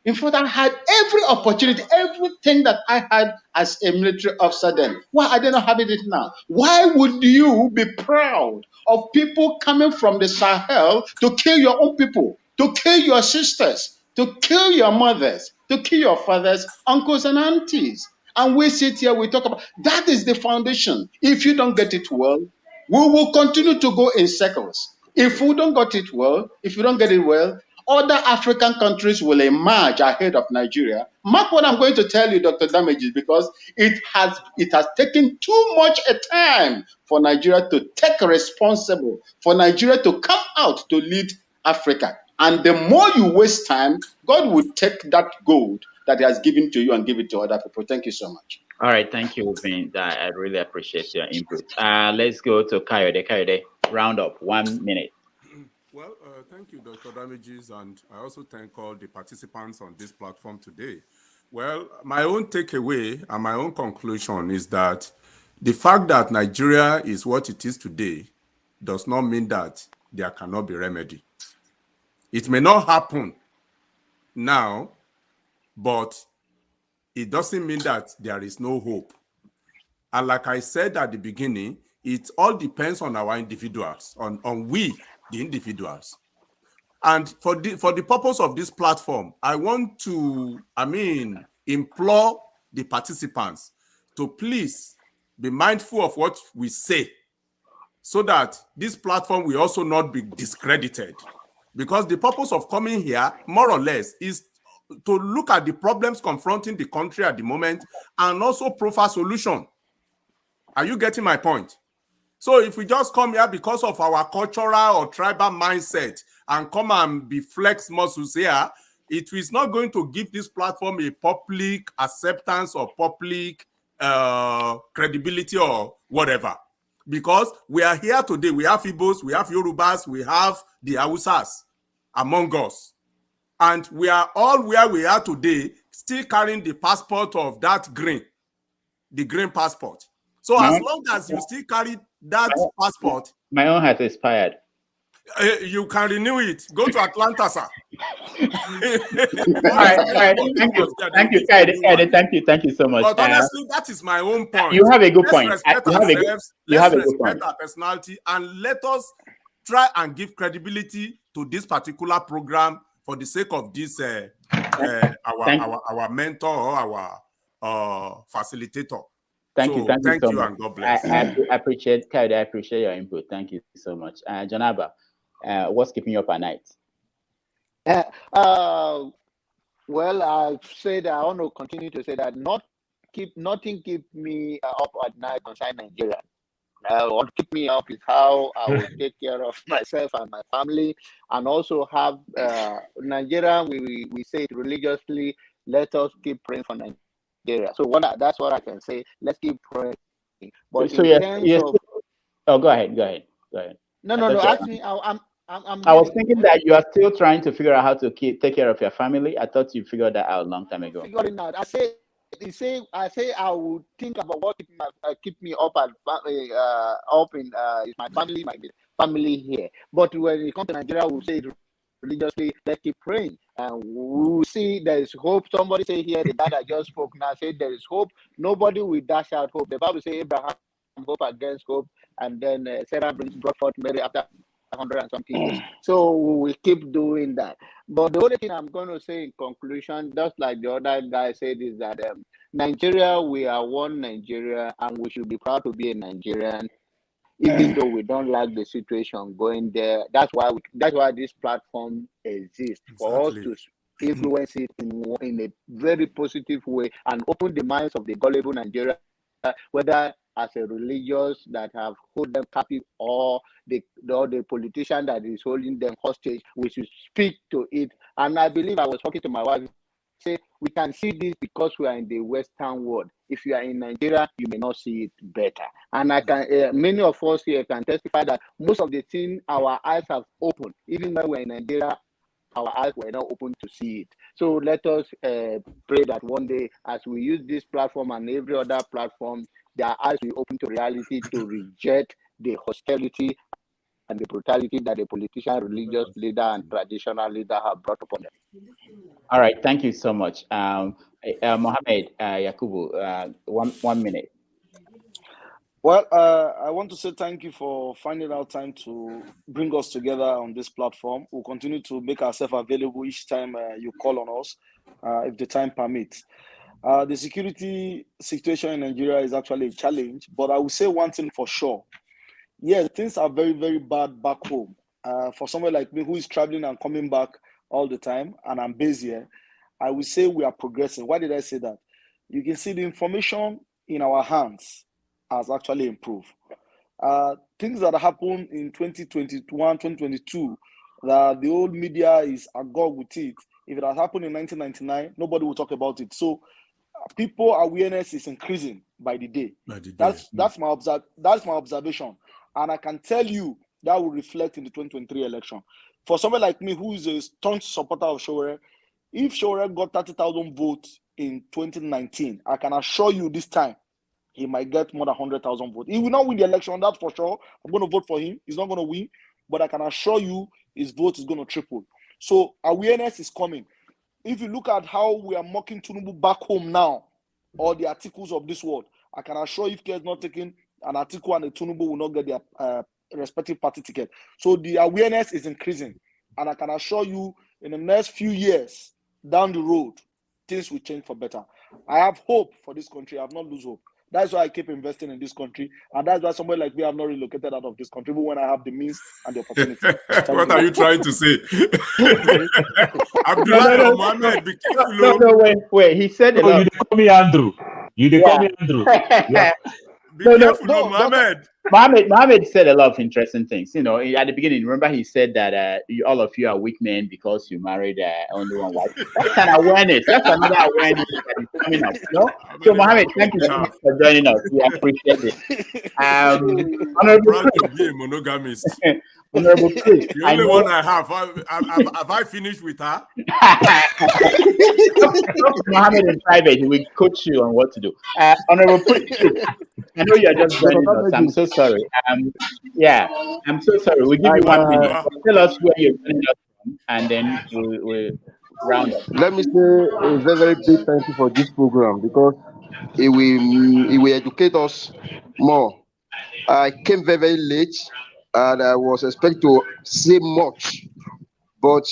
In fact, I had every opportunity, everything that I had as a military officer then. Why I don't have it now? Why would you be proud of people coming from the Sahel to kill your own people, to kill your sisters, to kill your mothers, to kill your fathers, uncles, and aunties? And we sit here, we talk about that is the foundation. If you don't get it well, we will continue to go in circles. If we don't get it well, Other African countries will emerge ahead of Nigeria. Mark what I'm going to tell you, Dr. Damages, because it has taken too much a time for Nigeria to take responsible, for Nigeria to come out to lead Africa. And the more you waste time, God will take that gold that He has given to you and give it to other people. Thank you so much. All right, thank you, Vin. I really appreciate your input. Let's go to Kayode. Kayode, round up, 1 minute. Well, thank you, Dr. Damages, and I also thank all the participants on this platform today. Well, my own takeaway and my own conclusion is that the fact that Nigeria is what it is today does not mean that there cannot be remedy. It may not happen now, but it doesn't mean that there is no hope. And like I said at the beginning, it all depends on our individuals, on we, the individuals. And for the purpose of this platform, I want to, implore the participants to please be mindful of what we say so that this platform will also not be discredited. Because the purpose of coming here, more or less, is to look at the problems confronting the country at the moment and also profile solution. Are you getting my point? So if we just come here because of our cultural or tribal mindset and come and be flex muscles here, it is not going to give this platform a public acceptance or public credibility or whatever. Because we are here today, we have Igbos, we have Yorubas, we have the Hausas among us. And we are all where we are today, still carrying the passport of that green, the green passport. So as long as you still carry that passport, my own has expired. You can renew it. Go to Atlanta, sir. All right. Thank you so much. But honestly, that is my own point. You have a good point. Respect ourselves. Let's respect our personality, and let us try and give credibility to this particular program for the sake of this our mentor or our facilitator. Thank you so you, much. And God bless. I appreciate, Kayode, I appreciate your input. Thank you so much. Janaba, what's keeping you up at night? Well, I've said, I want to continue to say that nothing keep me up at night concerning Nigeria. What keep me up is how I will take care of myself and my family, and also have Nigeria. We say it religiously. Let us keep praying for Nigeria. So that's what I can say. Let's keep praying. But so in terms of, go ahead. No. Ask me. I was thinking that you are still trying to figure out how to take care of your family. I thought you figured that out a long time ago. Figuring out. I say I would think about what keep me up in my family here. But when it comes to Nigeria, we'll say it religiously, let's keep praying, and we'll see there is hope. Somebody say here, the guy that just spoke now said there is hope. Nobody will dash out hope. The Bible says Abraham hope against hope, and then Sarah brought forth Mary after 100 and something years. So we will keep doing that. But the only thing I'm going to say in conclusion, just like the other guy said, is that Nigeria, we are one Nigeria, and we should be proud to be a Nigerian. Even though we don't like the situation going there, that's why this platform exists, for us to influence it in a very positive way and open the minds of the gullible Nigeria, whether as a religious that have hold them captive or the politician that is holding them hostage. We should speak to it. And I believe I was talking to my wife. Say we can see this because we are in the Western world. If you are in Nigeria, you may not see it better. And I can, many of us here can testify that most of the things our eyes have opened, even when we're in Nigeria, our eyes were not open to see it. So let us pray that one day, as we use this platform and every other platform, their eyes will open to reality to reject the hostility and the brutality that the politician, religious leader, and traditional leader have brought upon them. All right, thank you so much. Mohammed Yakubu, 1 minute. Well, I want to say thank you for finding out time to bring us together on this platform. We'll continue to make ourselves available each time you call on us, if the time permits. The security situation in Nigeria is actually a challenge, but I will say one thing for sure. Yes, things are very, very bad back home. For someone like me who is traveling and coming back all the time, and I'm based here, I will say we are progressing. Why did I say that? You can see the information in our hands has actually improved. Things that happened in 2021, 2022, that the old media is agog with it. If it had happened in 1999, nobody will talk about it. So people awareness is increasing by the day. That's my observation, and I can tell you that will reflect in the 2023 election. For someone like me who is a staunch supporter of Sowore, if Sowore got 30,000 votes in 2019, I can assure you this time he might get more than 100,000 votes. He will not win the election, that's for sure. I'm going to vote for him. He's not going to win, but I can assure you his vote is going to triple. So awareness is coming. If you look at how we are mocking Tinubu back home now, or the articles of this world, I can assure you if care is not taken, an article and a Tinubu will not get their respective party ticket. So the awareness is increasing. And I can assure you in the next few years down the road, things will change for better. I have hope for this country. I have not lose hope. That's why I keep investing in this country. And that's why somebody like me have not relocated out of this country, even when I have the means and the opportunity. What are you trying to say? No, Mohammed, be careful. No, wait. He said a lot. You call me Andrew. You call me Andrew. Yeah. Be careful, Mohammed. Mohammed said a lot of interesting things. You know, at the beginning, remember he said that all of you are weak men because you married only one wife. That's an awareness. That's another awareness that is coming up. You know? So, Mohammed, thank you so much for joining us. We appreciate it. Honorable Proud to be a monogamist. Honorable Chris, the only one I have. Have I finished with her? Mohammed in private, he will coach you on what to do. Honorable Chris, I know you're just joining us. I'm so sorry. I'm so sorry. We'll give you 1 minute. Tell us where you're joining us from, and then we'll round up. Let me say a very, very big thank you for this program because it will educate us more. I came very, very late and I was expecting to say much, but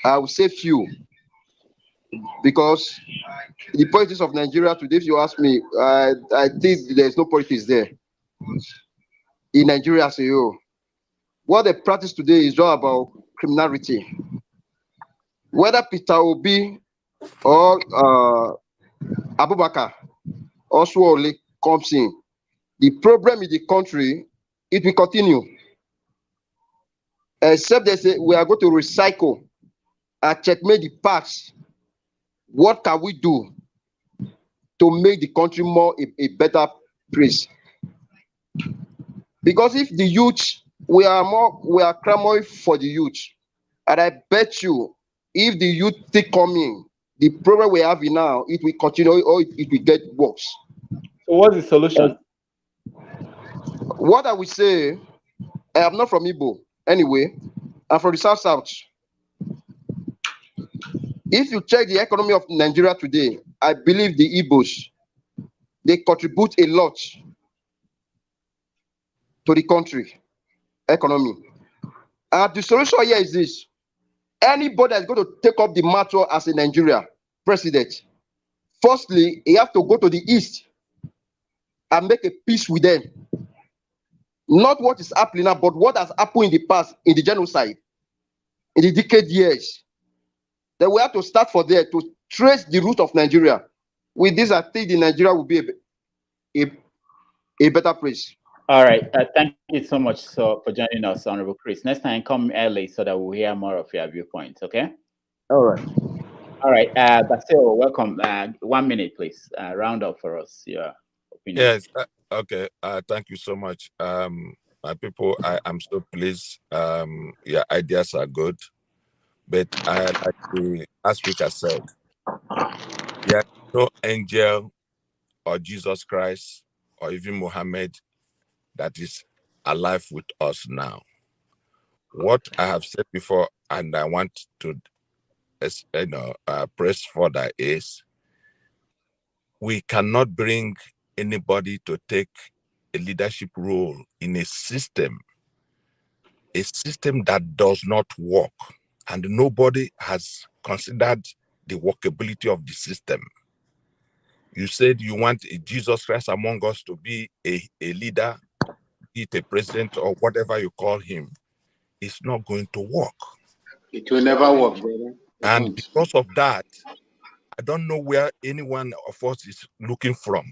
I will say few because the politics of Nigeria today, if you ask me, I think there's no politics there in Nigeria as a whole. What they practice today is all about criminality. Whether Peter Obi or Abubakar or Swole comes in, the problem in the country, it will continue. Except they say we are going to recycle and checkmate the past. What can we do to make the country more a better place? Because if the youth, we are clamoring for the youth, and I bet you, if the youth take coming, the problem we have now, it will continue or it will get worse. So what's the solution? What I will say, I am not from Igbo anyway. I'm from the South. If you check the economy of Nigeria today, I believe the Igbos, they contribute a lot to the country economy. And the solution here is this. Anybody that's going to take up the matter as a Nigeria president, firstly, he have to go to the East and make a peace with them. Not what is happening now, but what has happened in the past, in the genocide, in the decade years. Then we have to start for there to trace the root of Nigeria. With this, I think the Nigeria will be a better place. All right. Thank you so much for joining us, Honorable Chris. Next time, come early so that we'll hear more of your viewpoints, okay? All right. All right. Basil, welcome. 1 minute, please. Round up for us your opinion. Yes. Okay. Thank you so much. My people, I'm so pleased. Your ideas are good. But like as speaker said, there is no angel or Jesus Christ or even Muhammad that is alive with us now. What I have said before, and I want to press further, is we cannot bring anybody to take a leadership role in a system that does not work, and nobody has considered the workability of the system. You said you want a Jesus Christ among us to be a leader, be it a president or whatever you call him. It's not going to work. It will never work, brother. And because of that, I don't know where anyone of us is looking from.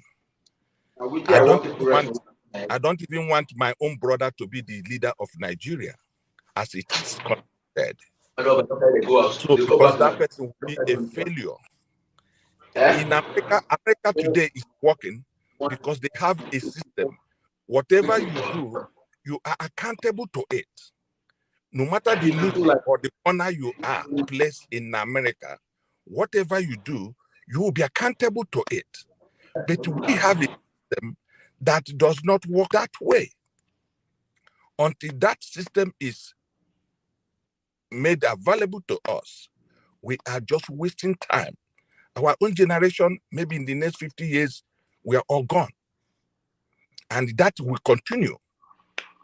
I don't even want my own brother to be the leader of Nigeria, as it is considered. So because that person will be a failure. In America today is working because they have a system. Whatever you do, you are accountable to it. No matter the look or the honor you are placed in America, whatever you do, you will be accountable to it. But we have a system that does not work that way. Until that system is made available to us, we are just wasting time. Our own generation, maybe in the next 50 years, we are all gone. And that will continue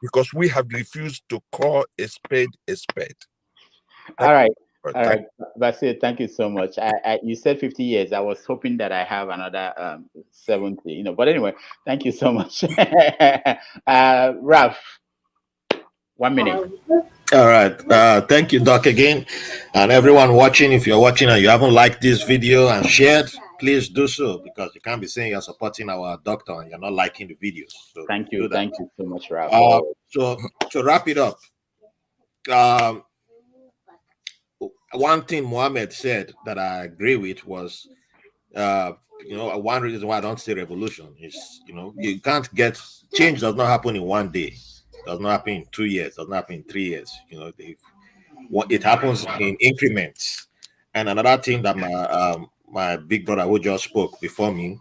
because we have refused to call a spade a spade. All right. Basil, thank you so much. You said 50 years. I was hoping that I have another 70, but anyway, thank you so much. Ralph, 1 minute. All right. Thank you, Doc, again. And everyone watching, if you're watching and you haven't liked this video and shared, please do so, because you can't be saying you're supporting our doctor and you're not liking the videos. So thank you. Thank you so much, Ralph. So to wrap it up, one thing Mohammed said that I agree with was, one reason why I don't say revolution is, you can't get change. Does not happen in 1 day. Does not happen in 2 years. Does not happen in 3 years. It happens in increments. And another thing that my big brother who just spoke before me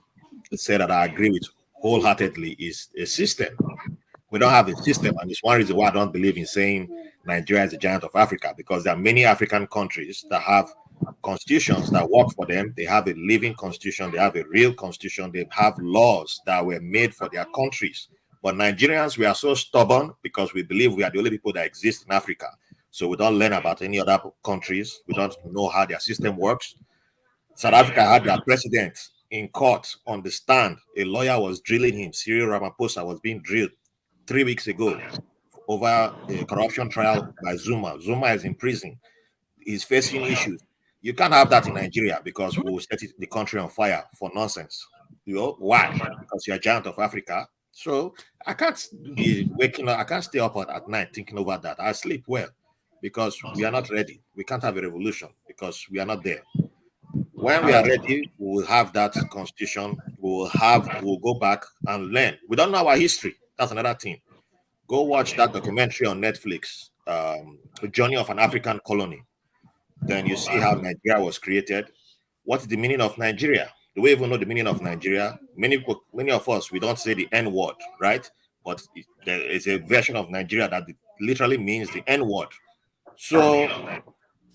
said that I agree with wholeheartedly is a system. We don't have a system, and it's one reason why I don't believe in saying Nigeria is the giant of Africa, because there are many African countries that have constitutions that work for them. They have a living constitution, they have a real constitution, they have laws that were made for their countries. But Nigerians, we are so stubborn because we believe we are the only people that exist in Africa. So we don't learn about any other countries. We don't know how their system works. South Africa had their president in court on the stand. A lawyer was drilling him. Cyril Ramaphosa was being drilled 3 weeks ago over a corruption trial by Zuma. Zuma is in prison. He's facing issues. You can't have that in Nigeria because we will set the country on fire for nonsense. Why? Because you're a giant of Africa. So I can't be waking up. I can't stay up at night thinking over that. I sleep well because we are not ready. We can't have a revolution because we are not there. When we are ready, we will have that constitution. We'll go back and learn. We don't know our history. That's another thing. Go watch that documentary on Netflix, The Journey of an African Colony. Then you see how Nigeria was created. What is the meaning of Nigeria? Do we even know the meaning of Nigeria? Many of us, we don't say the N word, right? But there is a version of Nigeria that literally means the N word. So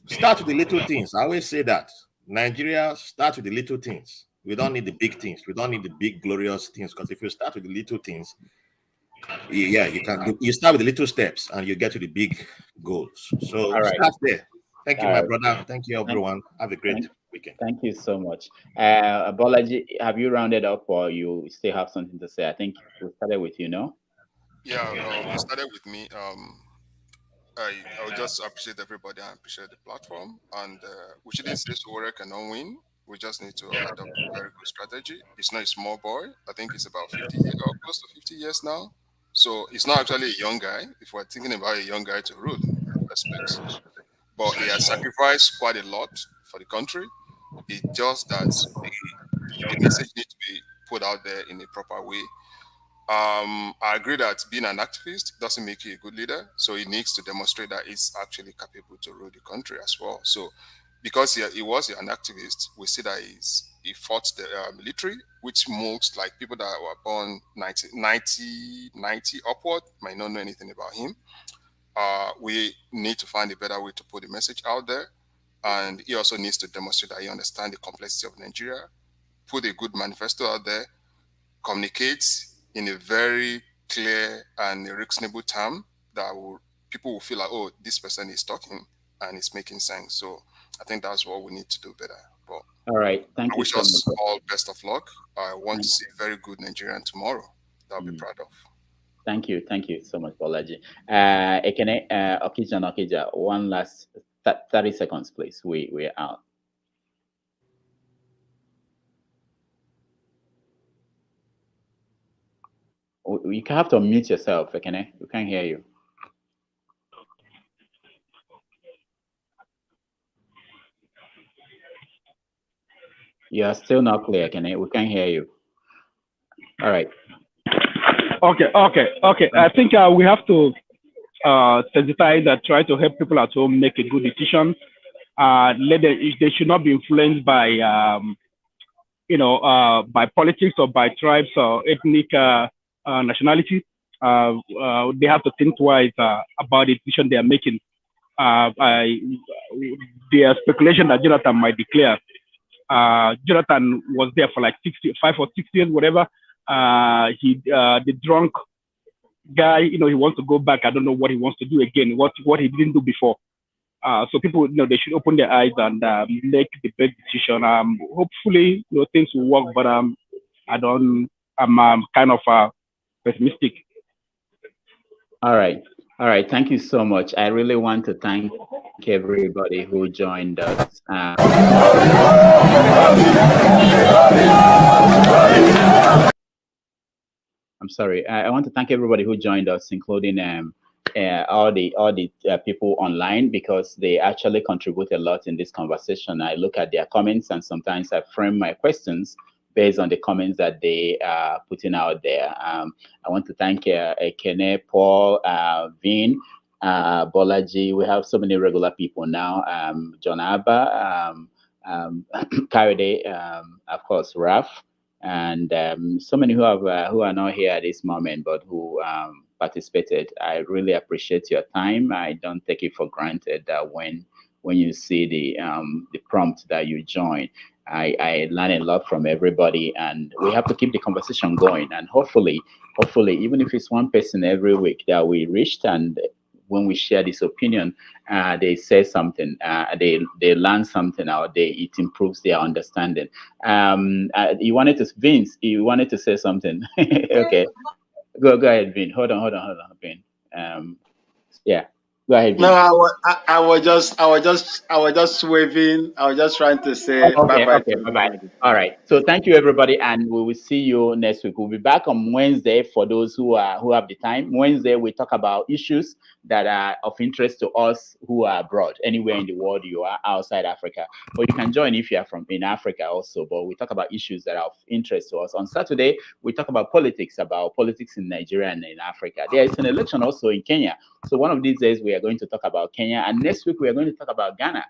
start with the little things. I always say that. Nigeria, start with the little things. We don't need the big things. We don't need the big, glorious things, because if you start with the little things, you start with the little steps and you get to the big goals. So start there. Thank you, my brother. Thank you, everyone. Have a great weekend. Thank you so much. Bolaji, have you rounded up or you still have something to say? I think we started with you, no? Yeah, we started with me. I would just appreciate everybody and appreciate the platform. And we shouldn't say Sowore cannot win. We just need to adopt a very good strategy. It's not a small boy. I think it's about 50 years or close to 50 years now. So it's not actually a young guy, if we're thinking about a young guy to rule in the first place. But he has sacrificed quite a lot for the country. It's just that the message needs to be put out there in a proper way. I agree that being an activist doesn't make you a good leader. So he needs to demonstrate that he's actually capable to rule the country as well. So because he was an activist, we see that he fought the military, which most like people that were born 90 upward might not know anything about him. We need to find a better way to put the message out there. And he also needs to demonstrate that he understands the complexity of Nigeria, put a good manifesto out there, communicate in a very clear and reasonable term that people will feel like, oh, this person is talking and it's making sense. So I think that's what we need to do better. But all right, thank you. I wish us all best of luck. I want to see a very good Nigerian tomorrow that I'll be proud of. Thank you so much, Bolaji. Ekene, Okija, one last 30 seconds, please. We're out. You have to unmute yourself, Ekene. We can't hear you. You are still not clear, Ekene. We can't hear you. All right. Okay. I think we have to sensitize that, try to help people at home make a good decision. They should not be influenced by by politics or by tribes or ethnic nationality. They have to think twice about the decision they are making. There's speculation that Jonathan might declare. Jonathan was there for like 5 or 6 years, whatever. The drunk guy, he wants to go back. I don't know what he wants to do again, what he didn't do before. So people, they should open their eyes and make the best decision. Hopefully, things will work, but I'm kind of pessimistic. All right. Thank you so much. I really want to thank everybody who joined us. I'm sorry. I want to thank everybody who joined us, including all the people online, because they actually contribute a lot in this conversation. I look at their comments and sometimes I frame my questions based on the comments that they are putting out there. I want to thank Ekene, Paul, Vin, Bolaji. We have so many regular people now. John Abba, Kayode, of course, Raf, and so many who are not here at this moment, but who participated. I really appreciate your time. I don't take it for granted that when you see the prompt that you join. I learn a lot from everybody, and we have to keep the conversation going. And hopefully, even if it's one person every week that we reached, and when we share this opinion, they say something, they learn something out, it improves their understanding. You wanted to, Vince, you wanted to say something. Okay, go ahead, Vin. Hold on, Vin. Yeah. Go ahead. No, I was just waving. I was just trying to say bye-bye. Okay, bye-bye. All right. So thank you, everybody, and we will see you next week. We'll be back on Wednesday for those who have the time. Wednesday, we talk about issues that are of interest to us who are abroad, anywhere in the world you are outside Africa. But you can join if you are in Africa also. But we talk about issues that are of interest to us. On Saturday, we talk about politics in Nigeria and in Africa. There is an election also in Kenya. So one of these days, we are going to talk about Kenya, and next week we are going to talk about Ghana.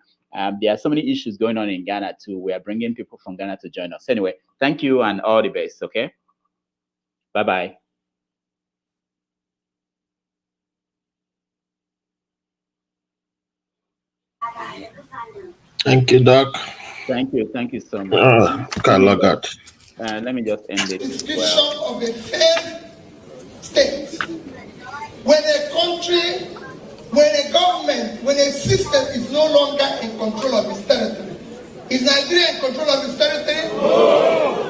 There are so many issues going on in Ghana too. We are bringing people from Ghana to join us. Anyway, thank you and all the best. Okay, bye-bye. Thank you, Doc. Thank you so much. Let me just end it. Description of a failed state. When a country, when a government, when a system is no longer in control of its territory. Is Nigeria in control of its territory? No.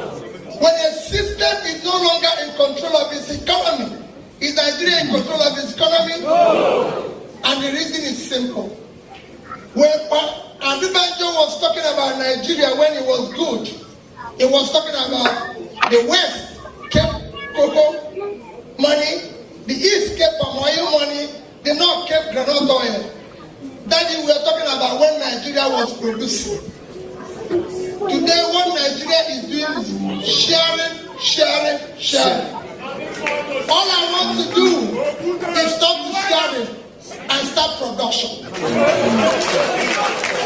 When a system is no longer in control of its economy, is Nigeria in control of its economy? No. And the reason is simple. When El-Rufai was talking about Nigeria when it was good, he was talking about the West kept cocoa money, the East kept palm oil money, the North kept granite oil. That is, we are talking about when Nigeria was producing. Today, what Nigeria is doing is sharing. All I want to do is stop the sharing and start production.